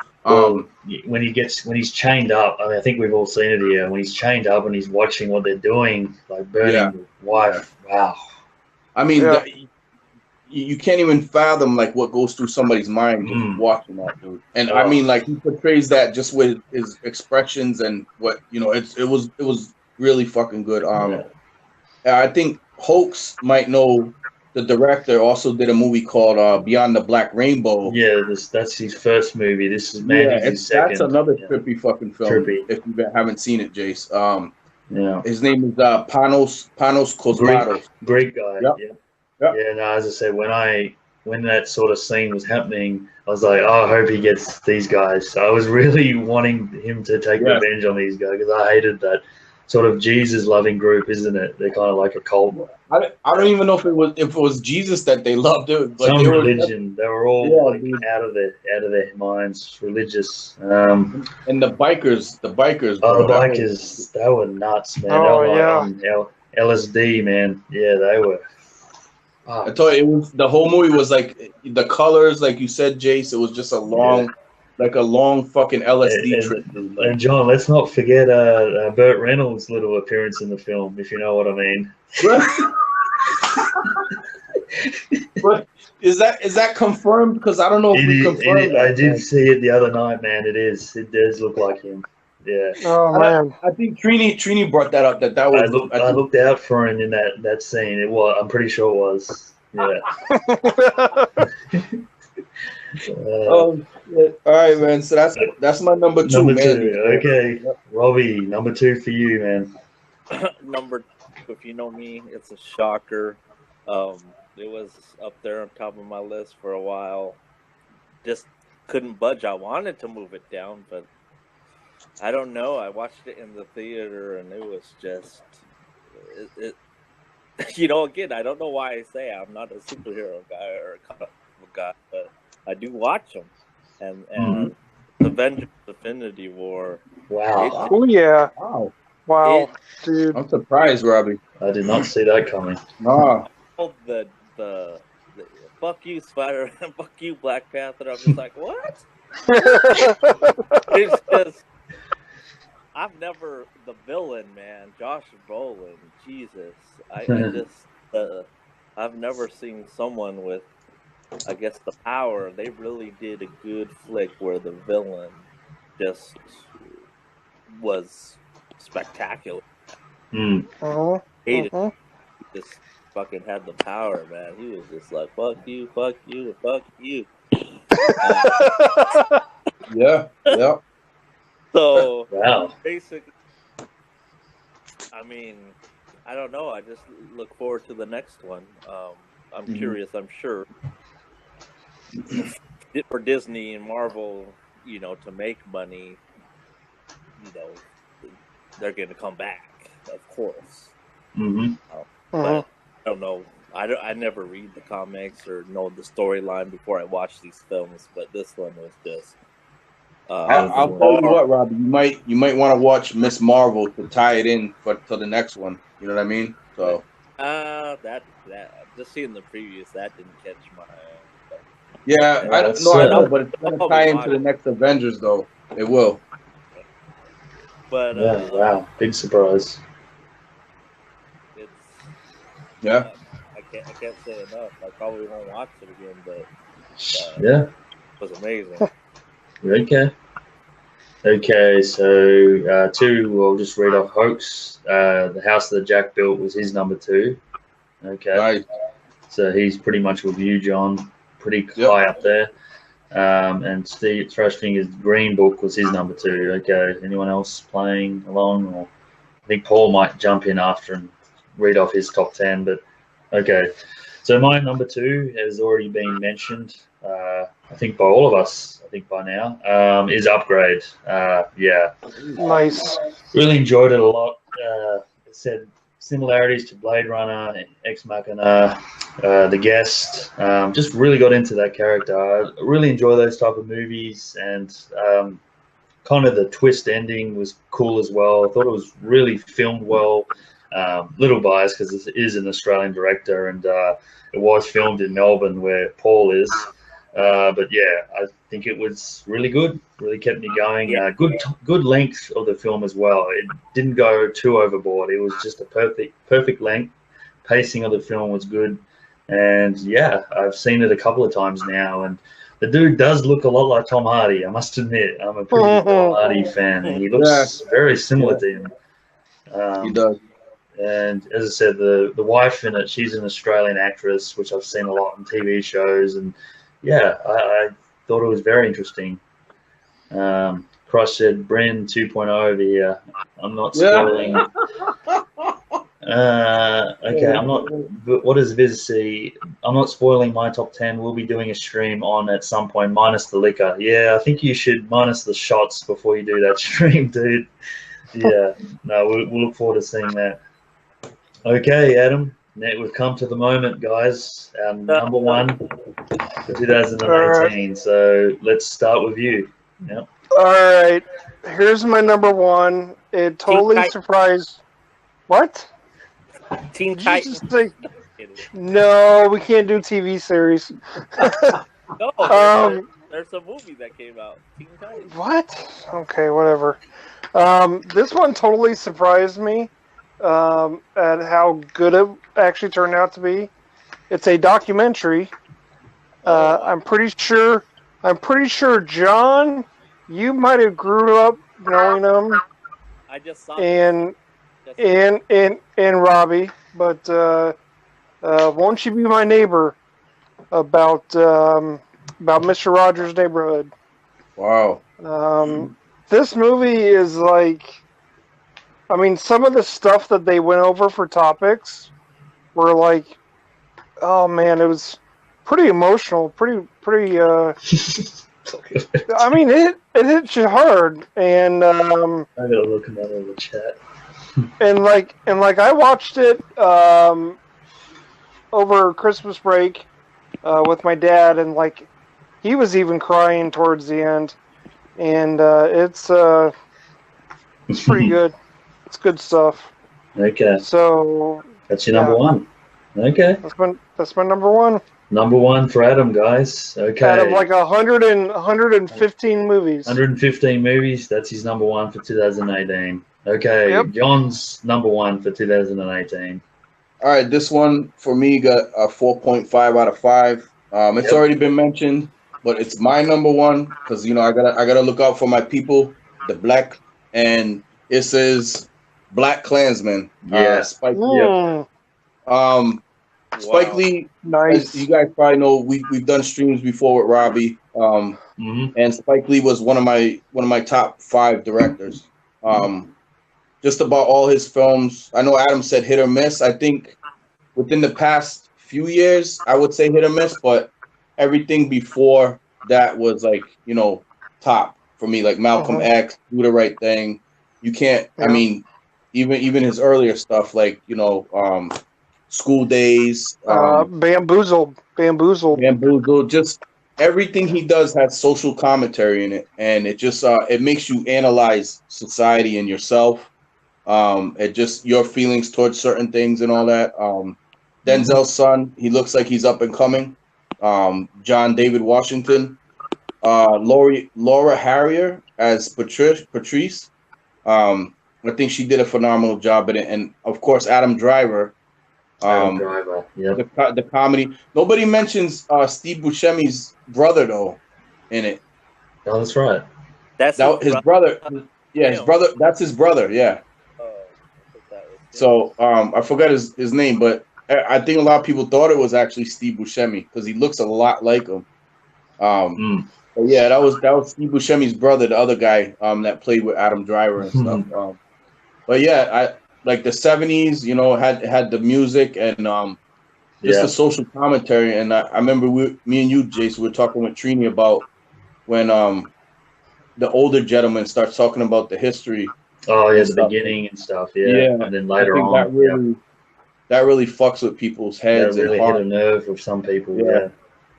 When he's chained up, I mean, I think we've all seen it here. When he's chained up and he's watching what they're doing, like burning the wife. Wow. I mean, you can't even fathom like what goes through somebody's mind just watching that, dude. And I mean, like he portrays that just with his expressions and what it was really fucking good. I think Hoax might know. The director also did a movie called Beyond the Black Rainbow. Yeah, that's his first movie. This is his second. That's another trippy fucking film. Trippy. If you haven't seen it, Jace. His name is Panos Cosmatos. Great guy. Yep. Yeah. Yeah. No, as I said, when that sort of scene was happening, I was like, oh, I hope he gets these guys. So I was really wanting him to take revenge on these guys because I hated that sort of Jesus loving group, isn't it? They're kind of like a cult. I don't even know if it was Jesus that they loved. It some religion. They were all out of their minds, religious. And the bikers. Oh, the bikers, they were nuts, man. LSD, man. Yeah, they were. I told you, the whole movie was like the colors, like you said, Jace. It was just a long fucking LSD trip. And John, let's not forget Burt Reynolds' little appearance in the film, if you know what I mean. But is that confirmed? Because I don't know if we confirmed that. I did see it the other night, man. It is. It does look like him. Yeah. Oh man. I think Trini brought that up. That was. I looked out for him in that scene. It was. I'm pretty sure it was. Yeah. Oh, shit. All right, man. So that's my number two, number man. 2. Okay. Robbie, number 2 for you, man. Number 2, if you know me, it's a shocker. It was up there on top of my list for a while. Just couldn't budge. I wanted to move it down, but I don't know. I watched it in the theater, and it was just it again, I don't know why I say I'm not a superhero guy or a comic book guy, but I do watch them. And Avengers: Infinity War. Wow. Oh yeah. Wow, dude. I'm surprised, Robbie. I did not see that coming. Nah. The fuck you, Spider-Man, fuck you, Black Panther. I'm just like, what? It's just, I've never, the villain, man, Josh Brolin, Jesus. I've never seen someone with, I guess, the power. They really did a good flick where the villain just was spectacular. Hated it. He just fucking had the power, man. He was just like, fuck you, fuck you, fuck you. Yeah. So, wow. Basically, I mean, I don't know. I just look forward to the next one. I'm curious. I'm sure for Disney and Marvel, to make money, they're going to come back, of course. But I don't know. I never read the comics or know the storyline before I watch these films, but this one was just. I'll tell you what, Robbie. You might want to watch Miss Marvel to tie it in to the next one. You know what I mean? So. That just seeing the previews, that didn't catch my. Yeah, I know, but it's gonna tie into the next Avengers, though. It will. But wow, big surprise. It's yeah. I can't say enough. I probably won't watch it again, but yeah, it was amazing. Okay, so 2, we'll just read off Hoax. The House that Jack Built was his number 2. Okay. Right. So he's pretty much with you, John. Pretty high up there. And Steve Thrashfinger's Green Book was his number 2. Okay. Anyone else playing along? Or I think Paul might jump in after and read off his top 10. But okay. So my number 2 has already been mentioned. I think by all of us. I think by now is Upgrade. Yeah. Nice. Really enjoyed it a lot. It said similarities to Blade Runner, Ex Machina, The Guest. Just really got into that character. I really enjoy those type of movies, and kind of the twist ending was cool as well. I thought it was really filmed well. Little biased because it is an Australian director, and it was filmed in Melbourne where Paul is. But yeah, I think it was really good. Really kept me going. Good length of the film as well. It didn't go too overboard. It was just a perfect length. Pacing of the film was good, and yeah, I've seen it a couple of times now. And the dude does look a lot like Tom Hardy. I must admit, I'm a pretty big Tom Hardy fan, and he looks very similar to him. He does. And as I said, the wife in it, she's an Australian actress, which I've seen a lot on TV shows, and yeah, I thought it was very interesting. Cross said Bryn 2.0 over here. I'm not spoiling. Okay, I'm not. But what does Viz see? I'm not spoiling my top 10. We'll be doing a stream on at some point, minus the liquor. Yeah, I think you should minus the shots before you do that stream, dude. Yeah, no, we'll look forward to seeing that. Okay, Adam. Now we've come to the moment, guys. Our number 1 for 2018. So let's start with you. Yep. All right. Here's my number 1. It totally surprised. What? Teen Titans. No, we can't do TV series. No, there's a movie that came out. Teen Titans. What? Okay, whatever. This one totally surprised me at how good it actually turned out to be. It's a documentary. I'm pretty sure, John, you might have grew up knowing him. I just saw and Robbie, but Won't You Be My Neighbor, about Mr. Rogers' Neighborhood. Wow. This movie is like, I mean, some of the stuff that they went over for topics were like, oh man, it was pretty emotional, pretty. I mean, it hits you hard, and I gotta look at that in the chat. and like I watched it over Christmas break with my dad, and like he was even crying towards the end, and it's pretty good. It's good stuff. Okay. So that's your number one. Okay. That's my number one. Number one for Adam, guys. Okay. Out of like 115 movies. 115 movies. That's his number one for 2018. Okay. Yep. John's number one for 2018. All right, this one for me got a 4.5 out of 5. It's already been mentioned, but it's my number one because I gotta look out for my people, the black, and it says Black Klansman. Yeah. Spike Lee. Spike Lee. Nice. As you guys probably know, we've done streams before with Robbie. And Spike Lee was one of my top 5 directors. Just about all his films. I know Adam said hit or miss. I think within the past few years, I would say hit or miss, but everything before that was like, top for me, like Malcolm X, Do the Right Thing. You can't, I mean, even his earlier stuff, like, School Days. Bamboozled. Just everything he does has social commentary in it. And it just, it makes you analyze society and yourself. It just your feelings towards certain things and all that. Denzel's son, he looks like he's up and coming. John David Washington, Laura Harrier as Patrice. I think she did a phenomenal job in it, and of course Adam Driver. The comedy. Nobody mentions Steve Buscemi's brother though in it. Oh, that's right. That's his brother. Yeah, his brother. That's his brother. Yeah. So I forgot his name, but I think a lot of people thought it was actually Steve Buscemi because he looks a lot like him. But yeah, that was Steve Buscemi's brother, the other guy that played with Adam Driver and stuff. But yeah, I like the 70s. Had the music and just the social commentary. And I remember me and you, Jason, were talking with Trini about when the older gentleman starts talking about the history. Oh yeah, the beginning and stuff. Yeah, and then later on, that really fucks with people's heads. That really hit a nerve with some people.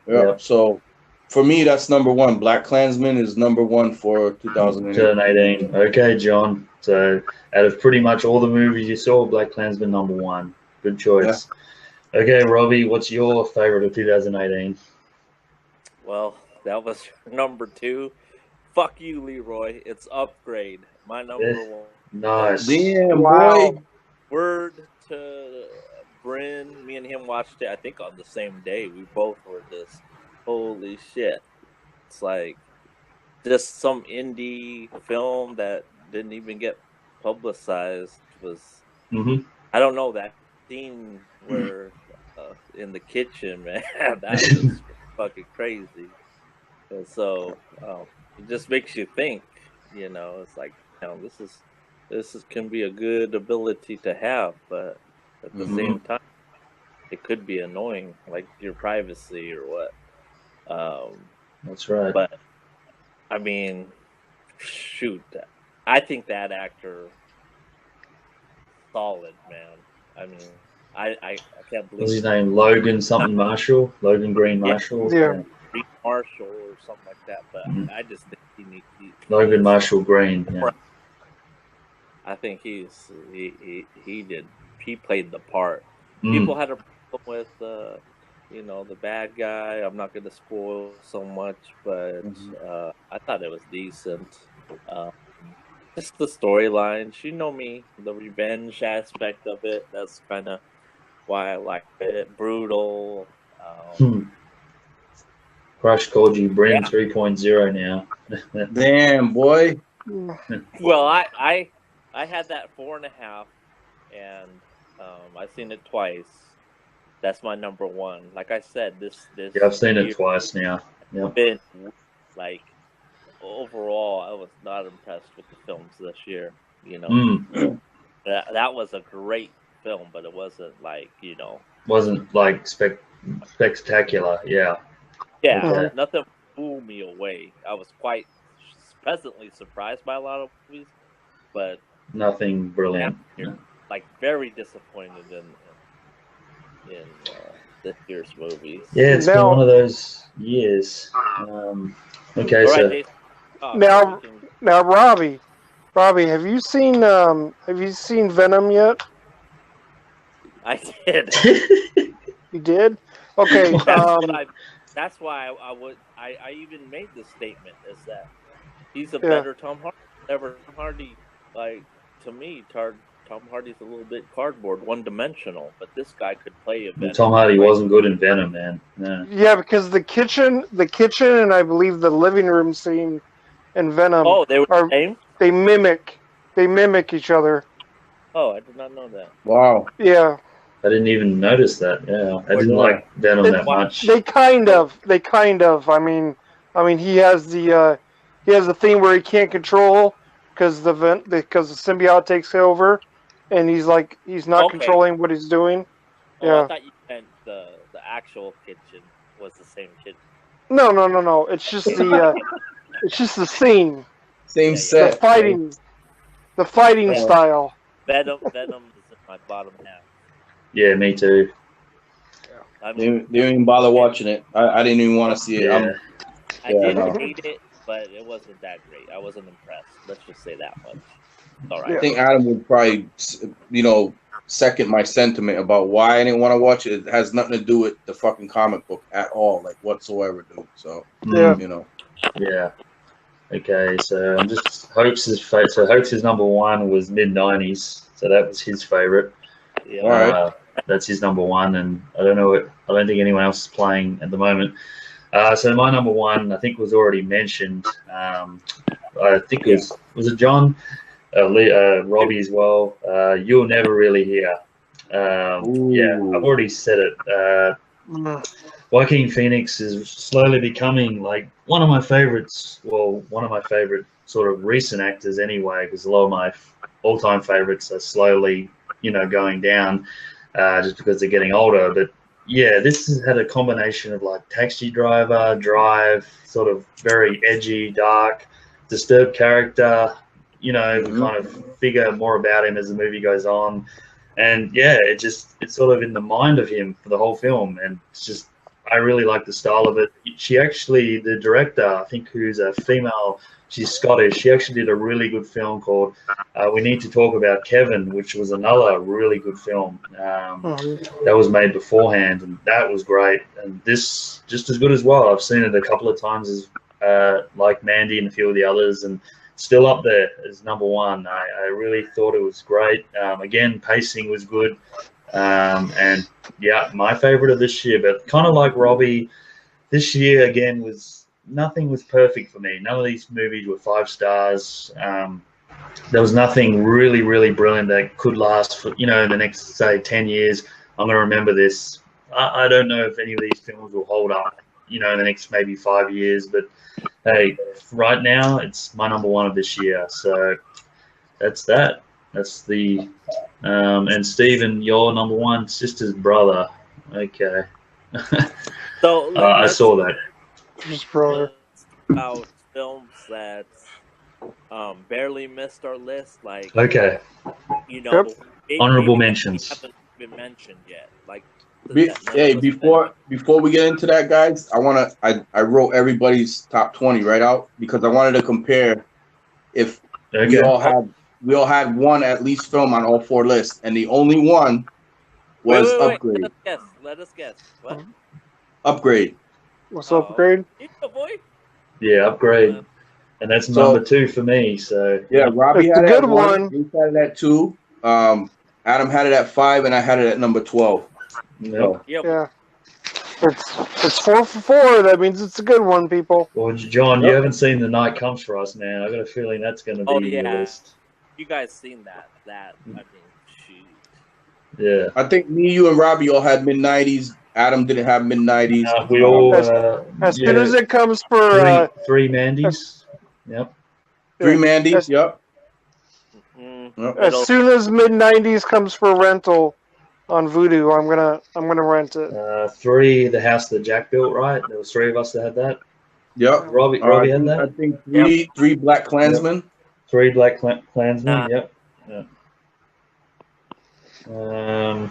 Yeah. So for me, that's number one. Black Klansman is number one for 2018. Okay, John. So out of pretty much all the movies you saw, Black Klansman number one. Good choice. Yeah. Okay, Robbie, what's your favorite of 2018? Well, that was number 2. Fuck you, Leroy. It's Upgrade. My number one. Nice. Damn, boy. Word to Bryn. Me and him watched it, I think, on the same day. We both were just, holy shit. It's like just some indie film that didn't even get publicized. Was I don't know, that scene where in the kitchen, man, that was fucking crazy. And so it just makes you think, it's like, this can be a good ability to have, but at the same time, it could be annoying, like your privacy or what. That's right. But I mean, shoot, I think that actor, solid, man. I mean, I can't believe. What's his name? Logan something Marshall. Logan Green Marshall. Yeah. Marshall or something like that, but I just think he Logan Marshall Green. Yeah. I think he played the part. People had a problem with the bad guy. I'm not going to spoil so much, but I thought it was decent. Just the storylines, me, the revenge aspect of it. That's kind of why I like it. Brutal. Crush called you Bryn 3.0 now. Damn, boy. Well, I had that 4.5, and I seen it twice, That's my number one. Like I said, this Yeah, I've seen it twice now. Yep. Been like overall, I was not impressed with the films this year. You know, that was a great film, but it wasn't like wasn't like spectacular. Yeah. Yeah, Okay. nothing blew me away. I was quite pleasantly surprised by a lot of movies, but nothing brilliant. Like very disappointed in this year's movies. Yeah, it's been one of those years. Okay, so now, Robbie, have you seen Venom yet? I did. You did? Okay. That's why I even made this statement, is that he's a better Tom Hardy. Tom Hardy, like, to me, Tom Hardy's a little bit cardboard, one-dimensional, but this guy could play a Venom. Tom Hardy wasn't good in Venom, man. No. Yeah, because the kitchen, and I believe the living room scene in Venom. Oh, they were the same? They mimic each other. Oh, I did not know that. Wow. Yeah. I didn't even notice that. Yeah, I didn't like Venom that much. They kind of. I mean, he has the thing where he can't control because the symbiote takes over, and he's not controlling what he's doing. Oh, yeah. I thought you meant the actual kitchen was the same kitchen. No. It's just the it's just the scene. Same set. The fighting style. Venom is in my bottom half. Yeah, me too. Yeah. They didn't even bother watching it. I didn't even want to see it. Yeah. I didn't hate it, but it wasn't that great. I wasn't impressed. Let's just say that much. All right. I think Adam would probably, second my sentiment about why I didn't want to watch it. It has nothing to do with the fucking comic book at all, like whatsoever, dude. So, Yeah. Okay, so I'm just Hoax's number one was mid-90s, so that was his favorite. Yeah. All right. That's his number one, and I don't think anyone else is playing at the moment. So my number one, I think, was already mentioned. I think it was John, Robbie as well. You'll Never Really Hear. Yeah, I've already said it. Joaquin Phoenix is slowly becoming like one of my favorites. Well, one of my favorite sort of recent actors anyway, because a lot of my all-time favorites are slowly, going down just because they're getting older. But yeah, this has had a combination of like Taxi Driver, Drive, sort of very edgy, dark, disturbed character. We kind of figure more about him as the movie goes on. And yeah, it's sort of in the mind of him for the whole film. And it's just, I really like the style of it. She actually, the director, I think, who's a female, she's Scottish. She actually did a really good film called We Need to Talk About Kevin, which was another really good film that was made beforehand, and that was great. And this just as good as well. I've seen it a couple of times as like Mandy and a few of the others, and still up there as number one. I really thought it was great. Again, pacing was good. And yeah, my favorite of this year, but kind of like Robbie, this year again nothing was perfect for me. None of these movies were 5 stars. There was nothing really, really brilliant that could last for, the next, say, 10 years. I'm going to remember this. I don't know if any of these films will hold up, in the next maybe 5 years, but hey, right now it's my number one of this year. So that's that. That's the and Stephen, your number one, sister's brother. Okay. So I saw that. Just brother. About films that barely missed our list, like okay. Honorable mentions haven't been mentioned yet. Like before we get into that, guys, I wrote everybody's top 20 right out because I wanted to compare if we all had one at least film on all 4 lists, and the only one was Upgrade. Let us guess. What? Upgrade. What's Upgrade? Yeah, Upgrade. And that's number 2 for me. So yeah, Robbie had a good one. He had it at 2. Adam had it at 5, and I had it at number 12. Yep. Yeah. It's 4 for 4. That means it's a good one, people. Well, John, you haven't seen The Night Comes for Us, man. I got a feeling that's going to be in your list. You guys seen that? I mean, shoot. Yeah. I think me, you, and Robbie all had mid-90s. Adam didn't have mid-90s. We all as soon as it comes for three Mandys. Yep. Three Mandys. Yep. Mm-hmm. As soon as mid-90s comes for rental on Vudu, I'm gonna rent it. 3, the house that Jack built, right? There was 3 of us that had that. Yep. Robbie had that. I think three Black Klansmen. Yep. 3 Black Klansmen. Yep. Well,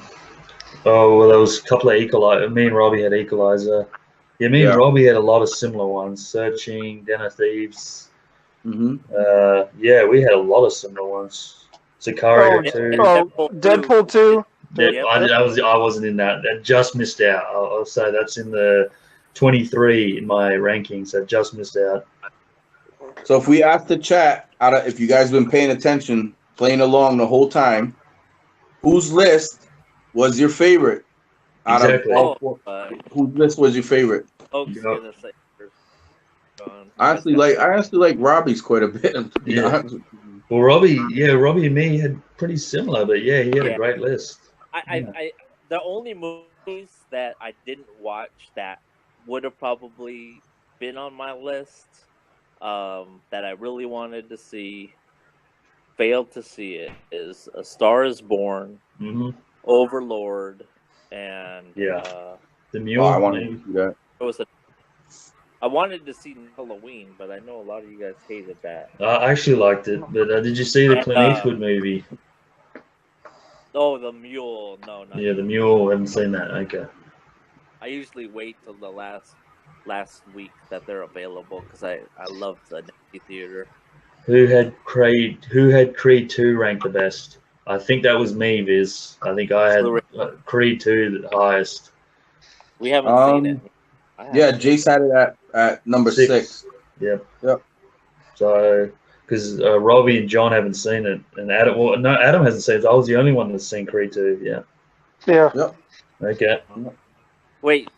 there was a couple of Equalizer. Me and Robbie had Equalizer. Yeah, me and Robbie had a lot of similar ones. Searching, Den of Thieves. Mm-hmm. Yeah, we had a lot of similar ones. Sicario 2. Deadpool 2. Yeah, I wasn't in that. I just missed out. I'll say that's in the 23 in my rankings. I just missed out. So if we ask the chat, if you guys been paying attention, playing along the whole time, whose list was your favorite? Exactly. Whose list was your favorite? I honestly like Robbie's quite a bit. To be honest with you. Well, Robbie and me had pretty similar, but yeah, he had a great list. I the only movies that I didn't watch that would have probably been on my list that I really wanted to see, failed to see it, is A Star Is Born, Overlord, and The Mule. I wanted to see that. I wanted to see Halloween, but I know a lot of you guys hated that. I actually liked it, but did you see the Clint Eastwood movie? Oh, The Mule. No, not The Mule. I haven't seen that. Okay. I usually wait till the last week that they're available because I love the theater. Who had Creed 2 ranked the best? I think that was me, Viz. I think I had Creed 2 the highest. We haven't seen it. Yeah, Jace had it at number 6. Yep. So, because Robbie and John haven't seen it, and Adam hasn't seen it. I was the only one that's seen Creed 2. Yeah. Yep. Okay. Wait.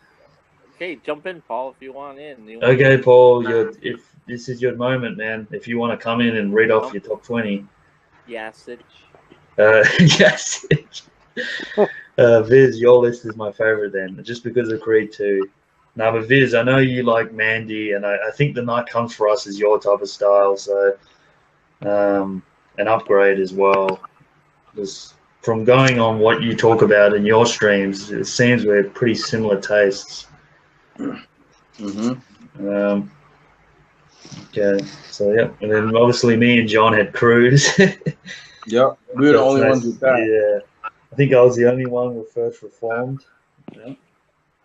Okay, jump in, Paul, if you want in. Okay, Paul. If this is your moment, man. If you want to come in and read off your top 20. Yasich. Yasich. Viz, your list is my favorite then, just because of Creed 2. No, but Viz, I know you like Mandy, and I think The Night Comes For Us is your type of style, so an upgrade as well. Because from going on what you talk about in your streams, it seems we have pretty similar tastes. Okay, so yeah, and then obviously me and John had Cruise. Yep, we were the only ones with that. Yeah, I think I was the only one with First Reformed. Yeah.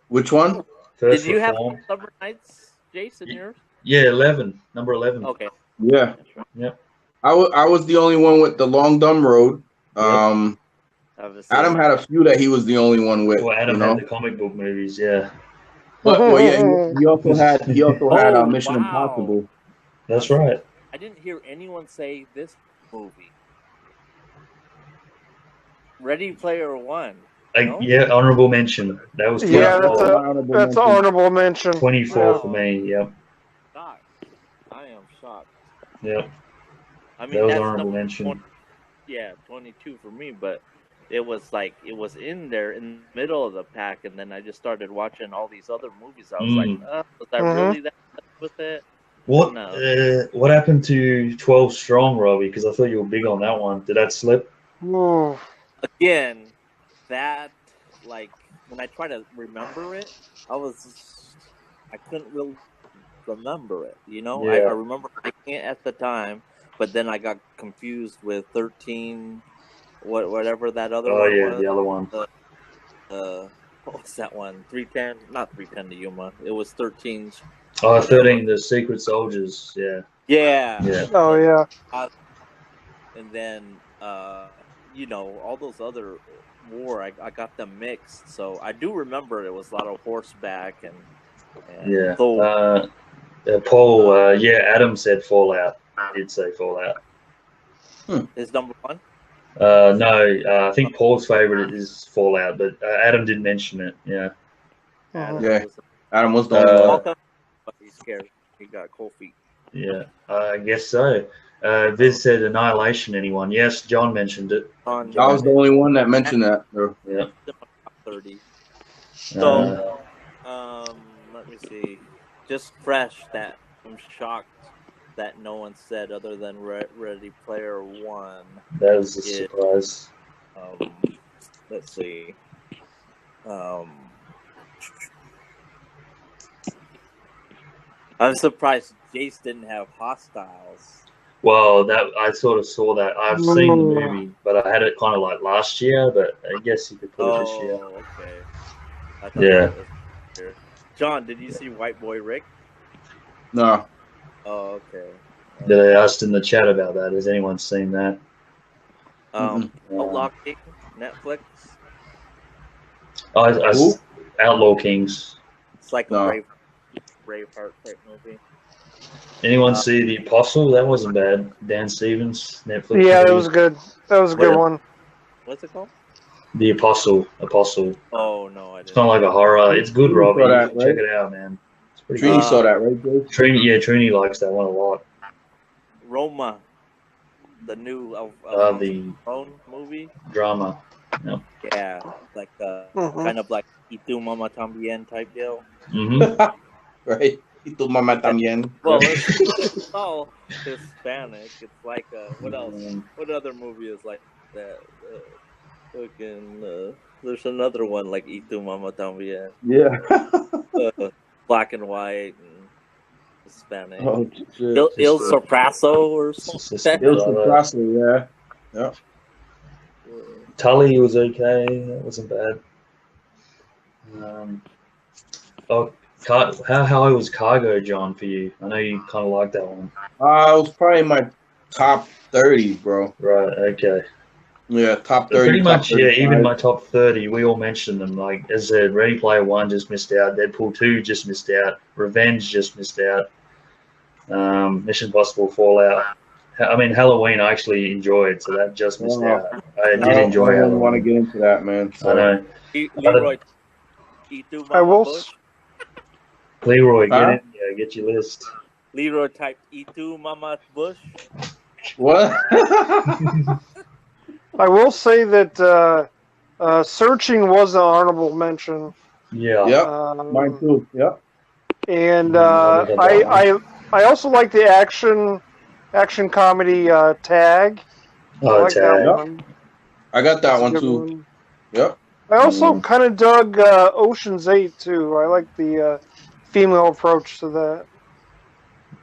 Which one? Did you have Summer Nights, Jason? Yours? Yeah, 11, number 11. Okay. Yeah. Yep. I was the only one with The Long Dumb Road. Adam had a few that he was the only one with. Well, Adam had the comic book movies, yeah. But he also had Mission Impossible. That's right. I didn't hear anyone say this movie. Ready Player One. Yeah, honorable mention. That was 24. Yeah, that's an honorable mention. 24 for me. Yep. I am shocked. Yep. I mean, that was that's honorable mention. 22 for me, but it was in there in the middle of the pack, and then I just started watching all these other movies. I was like, was I really that with it? What happened to 12 Strong, Robbie? Because I thought you were big on that one. Did that slip? Again, that, when I try to remember it, I couldn't really remember it, Yeah. I remember liking it at the time, but then I got confused with 13, whatever that other one was. The other one. What was that one? 310, not 310 to Yuma. It was 13. 13, the Secret Soldiers, yeah. Yeah. Oh, yeah. And then, all those other war, I got them mixed. So I do remember it was a lot of horseback and Paul, Adam said Fallout. I did say Fallout. Is number 1? No, I think Paul's favorite is Fallout, but Adam did mention it. Yeah. Yeah. Adam was the only one. He's scared. He got cold feet. Yeah, I guess so. Viz said Annihilation. Anyone? Yes, John mentioned it. On I was the only one that mentioned that. Yeah. 30. So, let me see. Just fresh that I'm shocked that no one said other than Ready Player One. That was a surprise. Let's see. I'm surprised Jace didn't have Hostiles. Well, that I sort of saw that. I've seen the movie, but I had it kind of like last year. But I guess you could put it this year. Oh, okay. Yeah. John, did you see White Boy Rick? No. Oh, okay. They asked in the chat about that. Has anyone seen that? Outlaw King, Netflix. Outlaw Kings. It's like a Braveheart type movie. Anyone see The Apostle? That wasn't bad. Dan Stevens, Netflix. Yeah, it was good. That was a good one. What's it called? The Apostle. Oh no, I didn't. It's kind of like a horror. It's good, Robbie. That, right? Check it out, man. It's pretty Trini good. saw that, right, Jay? Trini likes that one a lot. Roma, the new The movie. Drama. Yep. Yeah, like kind of like "Y tu mamá también" type deal. Right. Y tu mamá también. Well, it's all Hispanic. It's like what else? What other movie is like that? There's another one like "Y tu mamá también." Yeah. Black and white and Hispanic. Oh, shit. Il Sorpasso or something. Il Sorpasso, yeah. Tully was okay. That wasn't bad. How was Cargo, John, for you? I know you kind of like that one. It was probably my top 30, bro. Right. Okay. Yeah, top 30. Pretty much, top yeah. Even my top 30, we all mentioned them. Like as I said, Ready Player One just missed out. Deadpool 2 just missed out. Revenge just missed out. Mission Impossible Fallout. I mean, Halloween I actually enjoyed, so that just missed out. I did enjoy Halloween. I don't want to get into that, man. So. I know. Leroy, I will. Leroy, get your list. Leroy typed "E2 Mama Bush." What? I will say that Searching was an honorable mention. Yeah. Yep. Mine too. Yep. And I also like the action comedy Tag. Oh, like Tag. that one. I got that That's one a good too. one. Yep. I also kind of dug Ocean's 8 too. I like the female approach to that.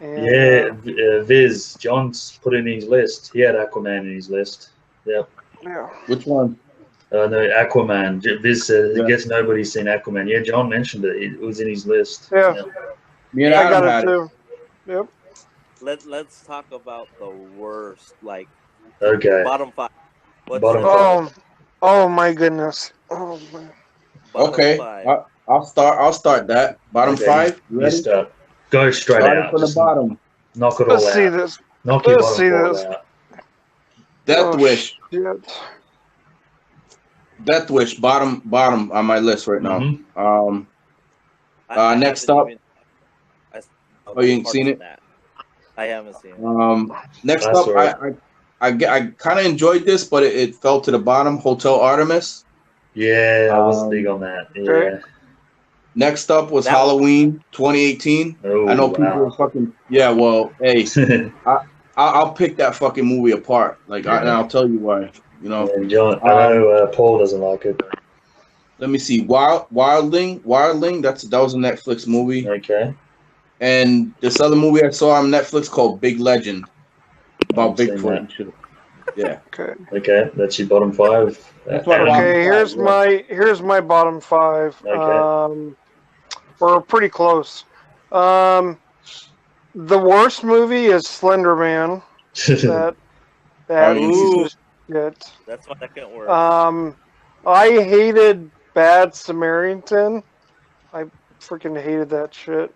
And, Viz, John's put in his list. He had Aquaman in his list. Yep. Yeah. Which one? No, Aquaman. Viz said, I guess nobody's seen Aquaman. Yeah, John mentioned it. It was in his list. Yeah. Me and I Adam got had it too. Yep. Let's talk about the worst, like bottom 5. Bottom 5. Oh my goodness. Oh man. Okay. 5. I'll start that. Bottom 5. You ready? Start. Go straight Starting out. from the bottom. Knock it all out. Let's see this. Knock your Let's see bottom this. out. Death Wish. Shit. Death Wish. Bottom on my list right now. Mm-hmm. Next up. You ain't seen it? I haven't seen it. Next That's up, right. I kind of enjoyed this, but it fell to the bottom. Hotel Artemis. Yeah, I was big on that. Yeah. Next up was Halloween 2018. Oh, I know people are fucking well. Hey, I'll pick that fucking movie apart. Like, and I'll tell you why. You know, John, I know Paul doesn't like it. Let me see. Wildling. That was a Netflix movie. Okay. And this other movie I saw on Netflix called Big Legend about Bigfoot and shit. Yeah. Okay, that's your bottom 5. Okay, here's my bottom 5. Okay. We're pretty close. The worst movie is Slender Man. That's my second worst. I hated Bad Samaritan. I freaking hated that shit.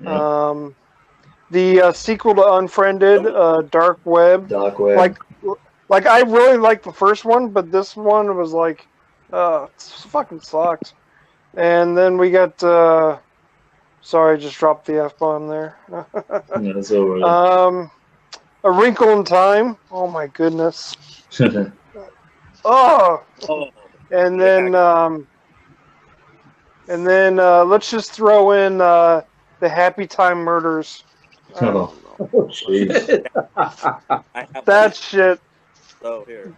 Yeah. The sequel to Unfriended, Dark Web. Dark Web. Like I really liked the first one, but this one was like, it fucking sucked. And then we got, sorry, I just dropped the F-bomb there. That's all right. A Wrinkle in Time. Oh my goodness. Oh, Oh, and then let's just throw in the Happy Time Murders. I don't know. Oh, shit. I have That shit. so here.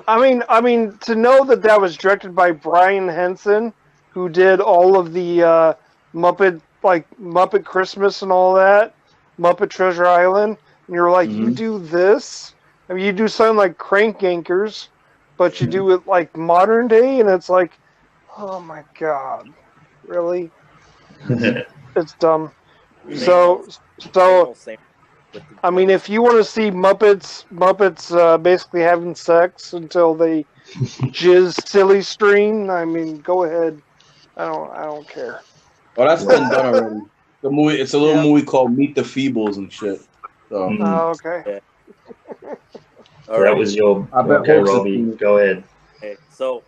I mean, to know that was directed by Brian Henson, who did all of the Muppet Christmas and all that, Muppet Treasure Island, and you're like, you do this? I mean, you do something like Crank Yankers, but you do it like modern day, and it's like, oh my god, really? It's dumb. So I mean, if you want to see Muppets basically having sex until they jizz silly string, I mean, go ahead. I don't care. Well, that's been done already. The movie, it's a little movie called Meet the Feebles and shit. So. Oh, okay. Yeah. That was your. I bet Okay, Robbie, go ahead. Okay, so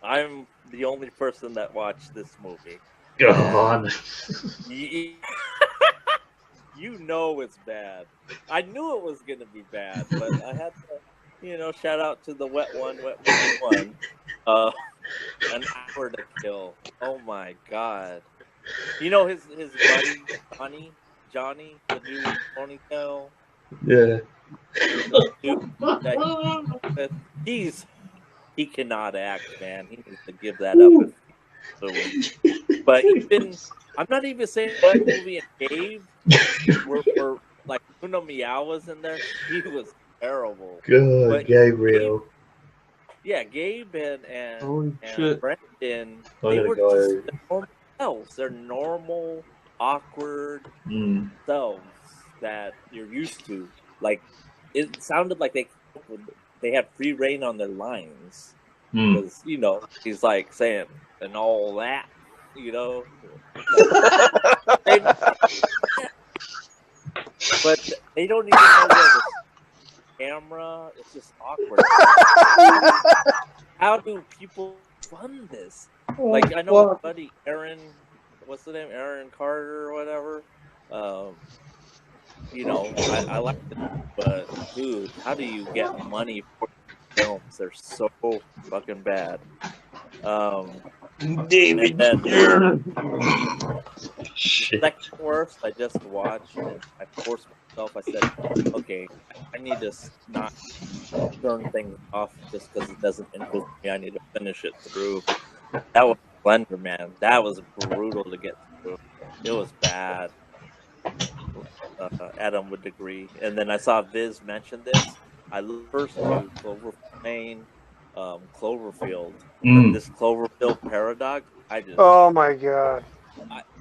I'm the only person that watched this movie. Go on. You know it's bad. I knew it was gonna be bad, but I had to, shout out to the wet one. An hour to kill. Oh my god. You know his buddy Johnny, the dude with ponytail. Yeah. Dude, he cannot act, man. He needs to give that up. But I'm not even saying that movie and Gabe were like Uno Meow was in there. He was terrible. Good, Gabriel. Gabe and shit. Brendan, they were just the normal selves. They're normal, awkward selves that you're used to. Like, it sounded like they had free reign on their lines. Because, he's like saying, and all that, But they don't even know where the camera. It's just awkward. How do people fund this? Like, I know my buddy Aaron, what's the name? Aaron Carter or whatever. I like it, but dude, how do you get money for films? They're so fucking bad. David. And then, second worst, I just watched and I forced myself. I said, okay, I need to not turn things off just because it doesn't interest me. I need to finish it through. That was Slender Man. That was brutal to get through. It was bad. Adam would agree. And then I saw Viz mention this. I looked first to Cloverfield. This Cloverfield paradox. Oh my god.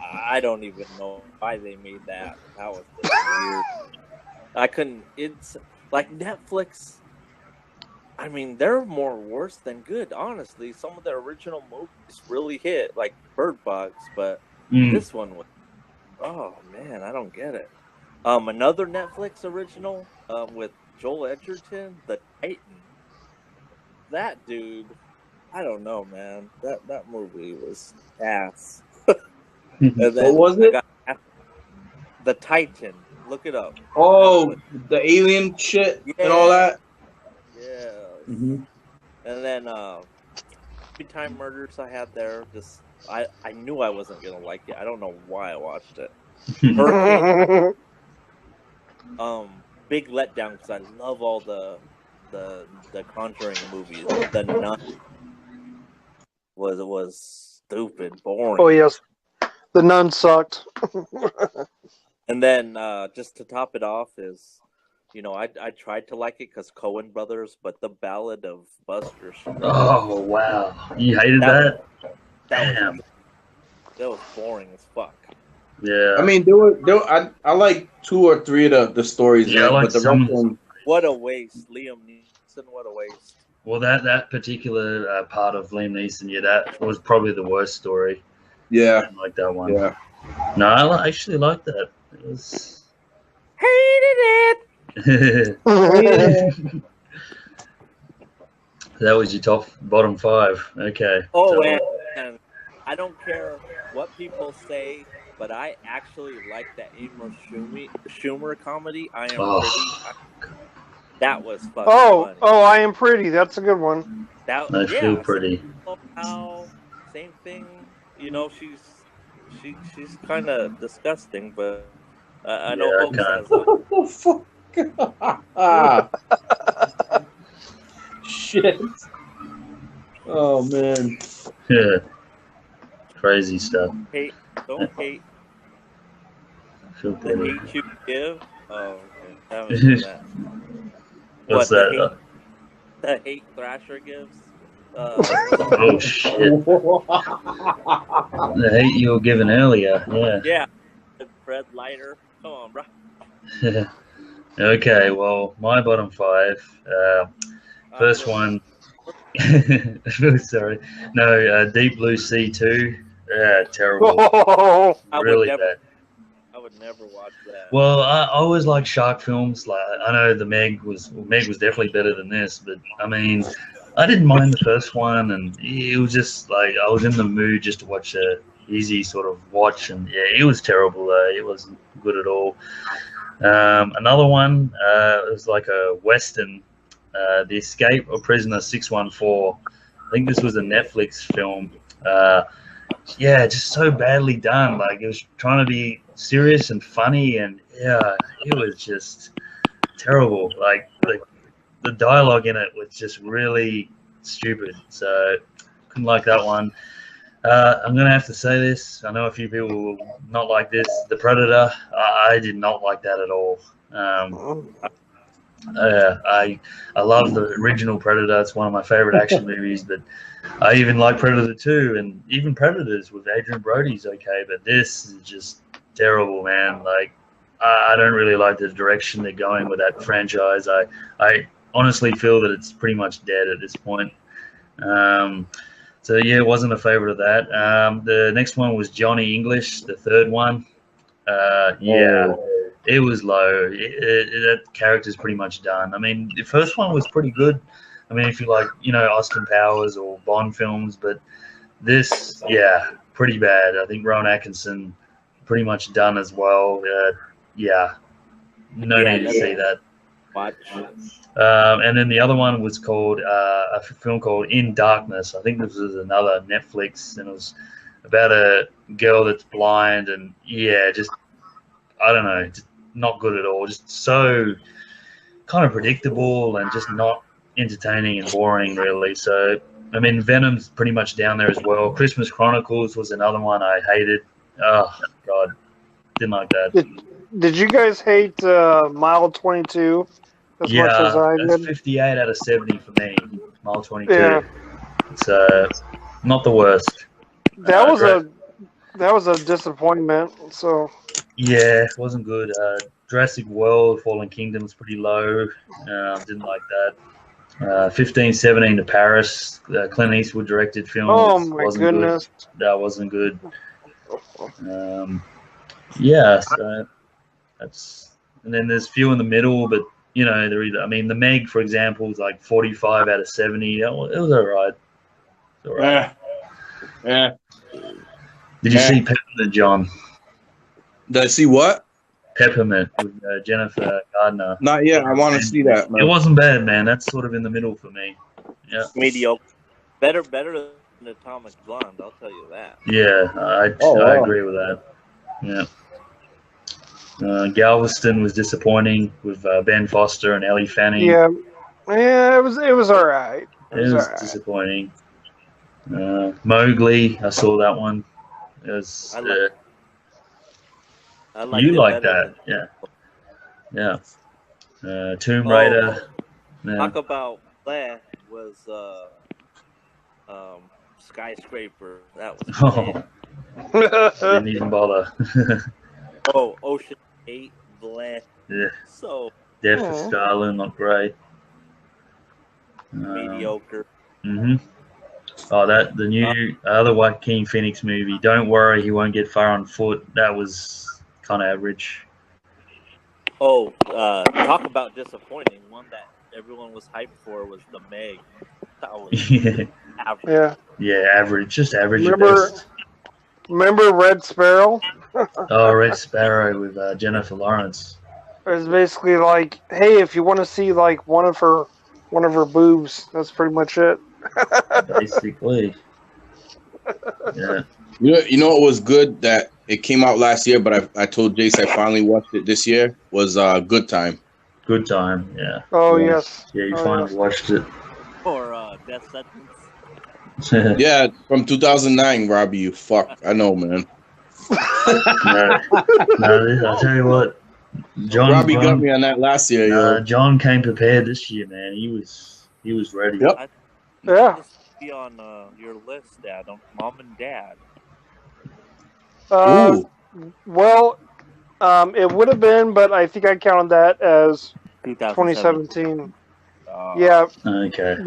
I don't even know why they made that. That was just weird. I couldn't. It's like Netflix. I mean, they're more worse than good. Honestly, some of the original movies really hit, like Bird Box, but this one was. Oh man, I don't get it. Another Netflix original with Joel Edgerton, The Titan. That dude, I don't know, man. That movie was ass. What was it? The Titan. Look it up. Oh, the alien shit and all that. Yeah. And then Happy Time Murders I had there. Just I knew I wasn't gonna like it. I don't know why I watched it. Hurricane. Big letdown because I love all the Conjuring movies. The Nun was stupid, boring. Oh yes, The Nun sucked. And then just to top it off is, I tried to like it because Coen Brothers, but The Ballad of Buster Scruggs. Oh wow, you hated that? Damn, that was boring as fuck. Yeah, I mean, I like 2 or 3 of the stories. Yeah, I like but the some. rest of them, What a waste, Liam Neeson. What a waste. Well, that particular part of Liam Neeson, that was probably the worst story. yeah, I didn't like that one. yeah. No, I actually liked that. It was. Hated it. That was your bottom 5. Okay. Oh, so, and I don't care what people say, but I actually like that Amos Schumer comedy. I Am Pretty. That was fucking funny. I Am Pretty. That's a good one. I Feel Pretty. Same thing. You know, she's kind of disgusting, but I know Hoax has fuck. Shit. Oh man. Yeah. Crazy stuff. Don't hate. Feel The Pretty. hate you give. Oh, okay. That. What's that? The hate Thrasher gives. Oh shit! The hate you were given earlier. Yeah. Yeah. Fred Leiter. Come on, bro. Okay. Well, my bottom 5. First one. Sorry. No. Deep Blue Sea 2. Terrible. Really bad. I would never watch that. Well, I always like shark films. Like I know the Meg was definitely better than this, but I mean, I didn't mind the first one, and it was just like I was in the mood just to watch a easy sort of watch, and yeah, it was terrible. It wasn't good at all. Another one was like a Western, The Escape of Prisoner 614. I think this was a Netflix film. Yeah, just so badly done. Like it was trying to be serious and funny, and yeah, it was just terrible. Like the dialogue in it was just really stupid. So couldn't like that one. I'm gonna have to say this. I know a few people will not like this. The Predator. I did not like that at all. I love the original Predator. It's one of my favorite action movies, but I even like Predator 2, and even Predators with Adrian Brody's okay, but this is just terrible, man. Like I don't really like the direction they're going with that franchise. I honestly feel that it's pretty much dead at this point. So yeah, it wasn't a favorite of that. The next one was Johnny English, the third one. Yeah. It was low. That character's pretty much done. I mean, the first one was pretty good. I mean, if you like, Austin Powers or Bond films, but this, yeah, pretty bad. I think Rowan Atkinson pretty much done as well. Yeah, no need to see that. Watch. And then the other one was called a film called In Darkness. I think this was another Netflix, and it was about a girl that's blind, and yeah, just I don't know, just not good at all. Just so kind of predictable and just not entertaining and boring, really. So, I mean, Venom's pretty much down there as well. Christmas Chronicles was another one I hated. Oh, God. Didn't like that. Did you guys hate Mile 22 as much as I did? That's 58 out of 70 for me, Mile 22. Yeah. It's not the worst. That was a disappointment, so... Yeah, it wasn't good. Jurassic World, Fallen Kingdom's pretty low. Didn't like that. 1517 to Paris, Clint Eastwood directed film. Oh my goodness. Good. That wasn't good. Yeah, so that's, and then there's a few in the middle, but they're either, I mean, The Meg, for example, is like 45 out of 70. It was all right. Yeah. Did you see Peppermint, John? Did I see what? Peppermint with Jennifer Gardner. Not yet. I want to see that, man. It wasn't bad, man. That's sort of in the middle for me. Yeah. Mediocre. Better than Atomic Blonde, I'll tell you that. Yeah, I agree with that. Yeah. Galveston was disappointing with Ben Foster and Ellie Fanning. Yeah, it was all right. It was disappointing. Mowgli, I saw that one. It was. You like that, yeah. Tomb Raider. Talk about that was Skyscraper. That was. Didn't even bother. Ocean 8, blah. Yeah. So. Death of Stalin, not great. Mediocre. Oh, the new other Joaquin Phoenix movie. Don't worry, he won't get far on foot. That was kind of average. Talk about disappointing. One that everyone was hyped for was The Meg. That was average. Yeah, average. Just average. Remember Red Sparrow? Oh, Red Sparrow with Jennifer Lawrence. It's basically like, hey, if you want to see like one of her boobs, that's pretty much it. Basically. Yeah. You know what was good that it came out last year, but I told Jace I finally watched it this year was Good Time. Good Time, yeah. Oh Yeah. yes. Yeah, you Oh, finally yes. watched it. Or Death Sentence. Yeah, from 2009, Robbie, you fuck. I know, man. No, I'll tell you what. Robbie got me on that last year, yo. John came prepared this year, man. He was ready. Yep. Yeah. This be on your list, Dad. On Mom and Dad. Ooh. Well, it would have been, but I think I counted that as 2017. 2017. Yeah. Okay.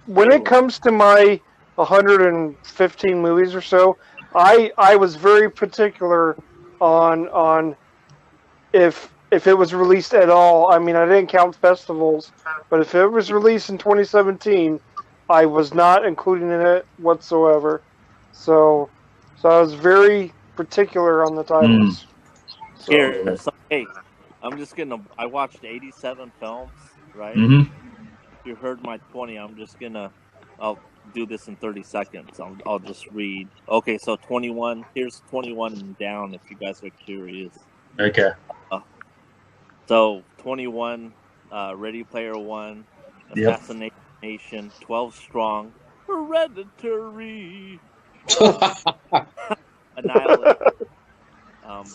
When it comes to my 115 movies or so, I was very particular on if it was released at all. I mean, I didn't count festivals, but if it was released in 2017, I was not including it whatsoever. So I was very particular on the titles. So, Here, so, hey, I'm just gonna. I watched 87 films, right? Mm-hmm. You heard my 20. I'll do this in 30 seconds. I'll just read. Okay, so 21. Here's 21 down if you guys are curious. Okay. So 21, Ready Player One, Yep. Assassination, 12 Strong, Hereditary, Annihilate,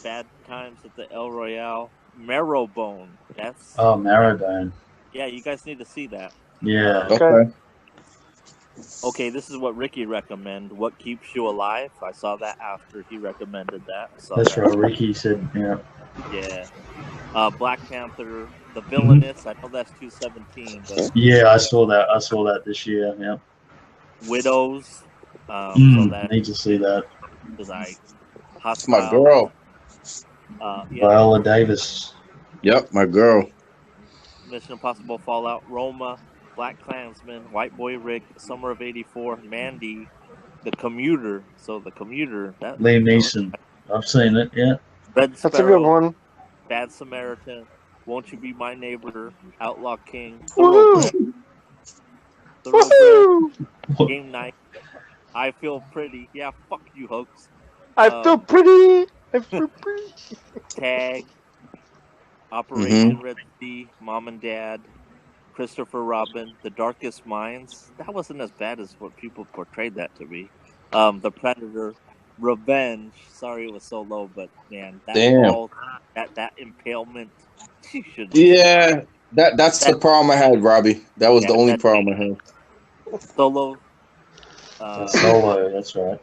Bad Times at the El Royale, Marrowbone. That's Marrowbone. yeah. You guys need to see that. Yeah. Okay. Okay, this is what Ricky recommended. What Keeps You Alive? I saw that after he recommended that. That's right. Ricky said, yeah. Yeah. Black Panther, The Villainous. I know that's 217, but Yeah, I saw that this year. Yeah. Widows. So I need to see that. was I. That's my girl. Yeah. Viola Davis. Yep, my girl. Mission Impossible Fallout, Roma, Black Klansman, White Boy Rick, Summer of '84, Mandy, The Commuter. So The Commuter. That Liam Neeson. I've seen it. Yeah. Red Sparrow, that's a good one. Bad Samaritan, Won't You Be My Neighbor, Outlaw King, Woohoo! Thoroughbred, Game Night, I Feel Pretty. Yeah, fuck you, hoax. I feel pretty. I feel pretty. Tag, Operation Red Sea, Mom and Dad, Christopher Robin, The Darkest Minds. That wasn't as bad as what people portrayed that to be. The Predator, Revenge. Sorry it was so low, but man, that impalement. You should. Yeah, that's the problem I had, Robbie. That was the only problem I had. Solo. Solo. That's right.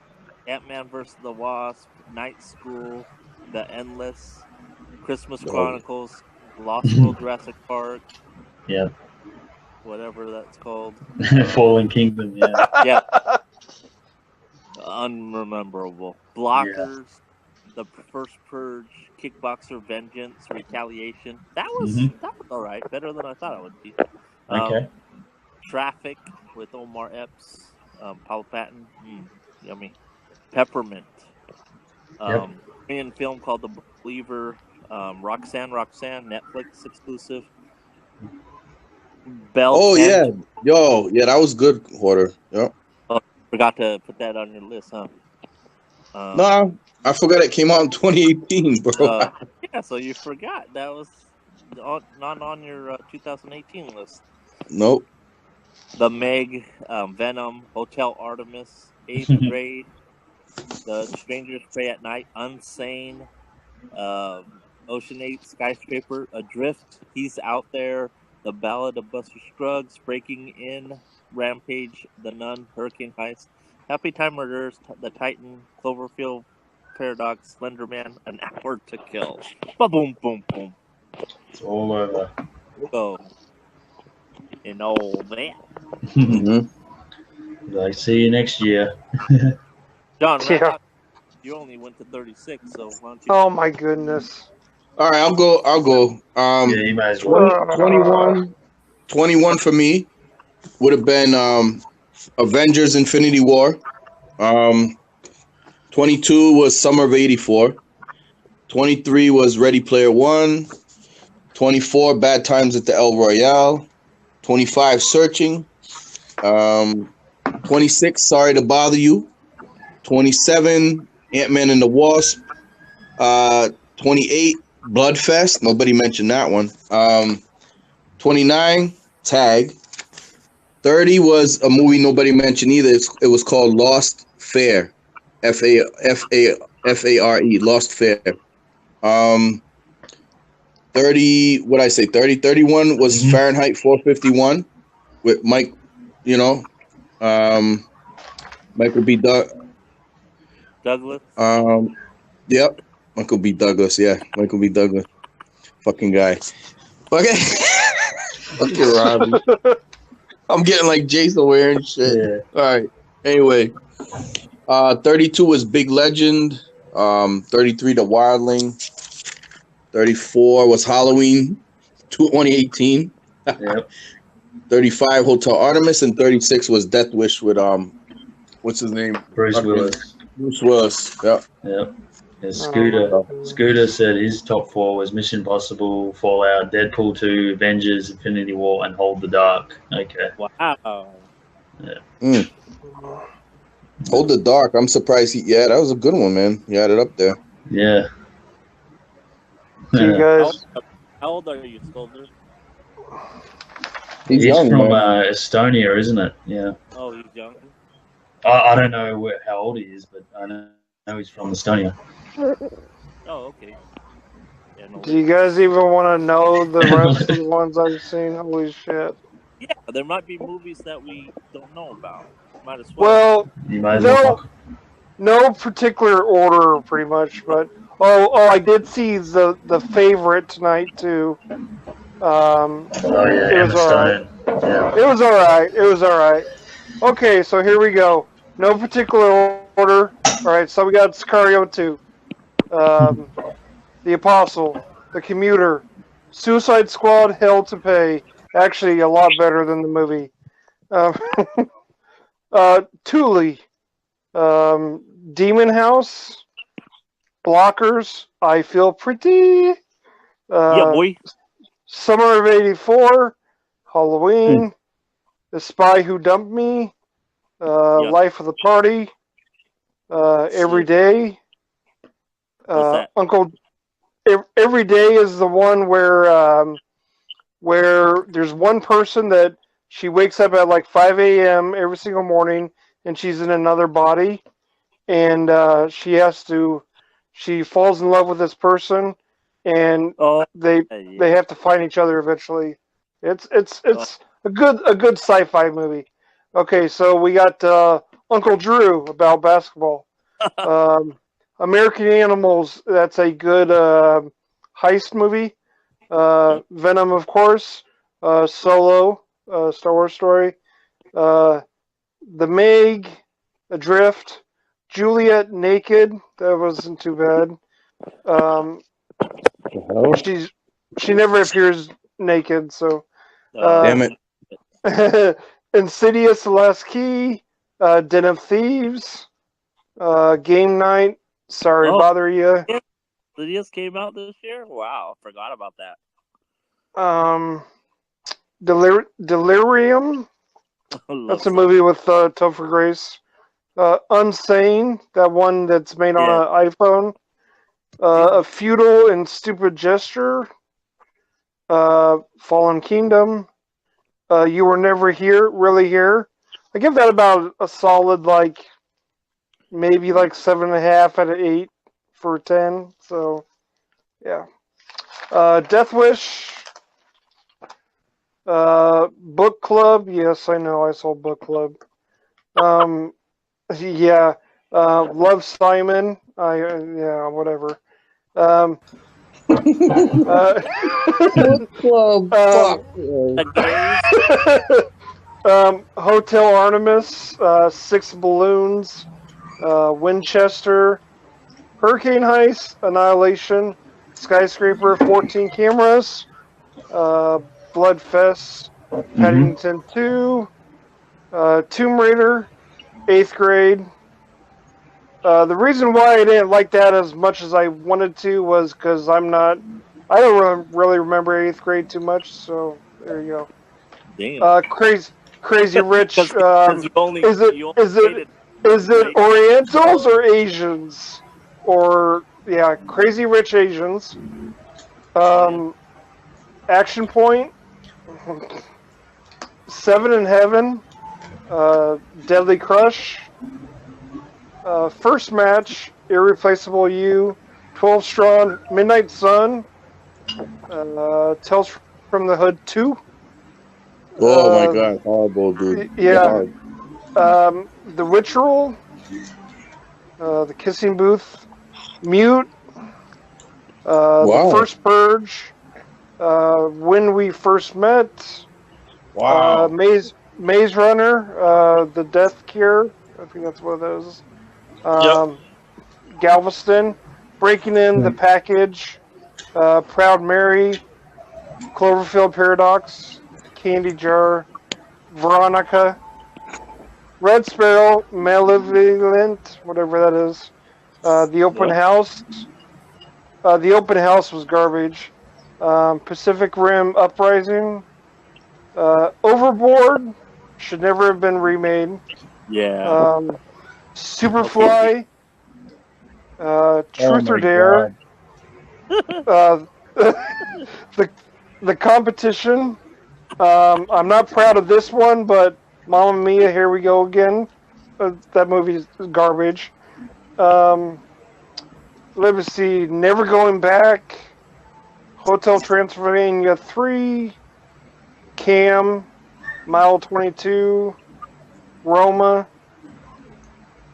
Ant-Man vs. the Wasp, Night School, The Endless, Christmas Chronicles, Lost World Jurassic Park. Yeah. Whatever that's called. Fallen Kingdom. Yeah. Yeah. Unrememberable. Blockers, The First Purge, Kickboxer Vengeance, Retaliation. That was all right. Better than I thought it would be. Okay. Traffic with Omar Epps, Paul Patton. Yummy. Peppermint. Korean film called The Believer. Roxanne, Netflix exclusive. Bell. Oh yeah, yo, yeah, that was good, Hoarder. Yep. Forgot to put that on your list, huh? No, I forgot it came out in 2018, bro. Yeah, so you forgot that was not on your 2018 list. Nope. The Meg, Venom, Hotel Artemis, 8th Grade, The Strangers Pray at Night, Unsane, Ocean 8, Skyscraper, Adrift, He's Out There, The Ballad of Buster Scruggs, Breaking In, Rampage, The Nun, Hurricane Heist, Happy Time Murders, The Titan, Cloverfield Paradox, Slenderman, An Hour to Kill. Boom, boom, boom. It's all over. So, and all Mhm. that. I see you next year. John, Yeah. you only went to 36, so why don't you? Oh my goodness. All right, I'll go. Yeah, you might as well. 21 for me would have been Avengers: Infinity War. 22 was Summer of '84. 23 was Ready Player One. 24, Bad Times at the El Royale. 25, Searching. 26, Sorry to Bother You. 27, Ant-Man and the Wasp. 28, Bloodfest. Nobody mentioned that one. 29, Tag. 30 was a movie nobody mentioned either. It was called Lost Fair. F-A-R-E, Lost Fair. 30, what I say, 30? 31 was Fahrenheit 451 with Mike, Michael B. Douglas. Yep, Michael B. Douglas, yeah. Michael B. Douglas. Fucking guy. Okay. Okay, Robbie. I'm getting like Jason wearing shit. Yeah. All right. Anyway, 32 was Big Legend. 33, The Wildling. 34 was Halloween 2018. Yep. 35, Hotel Artemis, and 36 was Death Wish with what's his name? Bruce Willis. Bruce Willis. Yep. Yep. Yeah, Scooter said his top 4 was Mission Impossible, Fallout, Deadpool 2, Avengers, Infinity War, and Hold the Dark. Okay. Wow. Yeah. Hold the Dark. I'm surprised that was a good one, man. You had it up there. Yeah. So you guys, How old are you, Soldier? He's young, from man. Estonia, isn't it? Yeah. Oh, he's young. I don't know how old he is, but I know he's from Estonia. Oh, okay. Yeah, no do you guys even want to know the rest of the ones I've seen? Holy shit. Yeah, there might be movies that we don't know about. Might as well. Well, You might as well. no particular order, pretty much. But I did see the Favorite tonight too. Oh yeah, it Emma was all right. Stone. Yeah. It was all right. Okay, so here we go. No particular order. All right, so we got Sicario 2, The Apostle, The Commuter, Suicide Squad, Hell to Pay. Actually, a lot better than the movie. Thule, Demon House, Blockers, I Feel Pretty. Yeah, boy. Summer of '84, Halloween, The Spy Who Dumped Me, Life of the Party, Every Day. What's that? Uncle. Every Day is the one where there's one person that she wakes up at like 5 a.m. every single morning, and she's in another body, and she falls in love with this person, and they have to find each other eventually. It's a good sci-fi movie. Okay, so we got Uncle Drew about basketball. American Animals, that's a good heist movie. Venom, of course. Solo, Star Wars story. The Meg, Adrift. Juliet Naked, that wasn't too bad. She never appears naked, so. Damn it. Insidious, The Last Key. Den of Thieves. Game Night. Sorry to bother you. Insidious came out this year? Wow, forgot about that. Delirium. That's a movie with Topher Grace. Unsane, that one that's made on an iPhone. A Futile and Stupid Gesture. Fallen Kingdom. You Were Never Here, Really Here. I give that about a solid, maybe 7.5 out of 8 for 10. So, yeah. Death Wish. Book Club. Yes, I know. I saw Book Club. Yeah. Love, Simon. Whatever. Club. Hotel Artemis. Six Balloons. Winchester. Hurricane Heist. Annihilation. Skyscraper. 14 Cameras. Bloodfest. Paddington 2. Tomb Raider. 8th Grade. The reason why I didn't like that as much as I wanted to was because I don't really remember 8th grade too much, so there you go. Damn. Crazy Rich. Is Is it Orientals or Asians? Or yeah, Crazy Rich Asians. Action Point. 7 in Heaven. Deadly Crush. First Match. Irreplaceable You. 12 Strong. Midnight Sun. Tales from the Hood 2. Oh my god, horrible, dude. Yeah. The Ritual. The Kissing Booth. Mute. The First Purge. When We First Met. Wow. Maze Runner. The Death Cure. I think that's one of those. Galveston. Breaking In, The Package. Proud Mary. Cloverfield Paradox. Candy Jar. Veronica. Red Sparrow. Malevolent. Whatever that is. The Open House. The Open House was garbage. Pacific Rim Uprising. Overboard. Should never have been remade. Yeah. Superfly. Truth or Dare. The Competition. I'm not proud of this one, but Mamma Mia, Here We Go Again. That movie is garbage. Let me see. Never Going Back. Hotel Transylvania 3. Cam. Mile 22. Roma.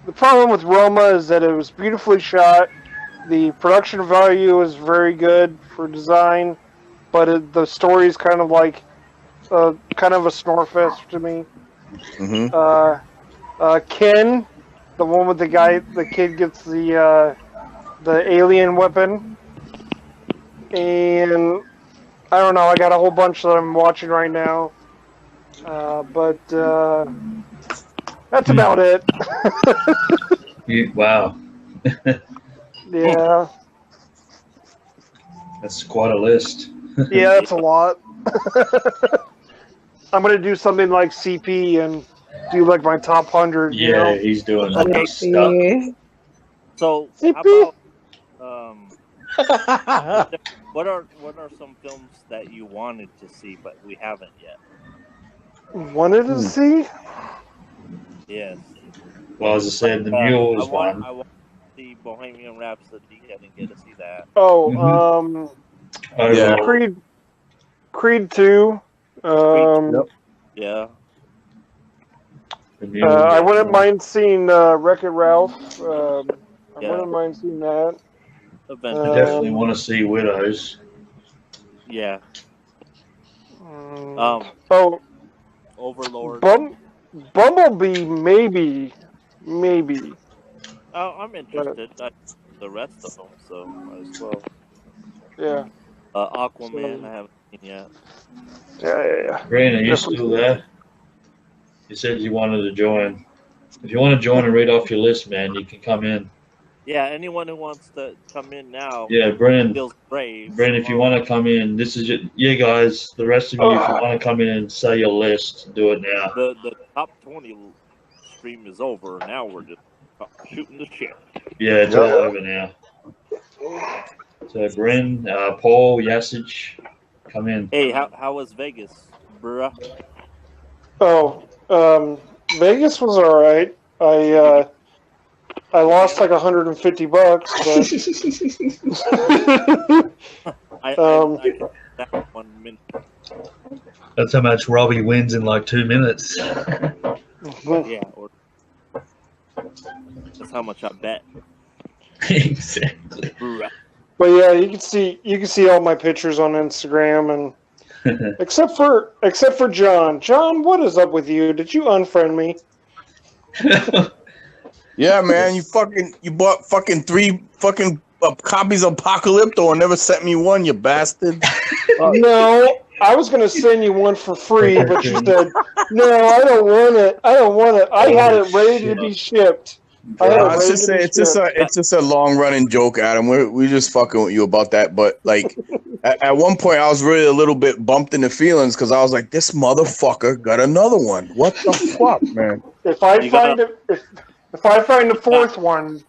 The problem with Roma is that it was beautifully shot. The production value is very good for design, but the story is kind of like kind of a snore fest to me. Ken, the one with the kid gets the alien weapon, and I don't know. I got a whole bunch that I'm watching right now, but that's about it. Wow. Yeah. That's quite a list. Yeah, that's a lot. I'm going to do something like CP and do like my top 100. Yeah, you know? he's doing Okay. stuff. So, CP? how about what are some films that you wanted to see but we haven't yet? Wanted to see? Yes. Well, as I said, the Mule was one. I want to see Bohemian Rhapsody. I didn't get to see that. Oh, Yeah. Creed 2. Yeah. The Mule I was wouldn't one. mind seeing Wreck-It Ralph. I Yeah. wouldn't mind seeing that. Eventually. I definitely want to see Widows. Yeah. Oh, Overlord. Bumblebee, maybe. I'm interested. The rest of them, so might as well. Yeah. Aquaman, I haven't seen yet. Yeah. Green, are you still there? You said you wanted to join. If you want to join and read off your list, man, you can come in. Yeah, anyone who wants to come in now Yeah, Brennan. feels brave. Brennan, if you want to come in, this is it. Yeah, guys, the rest of you, if you want to come in and say your list, do it now. The top 20 stream is over. Now we're just shooting the shit. Yeah, it's all over now. So, Bren, Paul, Yasich, come in. Hey, how was Vegas, bruh? Oh, Vegas was all right. I lost like $150, but I that 1 minute. That's how much Robbie wins in like 2 minutes. Yeah, or that's how much I bet. Exactly. Bruh. But yeah, you can see all my pictures on Instagram, and except for John. John, what is up with you? Did you unfriend me? Yeah, man, you bought fucking 3 fucking copies of Apocalypto and never sent me one, you bastard. No, I was gonna send you one for free, but you said no. I don't want it. I had it ready to be shipped. I was just saying, it's just a long running joke, Adam. We just fucking with you about that. But like, at one point, I was really a little bit bumped in the feelings because I was like, this motherfucker got another one. What the fuck, man? If I find the fourth one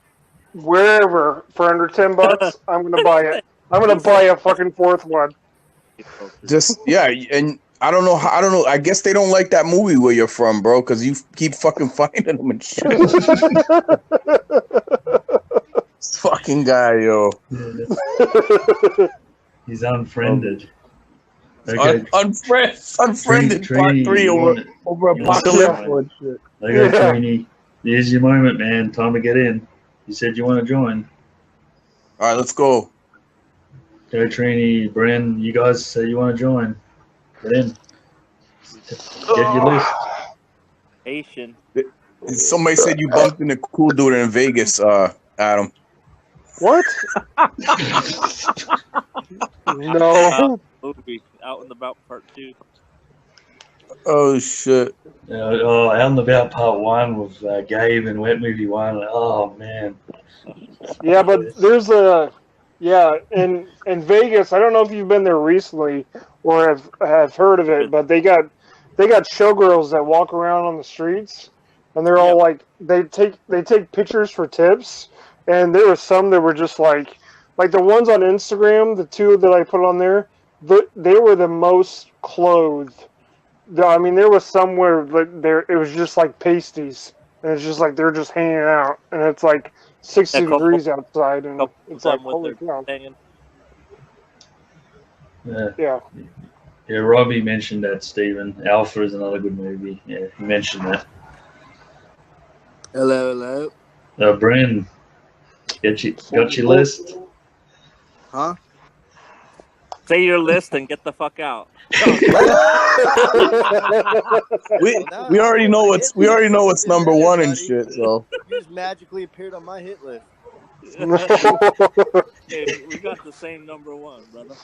wherever for under $10, I'm gonna buy it. I'm gonna buy a fucking fourth one. Just and I don't know. I guess they don't like that movie where you're from, bro, because you keep fucking finding them and shit. This fucking guy, yo. He's unfriended. Okay. Unfriended part 3 over Apocalypse and shit. Okay, Trini. Here's your moment, man. Time to get in. You said you want to join. All right, let's go. Okay, Trini, Bren, you guys say you want to join. Get in. Get your list. Asian. Somebody said you bumped into cool dude in Vegas, Adam. What? No. Movie Out and About Part 2. Oh shit. Out and About Part 1 with Gabe and Wet Movie 1. Oh man. Yeah, but there's in Vegas. I don't know if you've been there recently or have heard of it, but they got showgirls that walk around on the streets, and they're all like they take pictures for tips, and there were some that were just like the ones on Instagram, the two that I put on there, they were the most clothed. I mean, there was somewhere it was just like pasties, and it's just like they're just hanging out, and it's like 60 degrees outside, and it's like, holy cow. Yeah. Yeah, Robbie mentioned that, Stephen. Alpha is another good movie. Yeah, he mentioned that. Hello. Bren, got your list? Huh? Say your list and get the fuck out. we already know what's number one and shit. So you just magically appeared on my hit list. Hey, we got the same number one, brother.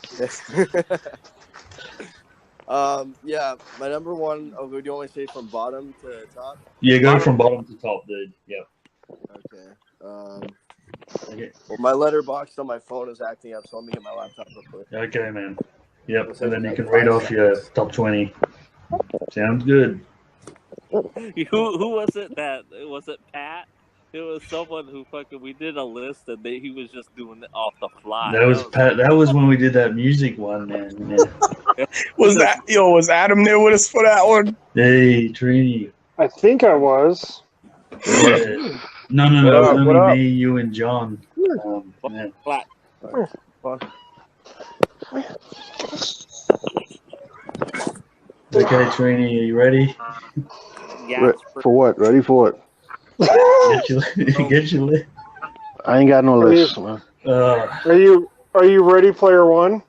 Yeah, my number one. Oh, do you want me to say from bottom to top? Yeah, go from bottom to top, dude. Yep. Okay. Okay. Well, my letterbox on my phone is acting up, so let me get my laptop real quick. Okay, man. Yep, and then you can read off your top 20. Sounds good. Who was it was it Pat? It was someone who we did a list and he was just doing it off the fly. That was Pat. That was when we did that music one, man. Yeah. was Adam there with us for that one? Hey, Trini. I think I was. Yeah. No. Only me, you, and John. Man. Flat. Okay, Trini, are you ready? Yeah. For what? Ready for what? Get your list. I ain't got no list, man. Are you ready, player one?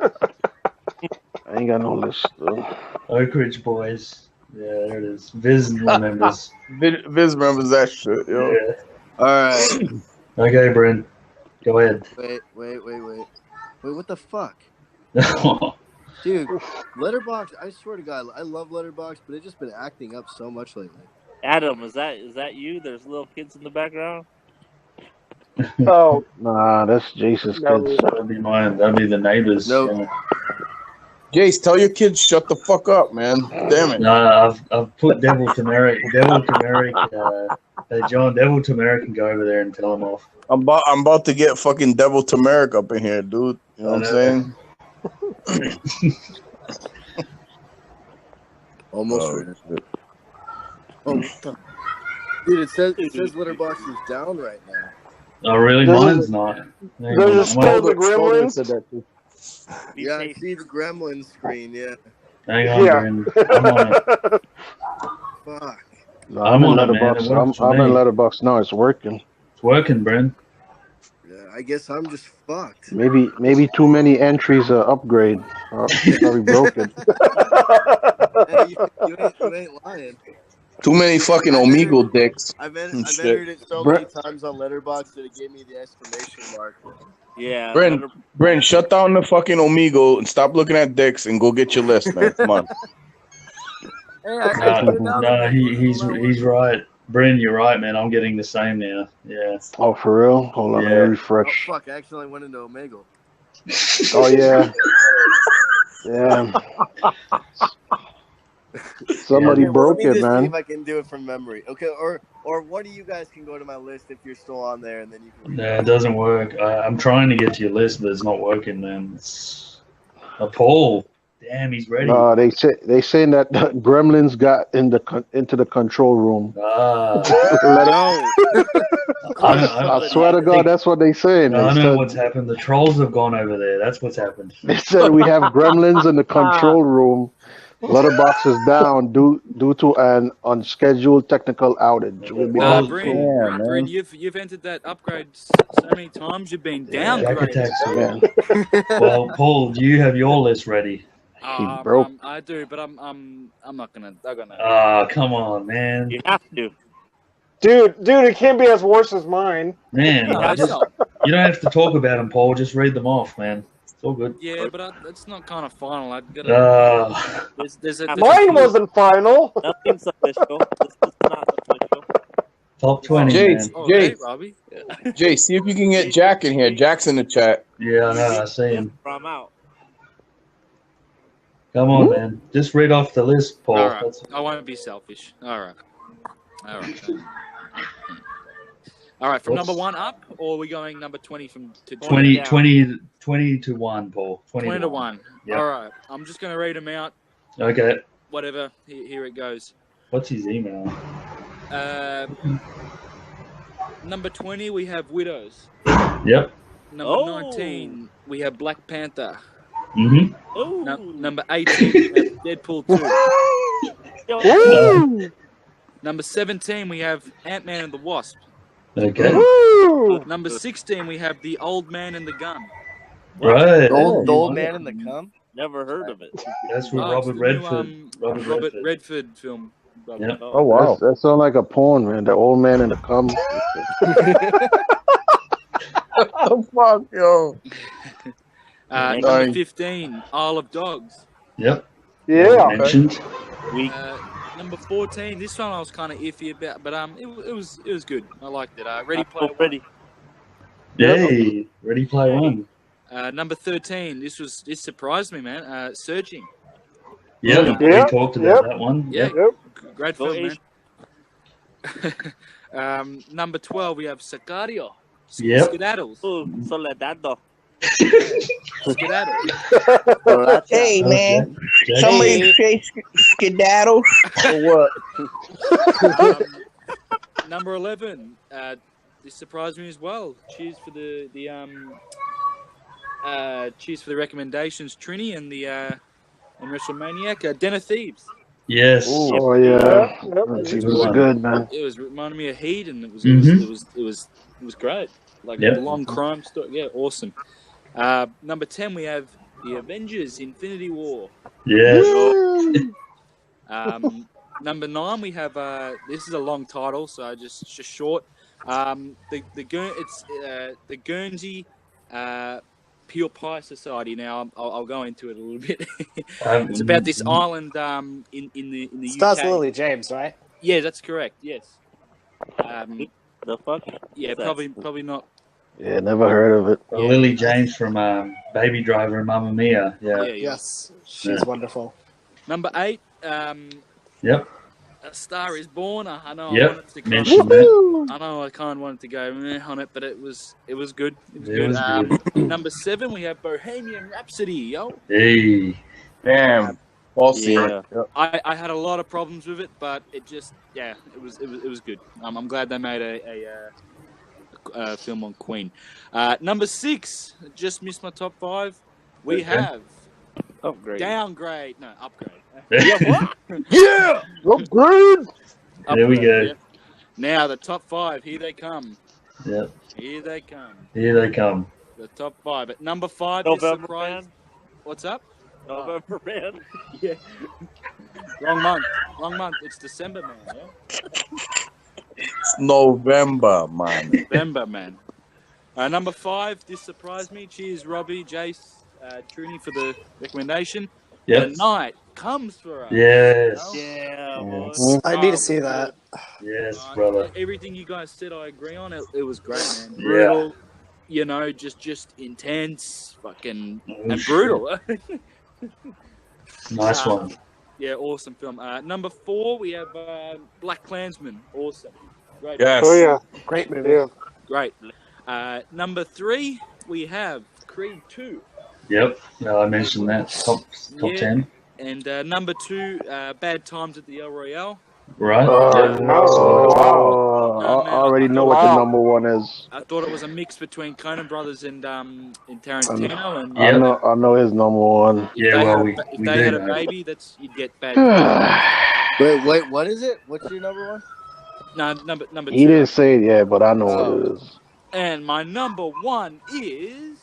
I ain't got no list, though. Oak Ridge Boys. Yeah, there it is. Viz remembers. Viz remembers that shit, yo. Yeah. All right. Okay, Bryn. Go ahead. Wait, what the fuck? Dude, Letterboxd, I swear to God, I love Letterboxd, but it's just been acting up so much lately. Adam, is that you? There's little kids in the background? Oh. Nah, that's Jason's kids. That'd be mine. That'd be the neighbors. Nope. Yeah. Jace, tell your kids shut the fuck up, man. Damn it. No, I've put Devil Turmeric. Hey, John, Devil Turmeric can go over there and tell them off. I'm about to get fucking Devil Turmeric up in here, dude. You know what I'm saying? Almost ready. Oh, dude, it says Letterboxd is down right now. Oh, really? Mine's not. There's a still the Gremlins. Yeah, I see the Gremlins screen. Yeah. Hang on, Bryn. I'm on it. Fuck. No, I'm in Letterboxd. I'm in Letterboxd now. It's working. It's working, Bryn. Yeah, I guess I'm just fucked. Maybe too many entries upgrade. Probably broken. Hey, you ain't lying. Too many fucking Omegle dicks. I've entered it so many times on Letterboxd that it gave me the exclamation mark. Yeah. Bryn, shut down the fucking Omegle and stop looking at dicks and go get your list, man. Come on. Hey, No, he's right. Bryn, you're right, man. I'm getting the same now. Yeah. Oh, for real? Hold on, let me Yeah. Oh refresh. fuck! I accidentally went into Omegle. Oh yeah, yeah. Somebody Okay, well, broke let me it, just see man. if I can do it from memory. Okay, or one of you guys can go to my list if you're still on there, and then you can. No, it doesn't work. I'm trying to get to your list, but it's not working, man. It's Paul. Damn, he's ready. No, they saying that the Gremlins got into the control room. Ah, Let No. I swear to God, that's what they saying. I They know said, what's happened. The trolls have gone over there. That's what's happened. they said we have Gremlins in the control room. Letterbox is down due to an unscheduled technical outage. We'll be Well, back Bryn, soon. Yeah, Bryn, man. you've entered that upgrade so many times. You've been Jack downgraded. attacks. Man, Well, Paul, do you have your list ready? he broke. I do, but I'm not gonna. I'm gonna. Ah, come on, man. You have to. Dude, it can't be as worse as mine. Man, No, it's just, not. you don't have to talk about them, Paul. Just read them off, man. It's all good. Yeah, but it's not kind of final. I've got to. There's a Mine wasn't final. Nothing's official. This is not official. Top 20, Jay, man. Oh, Jay, hey, Robbie. Jay, see if you can get Jack in here. Jack's in the chat. Yeah, I know. I see him. I'm out. Come on, man. Just read off the list, Paul. All right. That's- I won't be selfish. All right. All right. From What's- number 1 up, or are we going number 20 from to 20 down? to 1, Paul. 20 to 1. Yep. All right. I'm just going to read them out. Okay. Whatever. Here it goes. What's his email? Number 20, we have Widows. Yep. Number 19, we have Black Panther. Mm-hmm. Number 18, we have Deadpool 2. Woo! Number 17, we have Ant-Man and the Wasp. Okay. Woo! Number 16, we have The Old Man and the Gun. Right. The old man in the cum. Never heard of it. That's with Oh, Robert it's the new, Redford. Robert Redford film. Yeah. Oh wow, that sounds like a porn, man. The old man in the cum. What the fuck, yo? Number Nice. 15, Isle of Dogs. Yep. Yeah. Mentioned. Number 14, this one I was kind of iffy about, but it was good. I liked it. Ready Player One. Yay. Ready Play One. Number 13, this surprised me, man. Searching. Yep. Yeah. We talked about that one. Yeah, Yep. great film, man. Number 12, we have Sicario. Yep. Skedaddles. Soledado. Skedaddles. Hey, man. Jack- Somebody say skedaddle or what? Number 11, this surprised me as well. Cheers for the recommendations, Trini, and the and WrestleManiac. Den of Thieves. Yes. Oh yeah, Yep. it was good, man. It was reminding me of Heat, and it was great. Like Yep. a long crime story. Yeah, awesome. Number 10, we have the Avengers: Infinity War. Yes. Number 9, we have this is a long title, so just short. The Guernsey Pure Pie Society. Now I'll go into it a little bit. It's about this island in the Stars UK. Lily James, right? Yeah, that's correct. Yes. The fuck? Yeah, probably not. Yeah, never heard of it. Lily James from Baby Driver and Mamma Mia. Yeah. Yes, she's wonderful. Number 8. Yep. A Star Is Born. I know. Yep. I wanted to Mentioned that. I know I kind of wanted to go on it, but it was good. It was It good. was good. Number 7, we have Bohemian Rhapsody. Yo, Hey. Damn. All seen it. Yeah. I had a lot of problems with it, but it just it was good. I'm glad they made a film on Queen. Number 6, just missed my top 5. We Okay. have Upgrade. Downgrade. No, Upgrade. Yeah, upgrade. There we Upgrade, go. yeah. Now the top 5. Here they come. Yep. Here they come. Here they come. The top 5. At number 5, this November surprise. Man. What's up? November Man. Yeah. Wrong month. It's December, man. Yeah? It's November, man. November, man. Number 5, this surprised me. Cheers, Robbie, Jace, Truny for the recommendation. Yep. the night comes for us. Yes. Yeah, Yes. boy. I need to see that. Yes, brother. Everything you guys said, I agree on. It was great, man. Yeah. Brutal, you know, just intense, fucking, and Oof. brutal. Nice one. Yeah, awesome film. Number 4, we have Black Klansman. Awesome. Great. Yes. Oh yeah, Great movie. yeah. Great. Number 3, we have Creed 2. Yep. I mentioned that. Top Yeah. 10. And number 2, Bad Times at the El Royale. Right. Wow. I already know what the number one is. I thought it was a mix between Coen Brothers and Tarantino. And I know his number one. Yeah, well, if we they do had a know. baby, you'd get Bad Times. Wait, what is it? What's your number one? No, number 2. He didn't say it yet, but I know what it is. And my number 1 is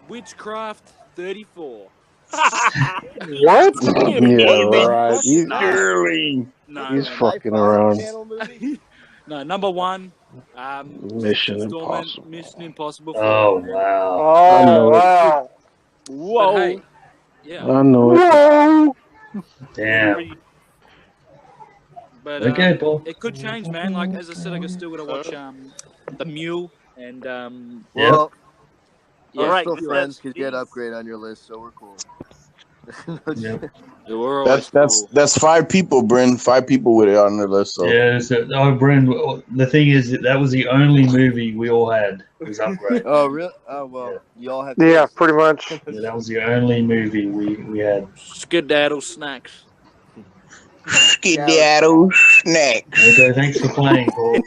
Witchcraft 34. What? Yeah, right. He's No, fucking around. no, number 1. Mission installment, Impossible. Mission Impossible. Oh, 4. wow. Oh know it. wow. But hey, yeah. I know it. Whoa. Damn. But Okay, Paul. it could change, man. Like as I said, I still gotta watch The Mule and Yeah. Well, yeah, our Alright, still you friends said could get these. upgrade on your list, so we're cool. Yep. we're always cool. That's 5 people, Bryn. 5 people with it on the list. So. Yeah. So, Bryn, the thing is that was the only movie we all had was Upgrade. Oh, really? Oh, well, you all have. Yeah, pretty much. Yeah, that was the only movie we had. Skedaddle snacks. Skedaddle snacks. Okay, thanks for playing, Paul.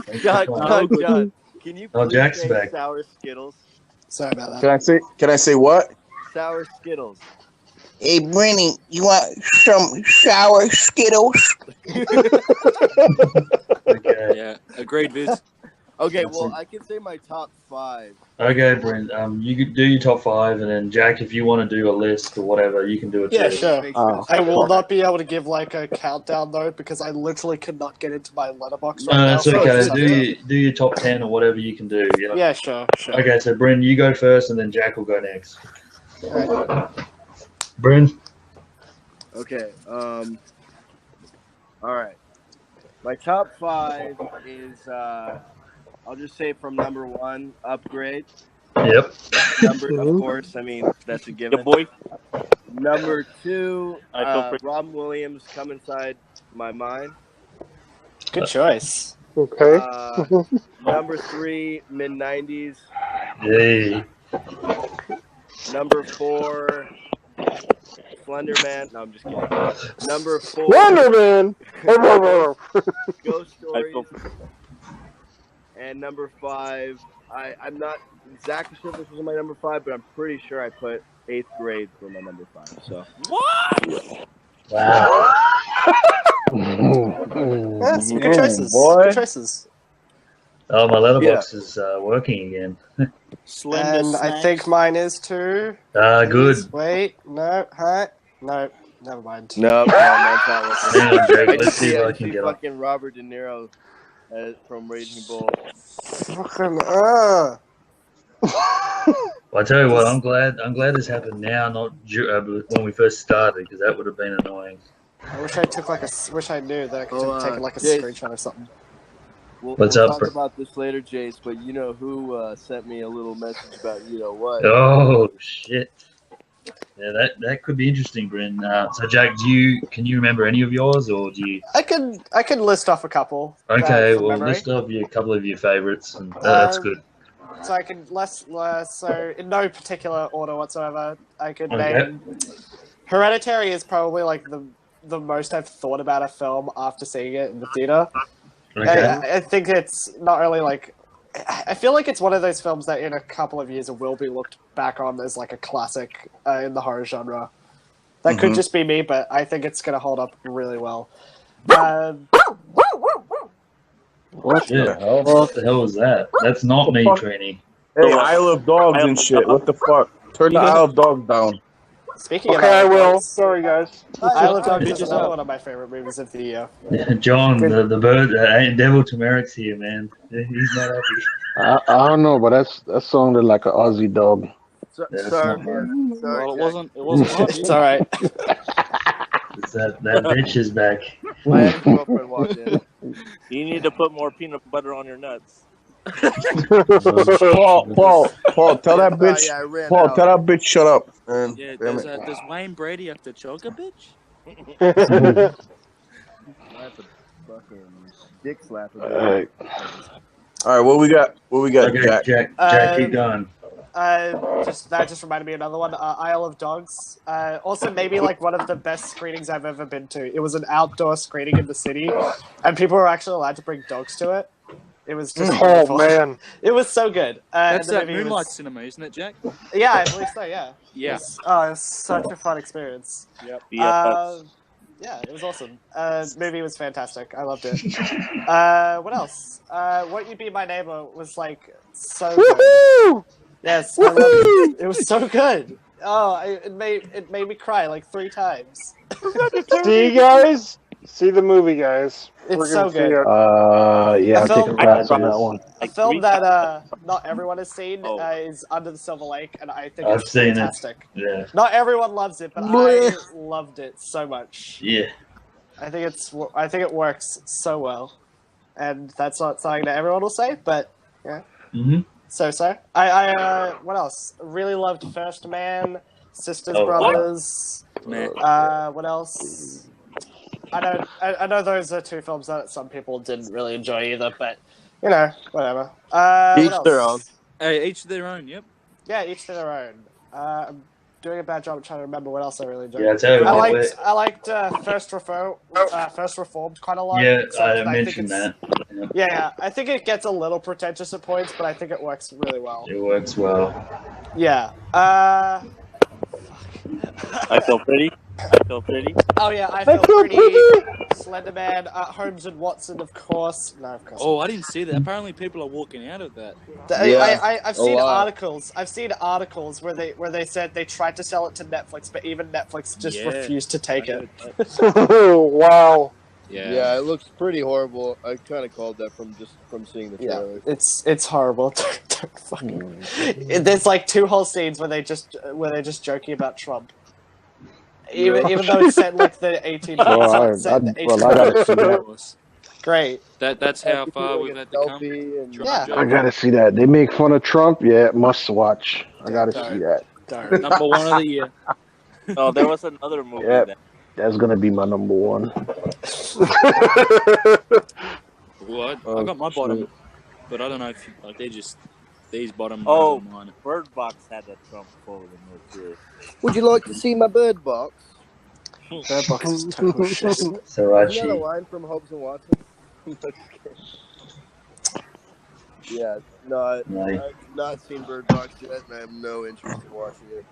Thanks for playing. John, can you Oh, please Jack's say back. sour Skittles? Sorry about that. Can I say what? Sour Skittles. Hey, Brenny, you want some sour Skittles? Okay. Yeah, agreed, Viz. Okay, well, I can say my top 5. Okay, Brent. You could do your top 5, and then Jack, if you want to do a list or whatever, you can do it Yeah, too. sure. Oh. I will not be able to give like a countdown though because I literally could not get into my letterbox right No, now. that's so I okay. just have to- Do your top 10 or whatever you can do. You know? Yeah, sure. Okay, so Bryn, you go first, and then Jack will go next. Alright. Bryn. Okay. All right. My top 5 is I'll just say from number 1, Upgrade. Yep. Number, of course. I mean, that's a given. Your boy. Number 2, I feel pretty- Robin Williams, Come Inside My Mind. Good choice. Okay. Number 3, mid 90s. Yay. Number 4, Slender Man. No, I'm just kidding. Number 4, Wonder Man. Ghost I Stories. feel And number 5, I'm not exactly sure if this was my number 5, but I'm pretty sure I put 8th grade for my number 5. So Wow. Yes, good choices. boy. Good choices. Oh, my letterbox is working again. Slender And I snacks. think mine is too. Good. Wait, no, hi, no, never mind. no, mine's not working. Hang on, Jake. I Let's just see see, if I can get on. fucking Robert De Niro from Raging Bull. Fucking I tell you what, I'm glad this happened now, not when we first started, because that would have been annoying. I wish I took wish I knew that I could have taken like a Jace. screenshot or something. We'll What's up, talk bro? about this later, Jace, but you know who sent me a little message about you know what? Oh shit! Yeah, that could be interesting, Bryn. So, Jack, can you remember any of yours, or do you? I can list off a couple. Okay, from well, memory. list off a couple of your favorites, and that's good. So I can so in no particular order whatsoever, I could Okay. name. Hereditary is probably like the most I've thought about a film after seeing it in the theater. Okay. I think it's not really like. I feel like it's one of those films that in a couple of years it will be looked back on as like a classic in the horror genre. That could just be me, but I think it's going to hold up really well. What the hell? What the hell was that? That's not me, Trini. Hey, Isle of Dogs and shit. What the fuck? Turn the Isle of Dogs down. Speaking of Okay, I Isle of will. Dogs, Sorry, guys. Isle of Dogs is Bitches another up. one of my favorite movies of the year. John, the bird, Devil Turmeric's here, man. He's not happy. I don't know, but that sounded like an Aussie dog. That's sorry, not man. Sorry, Well, it Jack. wasn't. It wasn't. It's all right. It's that bitch is back. My ex-girlfriend walked in. You need to put more peanut butter on your nuts. Paul, tell that bitch. Yeah, I ran Paul, out. tell that bitch shut up. Man. Yeah. Damn Does, it. does Wayne Brady have to choke a bitch? That's a fucking dick slapper. All right, what we got? What we got, Okay, Jack? Jack, keep going. That just reminded me of another one. Isle of Dogs. Also, maybe like one of the best screenings I've ever been to. It was an outdoor screening in the city, and people were actually allowed to bring dogs to it. It was just Oh man, it was so good. That's and the that movie Moonlight was- Cinema, isn't it, Jack? Yeah, I believe so. Yeah. Yeah. It was such a fun experience. Yep. Yeah, it was awesome. Movie was fantastic. I loved it. What else? Won't You Be My Neighbor was like so good. woohoo! Yes, I loved it. It was so good. Oh, it made me cry like 3 times. See, guys, see the movie, guys. It's so good. Yeah, I'll take a film- pass on that one. A film that not everyone has seen is Under the Silver Lake, and I think I've it's seen fantastic. it. Yeah. Not everyone loves it, but I loved it so much. Yeah. I think it works so well, and that's not something that everyone will say, but yeah. Mm-hmm. So. I what else? Really loved First Man, Sisters Oh, Brothers. Man. What else? I know those are 2 films that some people didn't really enjoy either, but you know, whatever. Each what their else? own. Hey, each their own. Yep. Yeah, each to their own. I'm doing a bad job trying to remember what else I really enjoyed. Yeah, tell you I what, liked First Reformed quite a lot. Yeah, So I think mentioned it's- that. Yeah, I think it gets a little pretentious at points, but I think it works really well. It works well. Yeah. I feel pretty. Oh yeah, I feel pretty. Slenderman, Holmes and Watson, of course. No, of course. Oh, I didn't see that. Apparently, people are walking out of that. I've a seen lot. articles. I've seen articles where they said they tried to sell it to Netflix, but even Netflix just Yeah. refused to take it. Wow. Yeah, it looks pretty horrible. I kind of called that from seeing the Yeah, trailer. it's horrible. Don't fucking. There's like 2 whole scenes where they're just joking about Trump. Even though it's set like the 1800s. I gotta see that. Great. That's how far we've had to come. Selfie and Yeah. I gotta see that. They make fun of Trump. Yeah, must watch. I gotta see that. Darn. Number 1 of the year. Oh, there was another movie. Yep. That, That's gonna be my number 1. Well, I got my bottom, but I don't know if like they just these bottom. Oh. Mine. Bird Box had that Trump photo in there too. Would you like to see my bird box? That box is total shit. Isn't that a Sriracha. line from Holmes and Watson? Yeah, no, Right. I've not seen Bird Box yet, and I have no interest in watching it.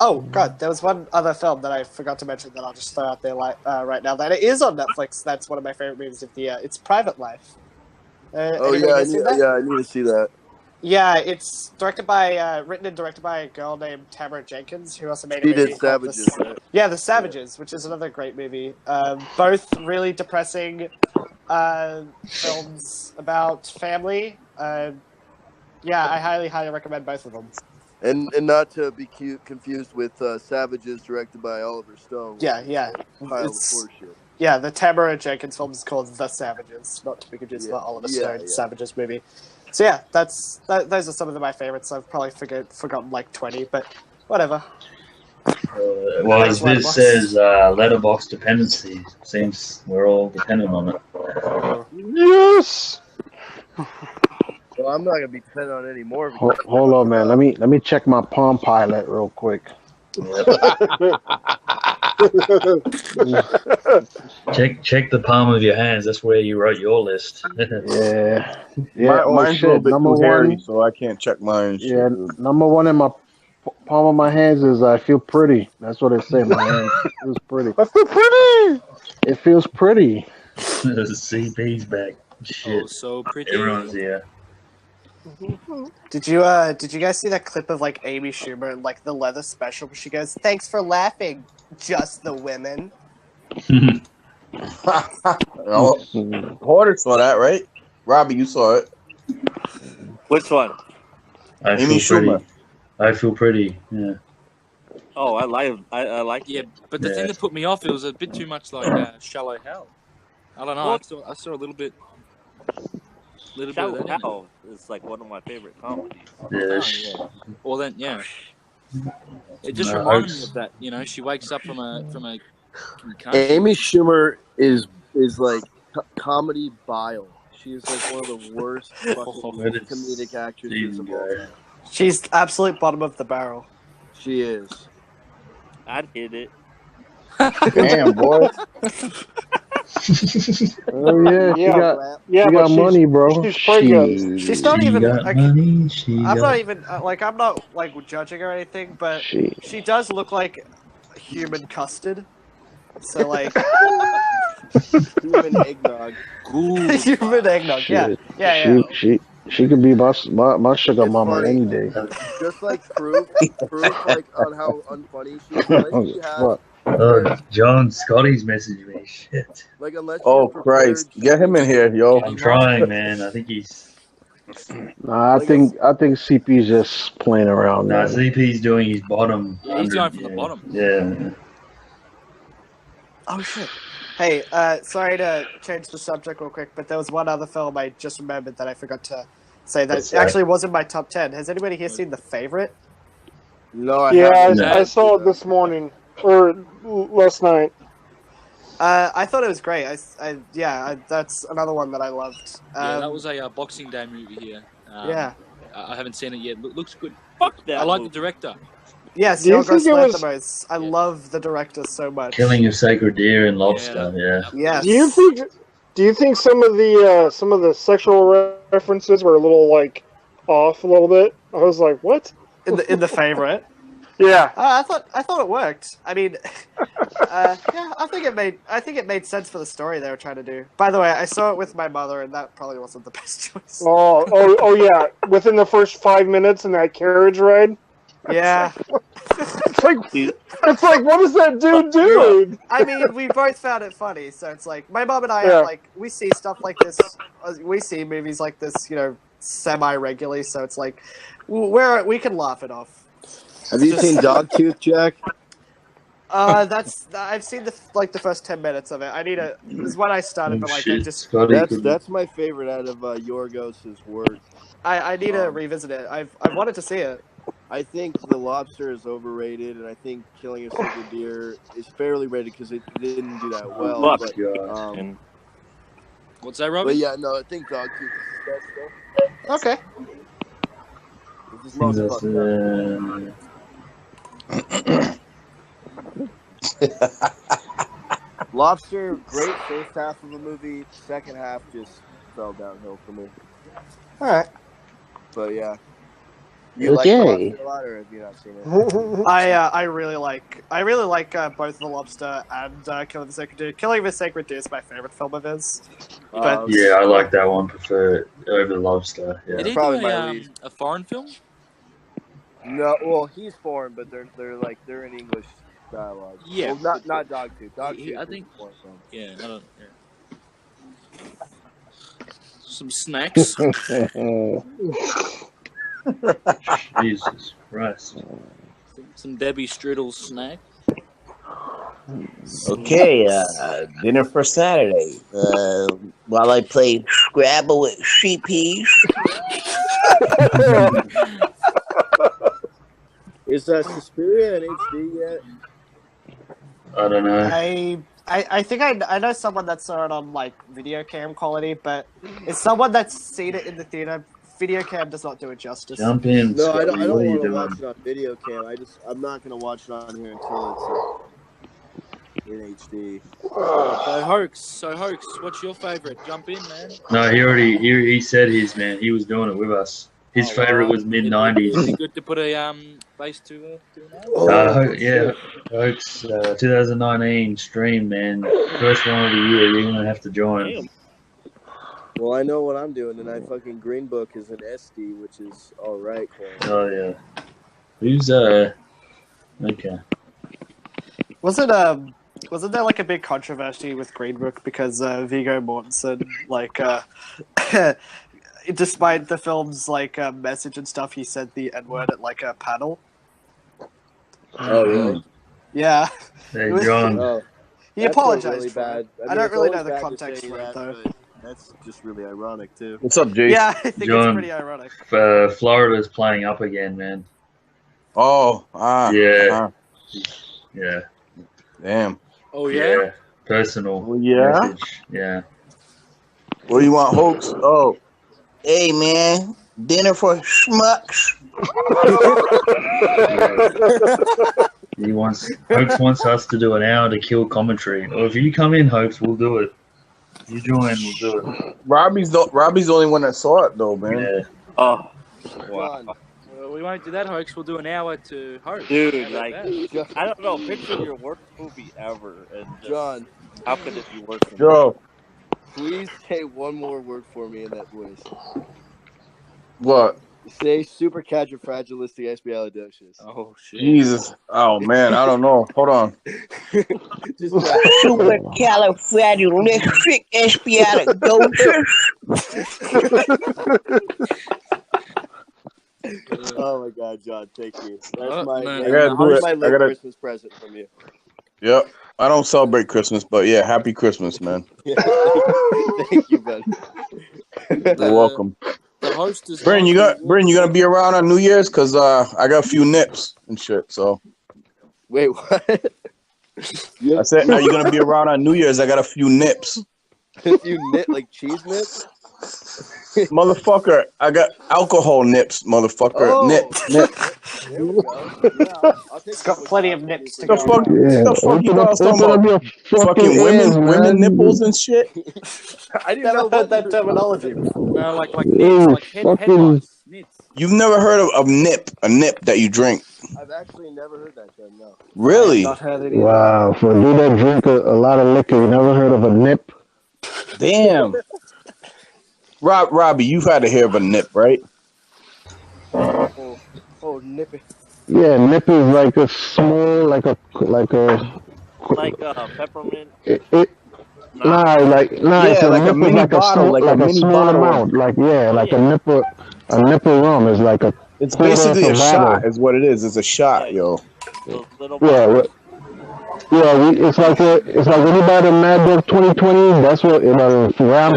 Oh god, there was one other film that I forgot to mention that I'll just throw out there right now. That it is on Netflix. That's one of my favorite movies of the year. It's Private Life. Oh Anybody yeah, I seen that? need to see that. Yeah, it's written and directed by a girl named Tamara Jenkins, who also made a She movie did called Savages, The- right? Yeah, The Savages, which is another great movie. Both really depressing films about family. Yeah, I highly recommend both of them. And not to be confused with Savages, directed by Oliver Stone. Yeah. Pile of It's- horseshit. Yeah, the Tamara Jenkins film is called The Savages, not to be confused with Yeah, the Oliver yeah, Stone yeah. Savages movie. So yeah, those are some of my favorites. I've probably forgotten like 20, but whatever. Well, Thanks, as Viz Letterboxd. says, letterbox dependency. Seems we're all dependent on it. Yes. Well, I'm not gonna be dependent on it anymore. Hold on, man. Let me check my Palm Pilot real quick. Check the palm of your hands. That's where you wrote your list. Yeah. Oh, Mine's a little shit. bit Number too hairy, one. so I can't check mine. and shit, Yeah, dude. number 1 in my palm of my hands is I feel pretty. That's what it said. My hands feels pretty. I feel pretty. It feels pretty. CP's back. Oh, Shit. so pretty. Everyone's here. Did you guys see that clip of like Amy Schumer and like the leather special where she goes, "Thanks for laughing, just the women." Oh, Hoarder saw that, right? Robbie, you saw it. Which one? I Amy feel pretty. Schumer. I feel pretty. Yeah. Oh, I like Yeah, it. but the Yeah. thing that put me off, it was a bit too much like Shallow Hell. I don't know. Well- I saw a little bit of Shallow that in it. Hell is like one of my favorite comedies. Yeah. Oh, yeah. Well then, yeah. It just No, reminded me Hoax. of that. You know, she wakes up from a concussion. Amy Schumer is like comedy bile. She's like one of the worst fucking Where did comedic actresses Steven of all go? time. She's absolute bottom of the barrel. She is. I'd hit it. Damn, boy. Oh yeah, she got, she but got money, bro. she's pregnant. She's not She even got like. money. She I'm got not even I'm not like judging or anything, but she does look like human custard. So like Human eggnog. human eggnog. Yeah, yeah. She could be my sugar mama any day. Just like proof like on how unfunny she is. Unless you have, Oh, John Scotty's messaged me. Shit. like, unless Oh you're Christ, get him in here, yo. I'm trying, man. I think he's. Nah, I think CP's just playing around. No, Man. CP's doing his bottom. Yeah, he's 100, going from the bottom. Yeah. Oh shit. Hey, sorry to change the subject real quick, but there was one other film I just remembered that I forgot to say that What's that? actually was in my top 10. Has anybody here seen The Favorite? No, I Yeah, haven't. I saw it this morning or last night. I thought it was great. That's another one that I loved. Yeah, that was a Boxing Day movie here. Yeah. I haven't seen it yet. Looks good. Fuck that. I like the movie. director. Yes, Do you Yorgos think it was- Lanthimos. I love the director so much. Killing of Sacred Deer and Lobster. Yeah. Yes. Do you think some of the sexual references were a little like off a little bit? I was like, what? in the Favorite? Yeah. I thought it worked. I mean, yeah, I think it made sense for the story they were trying to do. By the way, I saw it with my mother, and that probably wasn't the best choice. Oh yeah. Within the first 5 minutes in that carriage ride. Yeah. It's like, what does that dude do? I mean, we both found it funny, so it's like my mom and I Yeah. are like, we see stuff like this, we see movies like this, semi-regularly. So it's like we can laugh it off. Have you seen Dogtooth, Jack? I've seen the first 10 minutes of it. It's when I started, but like I just That's my favorite out of Yorgos' work. I need to revisit it. I've wanted to see it. I think The Lobster is overrated, and I think Killing a Sacred Deer is fairly rated because it didn't do that well. Fuck. But, What's that, Robbie? but yeah, no, I think Dogtooth is the best though. Okay. This is most Lobster, great first half of the movie. Second half just fell downhill for me. All right. But yeah. You like Okay. Lobster a lot, or have you not seen it? I really like both The Lobster and Killing the Sacred Deer. Killing the Sacred Deer is my favorite film of his. But Yeah, I like that one. Prefer it over the Lobster. Did Yeah. he Probably do my least. a foreign film? No, well, he's foreign, but they're in English dialogue. Yeah. Well, not Dogtooth. Dogtooth. I think- is foreign film. Yeah, I don't. Yeah. Some snacks. Jesus Christ. Some Debbie Strudel snack. Okay, dinner for Saturday. While I play Scrabble with sheepies. Is Suspiria in HD yet? I don't know. I think I know someone that saw it on like video cam quality, but it's someone that's seen it in the theater. Video cam does not do it justice. Jump in. No, I Scotty, don't what are want you to doing? watch it on video cam. I'm not gonna watch it on here until it's in HD. So Hoax, what's your favorite? Jump in, man. No, he said his, man. He was doing it with us. His favorite was mid It'd '90s. be good to put a base to an Yeah, Hoax 2019 stream, man. First one of the year. You're gonna have to join. Well, I know what I'm doing, and I fucking Green Book is an SD, which is all right. Oh yeah. Who's okay? Wasn't there like a big controversy with Green Book because Viggo Mortensen like despite the film's like message and stuff, he said the N-word at like a panel. Oh, really? Yeah. Hey, John. Oh, He that's apologized really for bad. it. I mean, I don't it's really always know the bad to context say for it that, though. but that's just really ironic too. What's up, Jason? Yeah, I think John, it's pretty ironic. Florida's playing up again, man. Oh, Yeah. Yeah. damn. Oh yeah. Personal Yeah. message. Yeah. What do you want, Hoax? Oh, Hey, man, dinner for schmucks. Hoax wants us to do an hour to kill commentary. Or if you come in, Hoax, we'll do it. If you join, we'll do it. Robbie's the only one that saw it though, man. Yeah. Oh, John, Well, we won't do that, Hoax. We'll do an hour to host. dude, How about like that? I don't know. Picture your worst movie ever, and just, John, how could it be worse? Than Joe, please say one more word for me in that voice. what? Say supercalifragilisticexpialidocious. Oh shit. Jesus. Oh man, I don't know. Hold on. Just try. Supercalifragilisticexpialidocious. Oh my God, John, thank you. That's Oh, my, man. I gotta do it. my I late gotta. Christmas present from you. Yep. I don't celebrate Christmas, but yeah, happy Christmas, man. Yeah, thank you, buddy. You're welcome. The host is Bryn, you gonna be around on New Year's? Cause I got a few nips and shit. So Wait, what? I said, are you gonna be around on New Year's? I got a few nips. If you knit like cheese nips? Motherfucker, I got alcohol nips, motherfucker. Oh. Nip. There we go. Yeah, I'll take It's got plenty of nips to The go. fuck, Yeah, the fuck you open guys up talking your about? Fucking ears, women man. nipples and shit. I didn't Never know heard what that terminology before. No, like Ew, nits, like head fucking- lice, nits. You've never heard of a nip that you drink? I've actually never heard that term, no. Really? Not heard it either. Wow, for a dude that drink a lot of liquor, you never heard of a nip? Damn. Robbie, you've had to hear of a nip, right? Oh, nippy. Yeah, nip is like a small, like a peppermint. Nah, it's like a mini bottle, like a mini small bottle. amount, like a nipple rum is like a. It's quarter basically of a shot, bottle. is what it is. It's a shot, yo. Those little Yeah, it's like when you buy the Mad Dog 2020. That's what it ram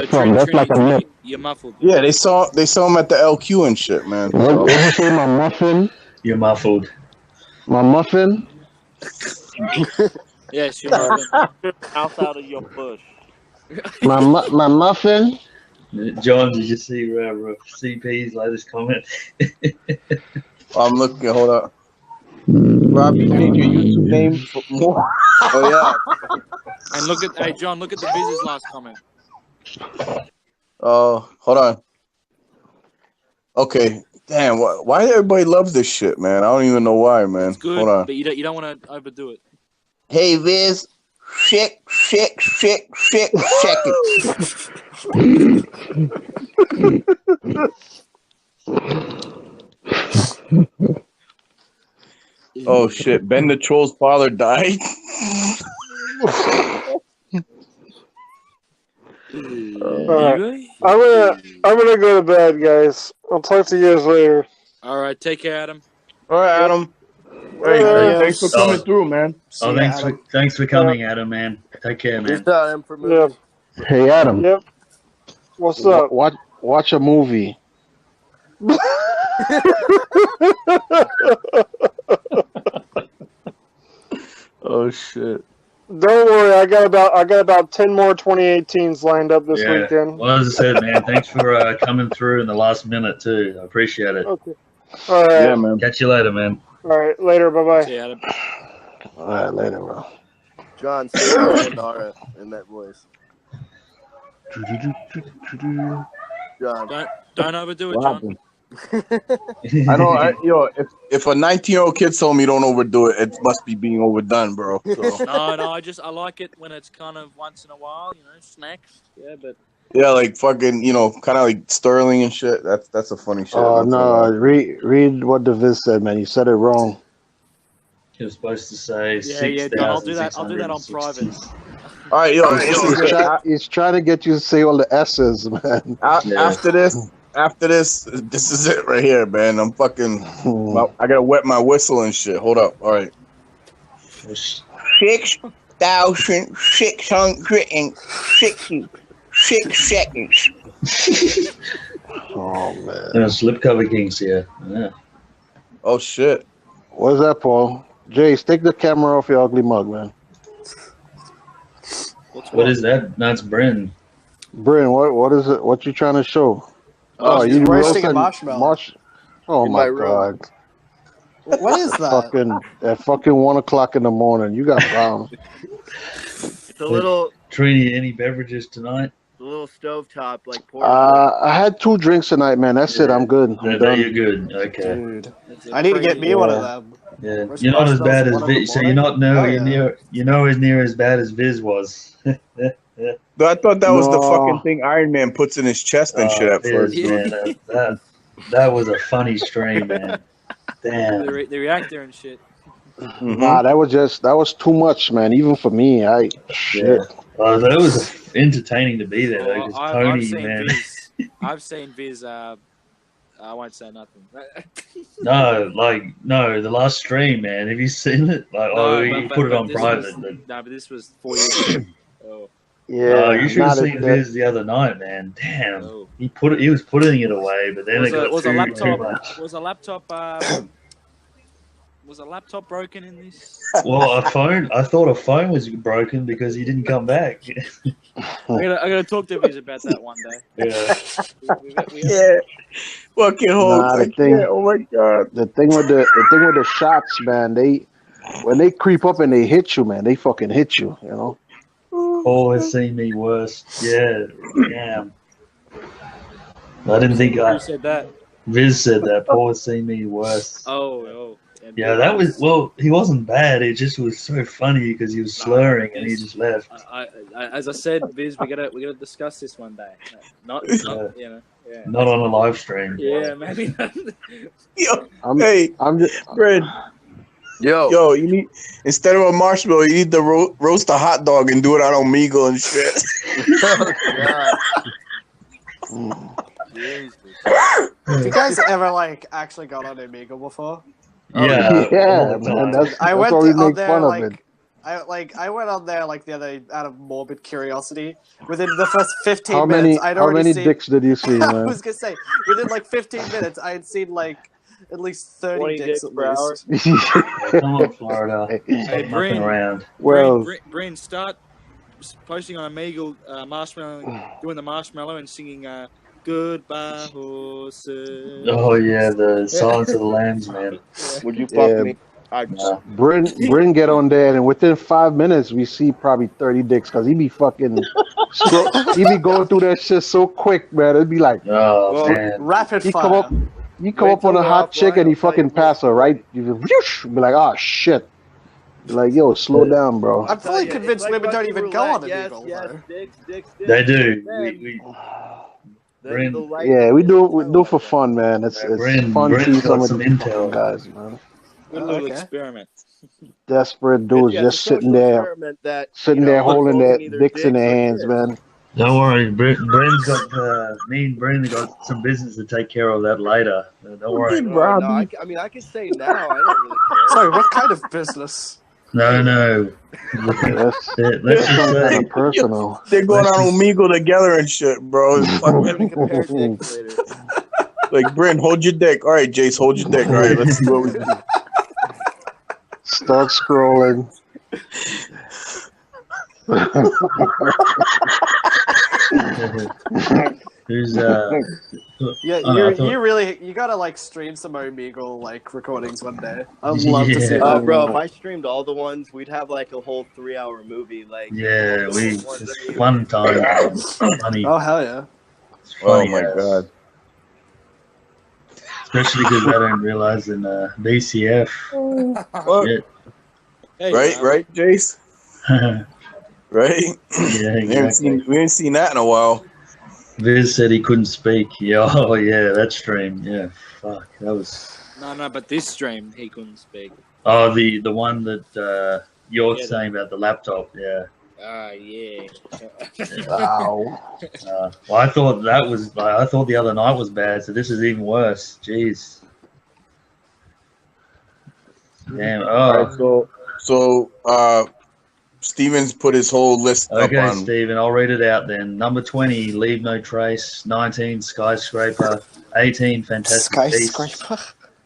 from. That's like a nip. You're muffled. Yeah, they saw them at the LQ and shit, man. What did you say? My muffin? You're muffled. My muffin? Yes, you're muffled. Mouth out of your bush. My muffin? John, did you see CP's latest comment? I'm looking. Hold up. Robbie, change your YouTube name for more. Oh, yeah. And hey John, look at the Viz's last comment. Hold on. Okay. Damn, why everybody loves this shit, man? I don't even know why, man. It's good, Hold on. but you don't want to overdo it. Hey, Viz, shake it. Oh shit! Ben the Troll's father died. Alright. I'm gonna go to bed, guys. I'll talk to you guys later. All right, take care, Adam. All right, Adam. Hey, thanks for coming through, man. Oh, thanks for coming, Adam, man. Take care, man. Just MFourMovies. Hey, Adam. Yep. What's up? Watch a movie. Oh shit! Don't worry, I got about 10 more 2018s lined up this weekend. Well, as I said, man, thanks for coming through in the last minute too. I appreciate it. Okay. All right. Yeah, man. Catch you later, man. All right. Later. Bye bye. See you, Adam. All right, later, bro. John, say sayonara in that voice. John. Don't overdo it, John. I know, if a 19-year-old kid told me don't overdo it, it must be being overdone, bro. So. No, I like it when it's kind of once in a while, snacks. Yeah, but Yeah, like fucking, kind of like Sterling and shit. That's a funny shit. Oh no! Read what the Viz said, man. He said it wrong. He was supposed to say yeah. I'll do that on private. All right, yo, He's trying to get you to say all the S's, man. After this, after this is it right here, man. I'm fucking. I gotta wet my whistle and shit. Hold up. All right. 6,666 seconds. Oh man. Slipcover Kings here. Yeah. Oh shit. What's that, Paul? Jace, take the camera off your ugly mug, man. What is that? That's Bryn. Bryn, what is it? What you trying to show? She's you roasting a roasting marshmallow. Oh In my my room. god. What is that? At fucking 1 o'clock in the morning. You got problems. It's a little Trini, any beverages tonight? stovetop like pork. I had 2 drinks tonight, man. That's it. I'm good. I'm There done. you're good. Okay. Dude, I need to get me one of them. Yeah. Roast You're not as bad as marshmallows at 1 in the Viz. So you're not morning? you're nowhere near as bad as Viz was. But I thought that was the No. fucking thing Iron Man puts in his chest and shit at Viz, first. man, that was a funny stream, man. Damn. The reactor and shit. Nah, that was too much, man. Even for me, shit. That was entertaining to be there, though, Well, because I've Tony, seen man. Viz. I've seen Viz. I won't say nothing. No, the last stream, man. Have you seen it? You put it on private. But this was 4 years ago. Oh. Yeah. You should have not seen as- Viz the other night, man. Damn, Oh. he was putting it away, but then it got Was too a much. laptop broken in this? Well, I thought a phone was broken because he didn't come back. I gotta talk to Viz about that one day. Yeah. Yeah. Fucking whole. Nah, the thing- Oh my god. The thing with the shots, man, when they creep up and they hit you, man, they fucking hit you, you know? Paul has seen me worse. Yeah, damn. I didn't think Who said that? Viz said that. Paul has seen me worse. Oh. And Yeah, that was, he wasn't bad. It just was so funny because he was slurring and he just left. I as I said, Viz, we gotta discuss this one day. Not you know. Yeah. Not on a live stream. Yeah, maybe. Yo, I'm just Fred. Yo, you need, instead of a marshmallow, you need to roast a hot dog and do it out on Omegle and shit. Have you guys ever actually got on Omegle before? Yeah, yeah, man. That's I went why we on make there fun of it. I went on there the other out of morbid curiosity. Within the first 15 How minutes, many I'd how already many seen. dicks did you see, I man? was gonna say within 15 minutes, I had seen at least 30 20 dicks dicks at per hour. least. Come on, Florida. Hey, Mucking around. Well, Bryn, start posting on Omegle marshmallow, doing the marshmallow and singing "Goodbye Horses." Oh, yeah, the Silence of the Lambs, man. Would you fuck Yeah. me? Bryn get on there, and within 5 minutes, we see probably 30 dicks because he be fucking, he be going through that shit so quick, man. It'd be like, Oh, man. Rapid he fire. come up, on a hot chick and he fucking pass her, right? You just be like, oh shit. Be like, yo, slow down, bro. I'm fully convinced women don't even go on Yes, Omegle. yes, though. dicks. They do. Then the light- Yeah, we do for fun, man. It's Bryn- fun to Bryn's see some got of some these intel. fucking guys, man. Good little Okay. experiment. Desperate dudes Yeah, just the social sitting there, experiment that, holding their either dicks in their or hands, shit. man. Don't worry, Bryn's got, me and Bryn got some business to take care of that later. Don't worry. No, I can say now. I don't really care. Sorry, what kind of business? No. Let's Let's just kind say, of personal. They're going out on Omegle together and shit, bro. It's fucking- Let me compare dicks later. like, Bryn, hold your dick. All right, Jace, hold your dick. All right, let's see what we do. Start scrolling. who's Yeah, you gotta stream some Omegle recordings one day. I'd love to see Yeah. that. Bro, if I streamed all the ones, we'd have a whole 3-hour movie. yeah, it's fun time. Man. It's funny. Oh hell yeah! It's Oh funny my as- god. Especially because I don't realize in BCF. What? Shit. Hey, Right, Jace? Right? Yeah, We ain't seen that in a while. Viz said he couldn't speak. Yeah, oh yeah, that stream. Yeah, fuck, that was. No, but this stream he couldn't speak. Oh, the one that you're Yeah, saying about the laptop. Yeah. Yeah. Wow. Well, I thought that was. I thought the other night was bad, so this is even worse. Jeez. Damn. All right, Oh. so Steven's put his whole list up Okay, on. Stephen. I'll read it out then. Number 20, Leave No Trace. 19, Skyscraper. 18, Fantastic Beasts. Skyscraper.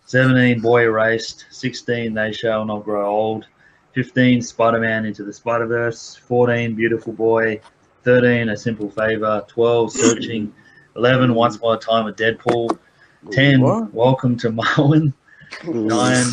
17, Boy Erased. 16, They Shall Not Grow Old. 15, Spider-Man Into the Spider-Verse. 14, Beautiful Boy. 13, A Simple Favor. 12, Searching. 11, Once Upon a Time with Deadpool. 10, What? Welcome to Marwen. 9,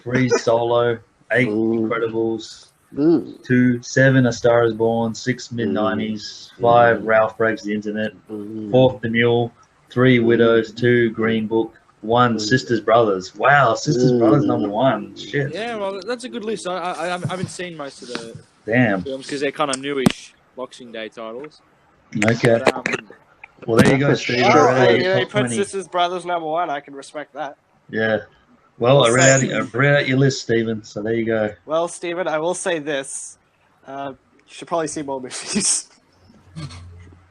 Free Solo. 8, Incredibles. 2, 7, A Star Is Born. 6, Mid-90s. 5, Ralph Breaks the Internet. 4, The Mule. 3, Widows. 2, Green Book. 1, Sisters Brothers. Wow, Sisters Brothers number 1. Shit. Yeah, well, that's a good list. I haven't seen most of the Damn. films because they're kind of newish Boxing Day titles. Okay. But, Well, there you go, Steve. Oh, I read out hey, your you top put 20. Sisters Brothers number 1. I can respect that. Yeah. Well, I read out your list, Stephen. So there you go. Well, Stephen, I will say this: you should probably see more movies.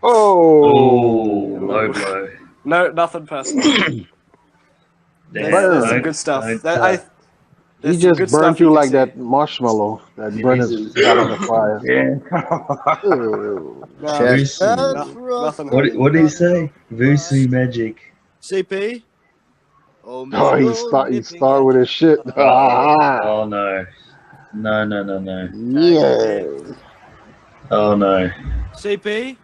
Oh, low blow. No, nothing personal. Damn, There's some don't- good stuff. don't, That, He there's some just good burnt stuff you can like see. that marshmallow that Brenna's got on the fire. No, Vusu. nothing. What did he say? Vusu magic. CP? Oh, he start with his shit. Oh no. No. Yeah. Oh no. CP?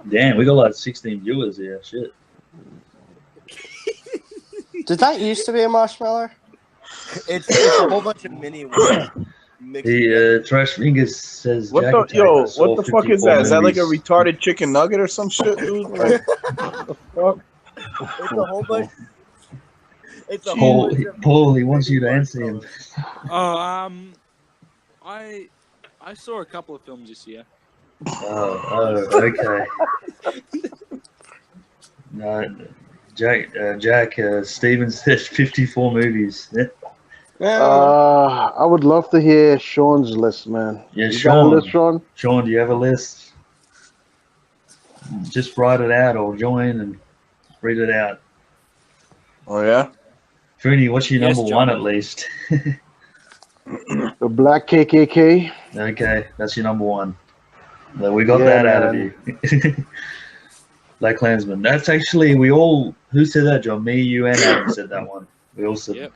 Damn, we got like 16 viewers here. Shit. Did that used to be a marshmallow? It's a whole bunch of mini ones mixed together. The Trash Fingers says. What Jack the Attack saw what the fuck is 54 that? Is that like a movies. retarded chicken nugget or some shit, dude? Like, what the fuck? It's a whole bunch. It's a whole bunch of Paul, he wants you to answer him. Oh, I saw a couple of films this year. Oh, okay. No, Jack Stevens said 54 movies. Yeah. I would love to hear Sean's list, man. Yeah, You got a list, Sean? Sean, do you have a list? Just write it out or join and read it out. Oh yeah. Trini, what's your Yes, number John. one at least? The Black KKK. Okay, that's your number one. So we got Yeah, that out of man. you. Black Klansman. That's actually, who said that, John? Me, you, and Adam said that one. We all said Yep.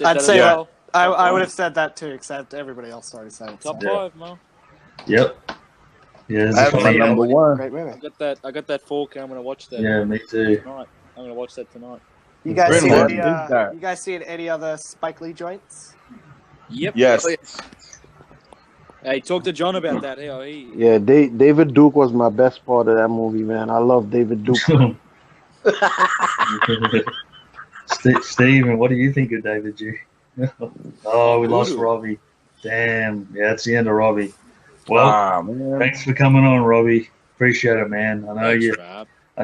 I'd say that. that. I would have said that too, except everybody else already said it. Top so. Yeah. 5, Mo. Yep. Yeah, there's I a have funny my Number one. Great movie. I got that 4K. I'm gonna watch that Yeah, me too. tonight. I'm gonna watch that tonight. You guys Bryn, seen what any? is that? You guys seen any other Spike Lee joints? Yep. Yes. Hey, talk to John about that. He Yeah, David Duke was my best part of that movie, man. I love David Duke. Steven, what do you think of David G? Oh, we lost Robbie. Damn. Yeah, that's the end of Robbie. Well, Man. thanks for coming on, Robbie. Appreciate it, man. I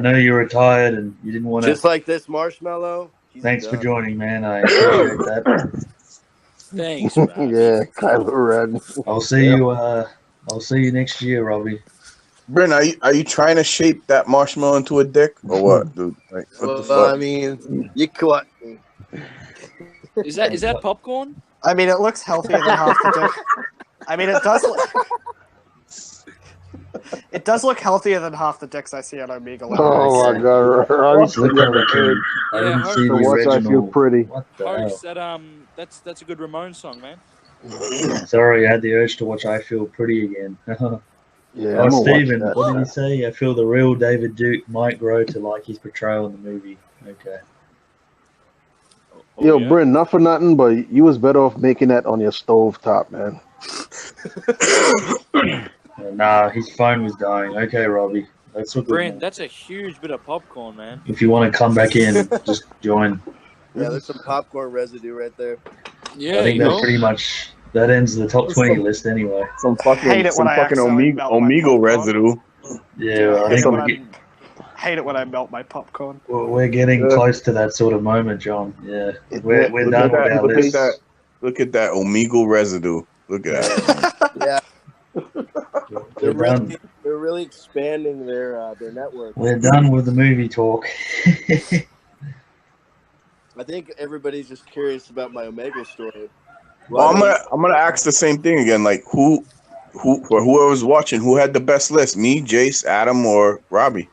know you're retired and you didn't want Just to. like this marshmallow. he's Thanks for done. joining, man. I appreciate that. Thanks, Rob. Yeah, Kylo Ren. I'll see you. I'll see you next year, Robbie. Bryn, are you trying to shape that marshmallow into a dick or what, dude? Like, what the Well, fuck? I mean, you caught me. Is that popcorn? I mean, it looks healthier than half the dick. I mean, it does. It does look healthier than half the dicks I see on Omega. Oh my god, Robbie's Look looking at the kid. I Yeah, didn't see to the watch I Feel original. Pretty. What the Host, hell? that's a good Ramones song, man. Sorry, I had the urge to watch I Feel Pretty again. Yeah, Oh, I'm gonna watch Steven, that. what did he say? I feel the real David Duke might grow to like his portrayal in the movie. Okay. Oh, Yo, yeah. Bryn, not for nothing, but you was better off making that on your stove top, man. Nah, his phone was dying. Okay, Robbie. That's what. Brent, that's a huge bit of popcorn, man. If you want to come back in, just join. Yeah, there's some popcorn residue right there. Yeah, I think you that know. pretty much that ends the top 20 list anyway. Some Hate fucking it when I accidentally melt my Omegle popcorn. residue. Yeah, I Hate think hate it when I melt my popcorn. we're getting close to that sort of moment, John. Yeah, we're Look done at with our that, look at list. that. Look at that Omegle residue. Look at that. Yeah, We're done. they're really expanding their network. We're done with the movie talk. I think everybody's just curious about my Omega story. Well, I'm gonna ask the same thing again. Like who for whoever's watching, who had the best list? Me, Jace, Adam, or Robbie?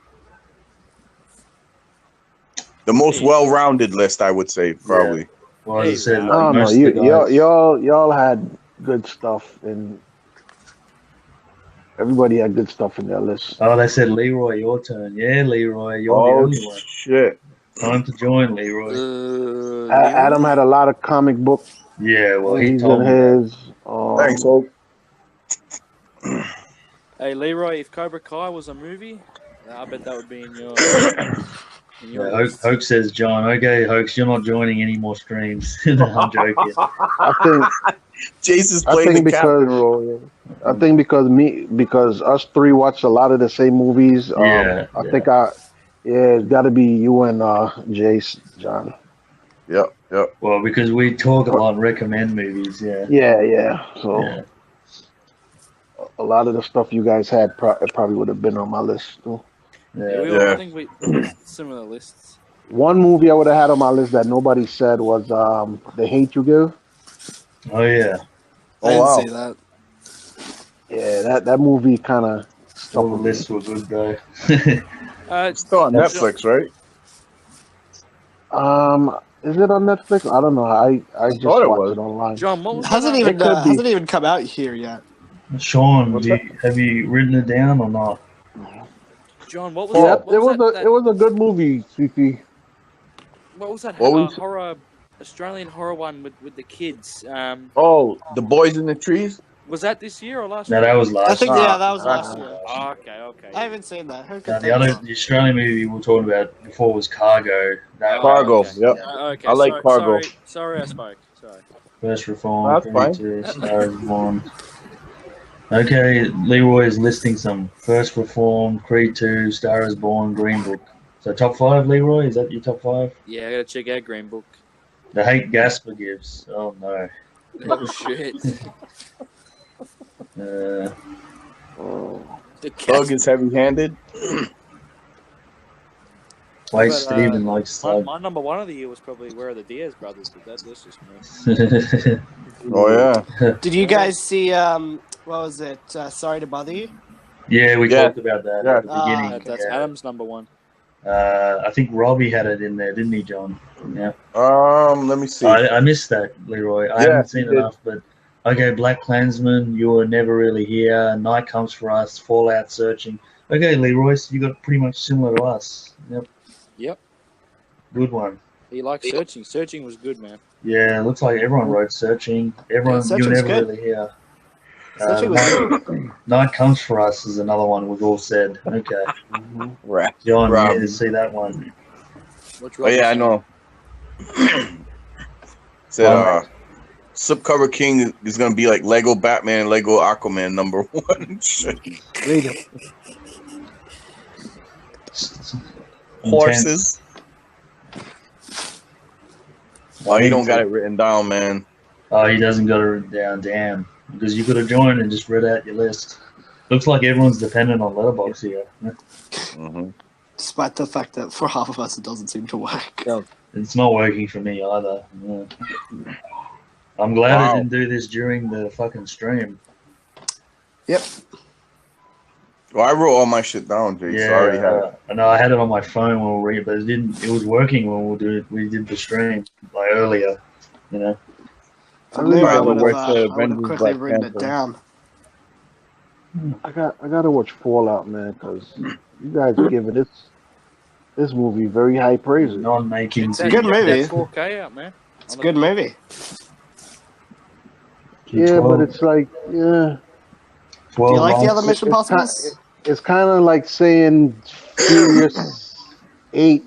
The most well-rounded list, I would say, probably. Yeah. Well, as I said, I don't know. Y'all had good stuff, and everybody had good stuff in their list. Oh, they said Leroy, your turn. Yeah, Leroy, you're the only one. Shit! Time to join, Leroy. Adam had a lot of comic book. Yeah, well, he movies told in me. his. Thanks, Hope. Hey, Leroy, if Cobra Kai was a movie, I bet that would be in your. Yeah, Hoax says, John, okay, Hoax, you're not joining any more streams. No, I'm joking. I think Jace is playing the captain role. Yeah. I think because us three watched a lot of the same movies. I think it's got to be you and Jace, John. Yep. Well, because we talk a lot and recommend movies, yeah. Yeah. So a lot of the stuff you guys had probably would have been on my list too. I think we similar lists. One movie I would have had on my list that nobody said was The Hate You Give. Oh yeah. I didn't see that. Yeah, that movie kind of. All the lists were good though. It's still on Netflix, right? Is it on Netflix? I don't know. I just thought it watched was it online. John, what was hasn't even come out here yet. Sean, have you written it down or not? John, what was Yeah, that? it was a good movie, Fifi. What was that What horror, Australian horror one with the kids? Oh, The Boys in the Trees? Was that this year or last No, year? that was last I think, year. yeah, that was last year. Oh, okay. I haven't seen that. Heard No, good the Australian movie we were talking about before was Cargo. That Cargo, was- yep. Okay, I like Cargo. Sorry, I spoke. Sorry. First Reform, That's fine. 32, Star is Born. Okay, Leroy is listing some. First Reform, Creed 2, Star is Born, Green Book. So top 5, Leroy? Is that your top 5? Yeah, I gotta check out Green Book. The Hate Gasper gives. Oh no. Oh shit. Uh, The Thug is heavy-handed. Wait, But, Steven likes Thug. my number one of the year was probably Where Are the Diaz Brothers, but that's just me. Oh yeah. Did you guys see what was it? Sorry to Bother You? Yeah, we Yeah. talked about that at the beginning. That's yeah. Adam's number one. I think Robbie had it in there, didn't he, John? Yeah. Let me see. I missed that, Leroy. I Yeah, haven't seen you did. enough, but okay, Black Klansman, You Were Never Really Here, Night Comes For Us, Fallout Searching. Okay, Leroy, so you got pretty much similar to us. Yep. Good one. He likes Searching. Searching was good, man. Yeah, looks like everyone wrote Searching. Everyone, You Were Searching's Never good. Really Here. Searching was Night Comes For Us is another one we've all said. Okay. Right. John, Rob. you need to see that one. What's Oh yeah, I know. Said Slipcover King is gonna be like Lego Batman and Lego Aquaman number 1. Read it. Horses. Oh, you don't got it written down, man. Oh, he doesn't got it written down. Damn. Because you could have joined and just read out your list. Looks like everyone's dependent on Letterboxd here. Mm-hmm. despite the fact that for half of us it doesn't seem to work. It's not working for me either. Yeah. I'm glad I didn't do this during the fucking stream. Yep. Well, I wrote all my shit down, Jay. Yeah, So I already had it. I know I had it on my phone when we were reading, but it didn't. It was working when we did the stream like earlier. You know. I would Avengers have quickly Black written it Panther. down. I gotta watch Fallout, man, because you guys are giving this movie very high praises. Non-making. It's a good movie. 4K out, man. It's a good movie. Yeah, but it's like, yeah. Do you like the other Mission Possibles? It's kind of like saying Furious 8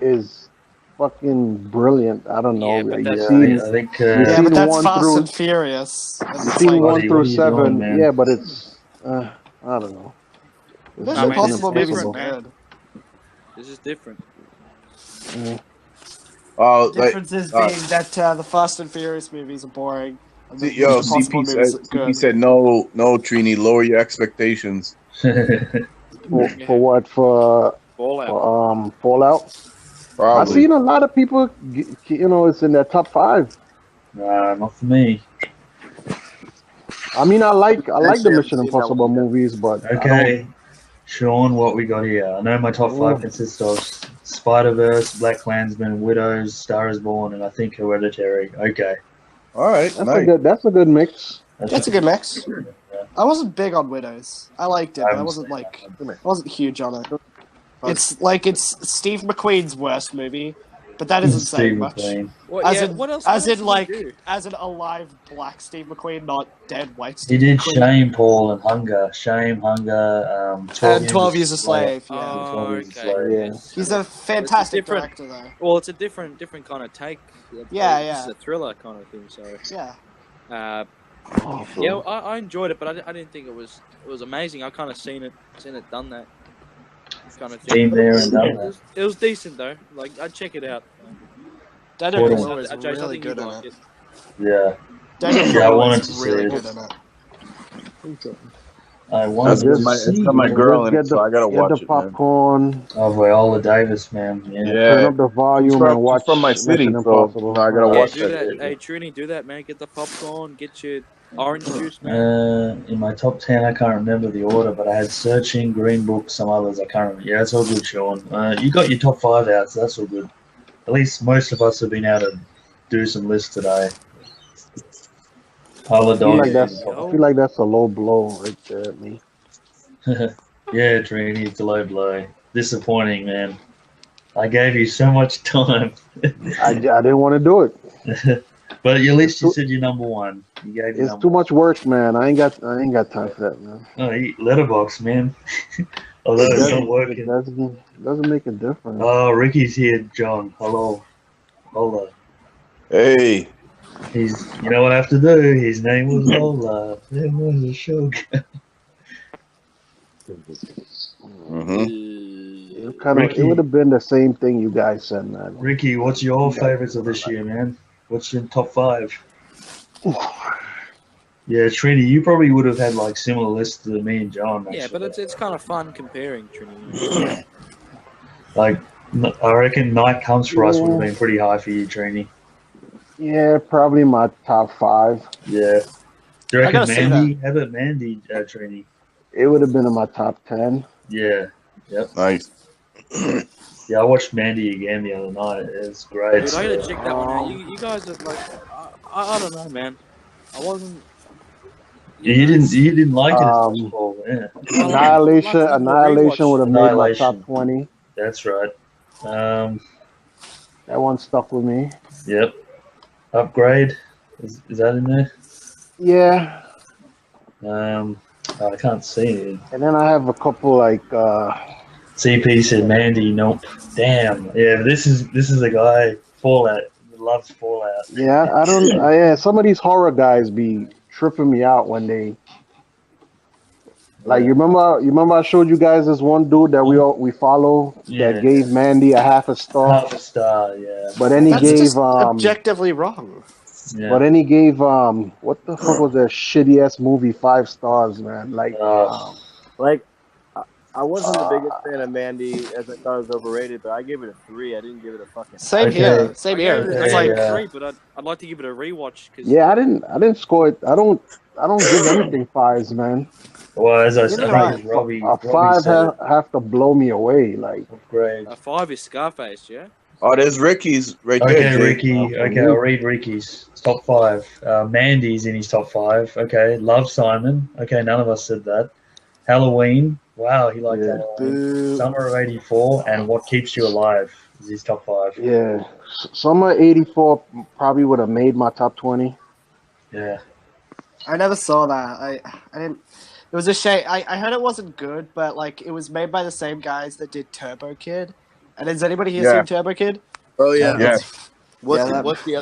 is fucking brilliant. I don't know. Yeah, but You've that's- seen- I think. you've Yeah, seen but that's 1 Fast through- and Furious. you've seen 1 Buddy, through what are you 7. doing, man? Yeah, but it's, I don't know. It's Mission I mean, Impossible it's movies are different, man. good. This is different. Oh, The difference is being that the Fast and Furious movies are boring. Yo, CP said no, Trini, lower your expectations. For what? Fallout. Fallout. Probably. I've seen a lot of people. It's in their top 5. Nah, not for me. I mean, I like the haven't Mission seen that Impossible one yet. movies, but Okay, Sean, what we got here? I know my top 5 consists of Spider-Verse, Black Klansman, Widows, Star is Born, and I think Hereditary. Okay. All right, that's a good mix. That's a good mix. I wasn't big on Widows. I liked it, but I wasn't huge on it. It's Steve McQueen's worst movie, but that isn't saying much. What else? As in alive black Steve McQueen, not dead white He Steve did McQueen. Shame, Paul, and Hunger. Shame, Hunger, 12 Years a Slave. Yeah. Oh, 12 Years a okay. Slave. Yeah. He's a fantastic different- director, though. Well, it's a different kind of take. Yeah. It's a thriller kind of thing. So Yeah. yeah, I enjoyed it, but I didn't think it was amazing. I kind of seen it done that kind of thing. Been there and done that. It was decent though. Like I'd check it out. Daniel Jason Kaluuya is Jason, I really think good you'd in like it. Yeah. Daniel Yeah, I Kaluuya wanted is to see really it. good in it. I wanted to It's see got my it. girl in it, Get so I gotta get watch the it, man. popcorn, Oh, Viola Davis, man. Yeah. turn up the volume, and watch She's from my city, Mission so Impossible. I gotta Yeah, watch do that. that. Hey, Trini, do that, man. Get the popcorn. Get your orange juice, man. In my top 10, I can't remember the order, but I had Searching, Green Book, some others I can't remember. Yeah, it's all good, Sean. You got your top 5 out, so that's all good. At least most of us have been able to do some lists today. Pile of I feel dogs. like that's a low blow right there at me. Yeah, Trini, it's a low blow. Disappointing, man. I gave you so much time. I didn't want to do it. But at least you said you're number 1. You gave It's too much work, man. I ain't got time for that, man. Oh, letterbox, man. Although it's not It working. doesn't make a difference. Oh, Ricky's here, John. Hello. Hola. Hey. You know what I have to do? His name was Lola. There was a sugar. It would have been the same thing you guys said, man. Ricky, what's your favorites of this year, man? What's your top 5? Yeah, Trini, you probably would have had like similar lists to me and John. Yeah, Actually. but it's kind of fun comparing, Trini. Like, I reckon Night Comes for Us would have been pretty high for you, Trini. Yeah, probably my top 5. Yeah. Do you I reckon gotta say Mandy? How about Mandy, Trini? It would have been in my top 10. Yeah. Yep. Nice. Yeah, I watched Mandy again the other night. It's great. Dude, I gotta check that one out. You guys are like, I don't know, man. I wasn't. You didn't like it as much, Paul. Yeah. Annihilation would have made my top 20. That's right. That one stuck with me. Yep. Upgrade. Is that in there? Yeah. I can't see it. And then I have a couple like CP said Mandy. Nope. Damn. Yeah, this is a guy Fallout. Loves Fallout. Yeah, I don't. Yeah, some of these horror guys be tripping me out when they. Like you remember I showed you guys this one dude that we follow that gave Mandy a half a star. Half a star, yeah. But then he That's gave just objectively wrong. Yeah. But then he gave what the fuck was that shitty ass movie 5 stars, man? Like Like, I wasn't the biggest fan of Mandy as I thought it was overrated, but I gave it a 3. I didn't give it a fucking. Same here. Same I here. gave it It's a like 3, but I'd like to give it a rewatch. Cause yeah, I didn't score it. I don't give anything 5s, man. Well, as I Neither said, do Robbie. A 5 said have to blow me away. Like great. a 5 is Scarface, yeah. Oh, there's Ricky's right there. Okay, Jay. Ricky. Okay, I'll read Ricky's top 5. Mandy's in his top 5. Okay, Love Simon. Okay, none of us said that. Halloween. Wow, he liked Halloween. Summer of '84 and What Keeps You Alive is his top 5. yeah, Summer '84 probably would have made my top 20. Yeah. I never saw that. I didn't. It was a shame. I heard it wasn't good, but like it was made by the same guys that did Turbo Kid. And has anybody here seen Turbo Kid? Oh yeah. Yeah. What's the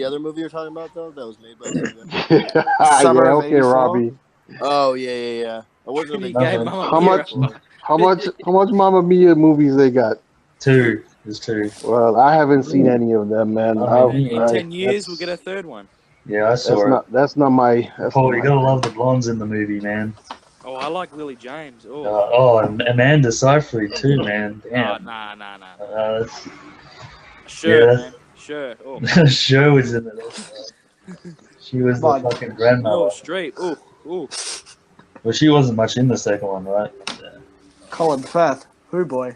other movie you're talking about though? That was made by the same guy? Summer of okay, 84? Robbie. Oh yeah. I wasn't a big Game fan. Mamma Mia. How much Mamma Mia movies they got? 2. There's 2. Well, I haven't seen any of them, man. Oh, In 10 years, we'll get a third one. Yeah, I saw it. That's not my. Paul, you gotta love the blondes in the movie, man. Oh, I like Lily James. And Amanda Seyfried too, man. Damn. Nah. Sure, man. Sure. Oh. Sure was in it also. She was the fucking grandmother. Oh, straight. Ooh. Well, she wasn't much in the second one, right? Yeah. Colin Firth. Who boy?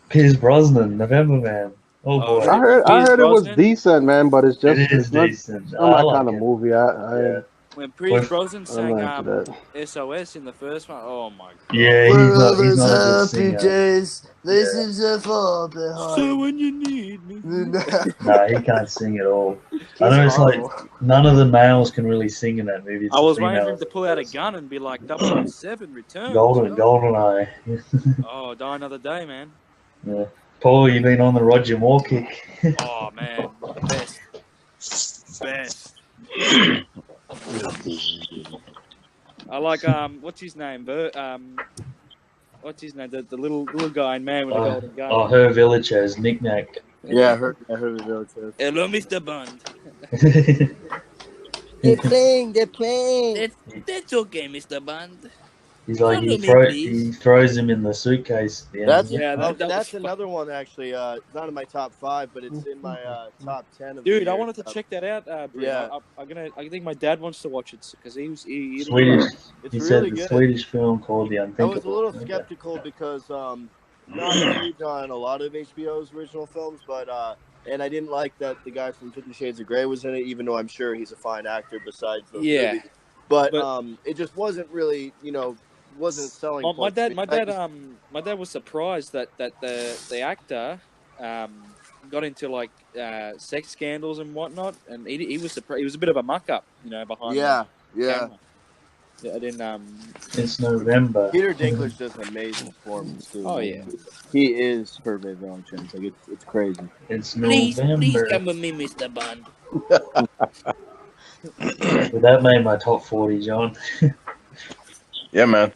Pierce Brosnan, November Man. Oh boy. I heard it was decent, man, but it's just it's decent. It's not my kind of movie. When Pierce Brosnan sang SOS in the first one, oh my god. Yeah, he's not a good singer. Listen to fall behind. So when you need me. Nah, he can't sing at all. I know it's like none of the males can really sing in that movie. It's I was waiting for him to pull out a gun and be like 007 return. GoldenEye. Oh, die another day, man. Yeah. Paul, you've been on the Roger Moore kick. Oh man, best. I like what's his name? What's his name? The little guy in Man with the golden gun. Oh, her village has Knick-Knack. Yeah, I heard the village has. Hello, Mr. Bond. They're playing. That's okay, Mr. Bond. He's like he throws him in the suitcase. That's another one actually. Not in my top 5, but it's in my top 10. Dude, I wanted to check that out. Yeah, I think my dad wants to watch it because he Swedish. It's he really said the good. Swedish film called The Unthinkable. I was a little skeptical because not huge on a lot of HBO's original films, but and I didn't like that the guy from 50 Shades of Grey was in it, even though I'm sure he's a fine actor besides those movies. But it just wasn't really, wasn't selling. My dad was surprised that the actor got into like sex scandals and whatnot, and he was surprised. He was a bit of a muck up, behind. The camera. Yeah, I didn't. It's November. Peter Dinklage does an amazing performance too. Oh yeah, he is Hervé Villechaize. Like it's crazy. It's November. Please come with me, Mr. Bond. Well, that made my top 40, John. Yeah, man.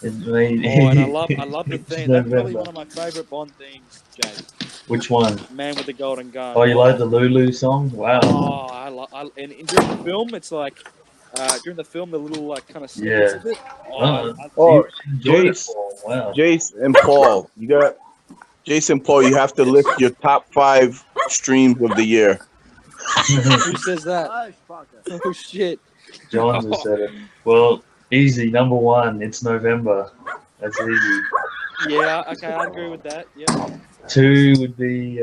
It made, and I love the theme. That's probably one of my favorite Bond themes, Jay. Which one? Man with the Golden Gun. Oh, you like the Lulu song? Wow. Oh, and during the film, it's like during the film, the little like kind of snippets of it. Jace and Paul, you have to list your top 5 streams of the year. Who says that? Oh shit. John just said it. Well, easy. Number 1. It's November. That's easy. Yeah. Okay, I agree with that. Yeah. 2 would be.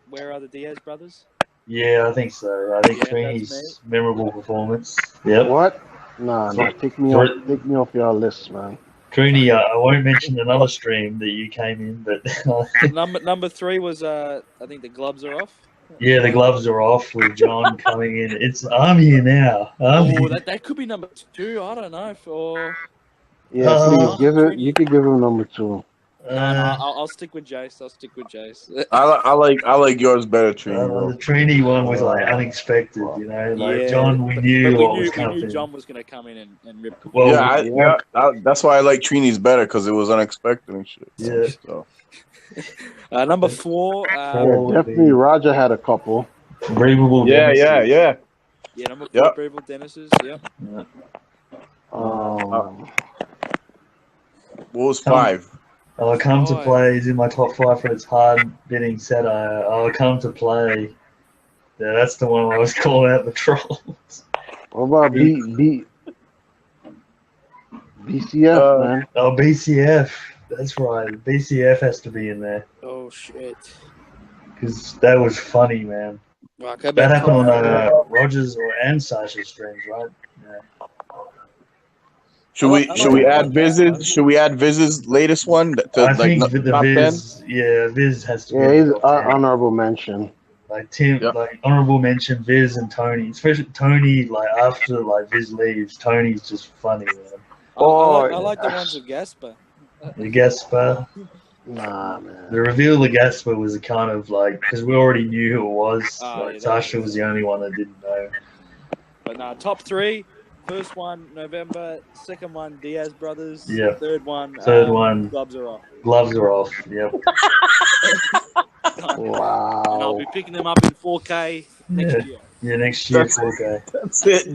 Where are the Diaz brothers? Yeah, I think so. I think Trini's memorable performance. Yep. What? Nah, take me off your list, man. Trini, I won't mention another stream that you came in, but number 3 was I think the gloves are off. Yeah, the gloves are off with John coming in. I'm here now. That could be number 2. I don't know. Please you could give him number 2. I'll stick with Jace. I like yours better, Trini. The Trini one was like unexpected, John, we knew what was coming. We knew John was going to come in and rip. Well, that's why I like Trini's better because it was unexpected and shit. Yeah. So. Number 4. Definitely. Roger had a couple. Bravable. Yeah. Yeah, number 4. Bravable Dennis's. Yep. What was 5? Come to Play is in my top 5 for its hard-hitting satire. Come to Play. Yeah, that's the one I was calling out the trolls. What about BCF, man? Oh, BCF. That's right. BCF has to be in there. Oh, shit. Because that was funny, man. Well, that happened on Rogers and Sasha's streams, right? Yeah. Should we add Viz's? Should we add Viz's latest one? I think the Viz, Viz has to be. Yeah, he's honorable mention. Like Tim, like honorable mention, Viz and Tony. Especially Tony, like after like Viz leaves, Tony's just funny, man. I like the ones with Gasper. The Gasper. Nah, man. The reveal of Gasper was a kind of like because we already knew who it was. Sasha was the only one that didn't know. But no, top 3. First one, November. Second one, Diaz Brothers. Yeah. Third one, Gloves are off. Gloves are off. Yep. Wow. And I'll be picking them up in 4K next year. Yeah, next year, 4K. That's it.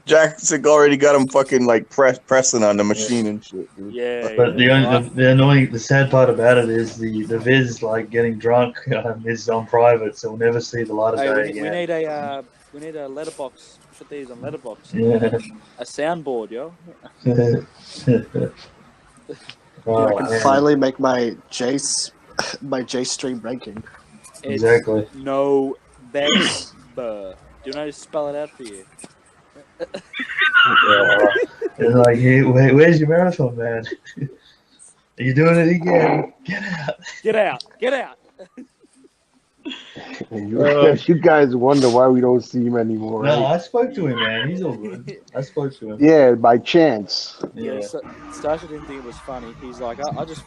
Jackson already got him fucking like pressing on the machine and shit. Dude. Yeah. But the sad part about it is the Viz like getting drunk is on private, so we'll never see the light of day again. We need a letterbox. Put these on letterbox. Yeah. A soundboard, yo. I can finally make my J stream ranking. Exactly. No best. Do you know how to spell it out for you? It's like, hey, where's your marathon, man? Are you doing it again? Get out! Get out! Get out! You guys wonder why we don't see him anymore. No, right? I spoke to him, man. He's all good. I spoke to him. Yeah, by chance. Yeah. Stasha didn't think it was funny. He's like, I just,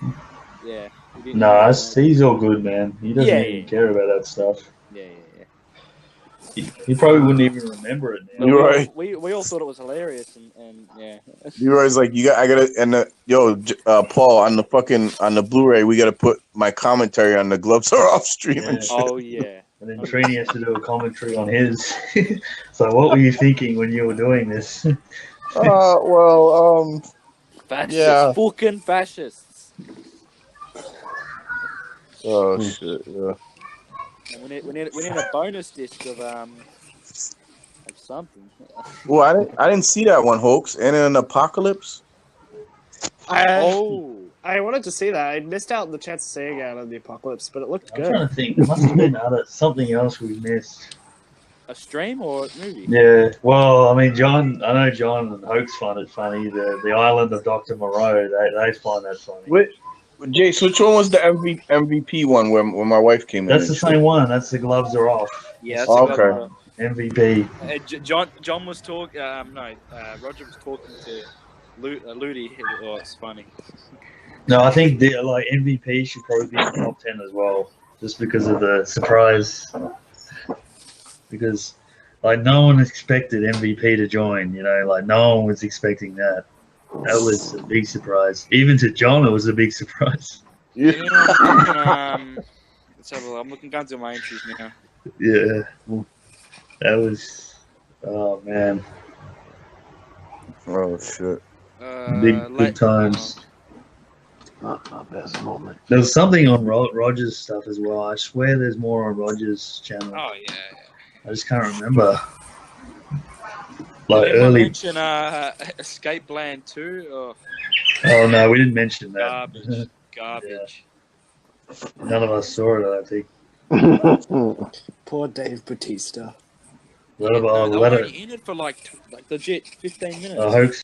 yeah. No, he's all good, man. He doesn't even care about that stuff. Yeah. He probably wouldn't even remember it now. You're right. We all thought it was hilarious, and yeah. Leroy's like, I gotta, and Paul, on the Blu-ray, we gotta put my commentary on the Gloves Are Off stream and shit. Oh yeah. And then Trini has to do a commentary on his. So what were you thinking when you were doing this? Fascists, yeah. fucking fascists. Oh shit, yeah. We need a bonus disc of something. Well, I didn't see that one, Hoax. And an Apocalypse. I wanted to see that. I missed out on the chance to see it again on the Apocalypse, but it looked good. I'm trying to think. There must have been something else we missed. A stream or a movie? Yeah. Well, I mean, I know John and Hoax find it funny. The Island of Dr. Moreau, they find that funny. Jace, which one was the MVP one where my wife came in? That's the same one. That's the Gloves Are Off. Yeah, that's okay. MVP. John was talking. Roger was talking to Ludi. Oh, it's funny. No, I think MVP should probably be in the top 10 as well, just because of the surprise. Because no one expected MVP to join. No one was expecting that. That was a big surprise. Even to John, it was a big surprise. Yeah. Let's have a look. I'm looking down to my entries now. Yeah. That was... Oh, man. Oh, shit. Big times. Not my best moment. There was something on Roger's stuff as well. I swear there's more on Roger's channel. Oh, yeah. I just can't remember. Did Early. Mention Escape Land 2? Or... Oh no, we didn't mention that. Garbage. Yeah. None of us saw it, I think. Poor Dave Bautista. They were only in it for like legit 15 minutes. Hoax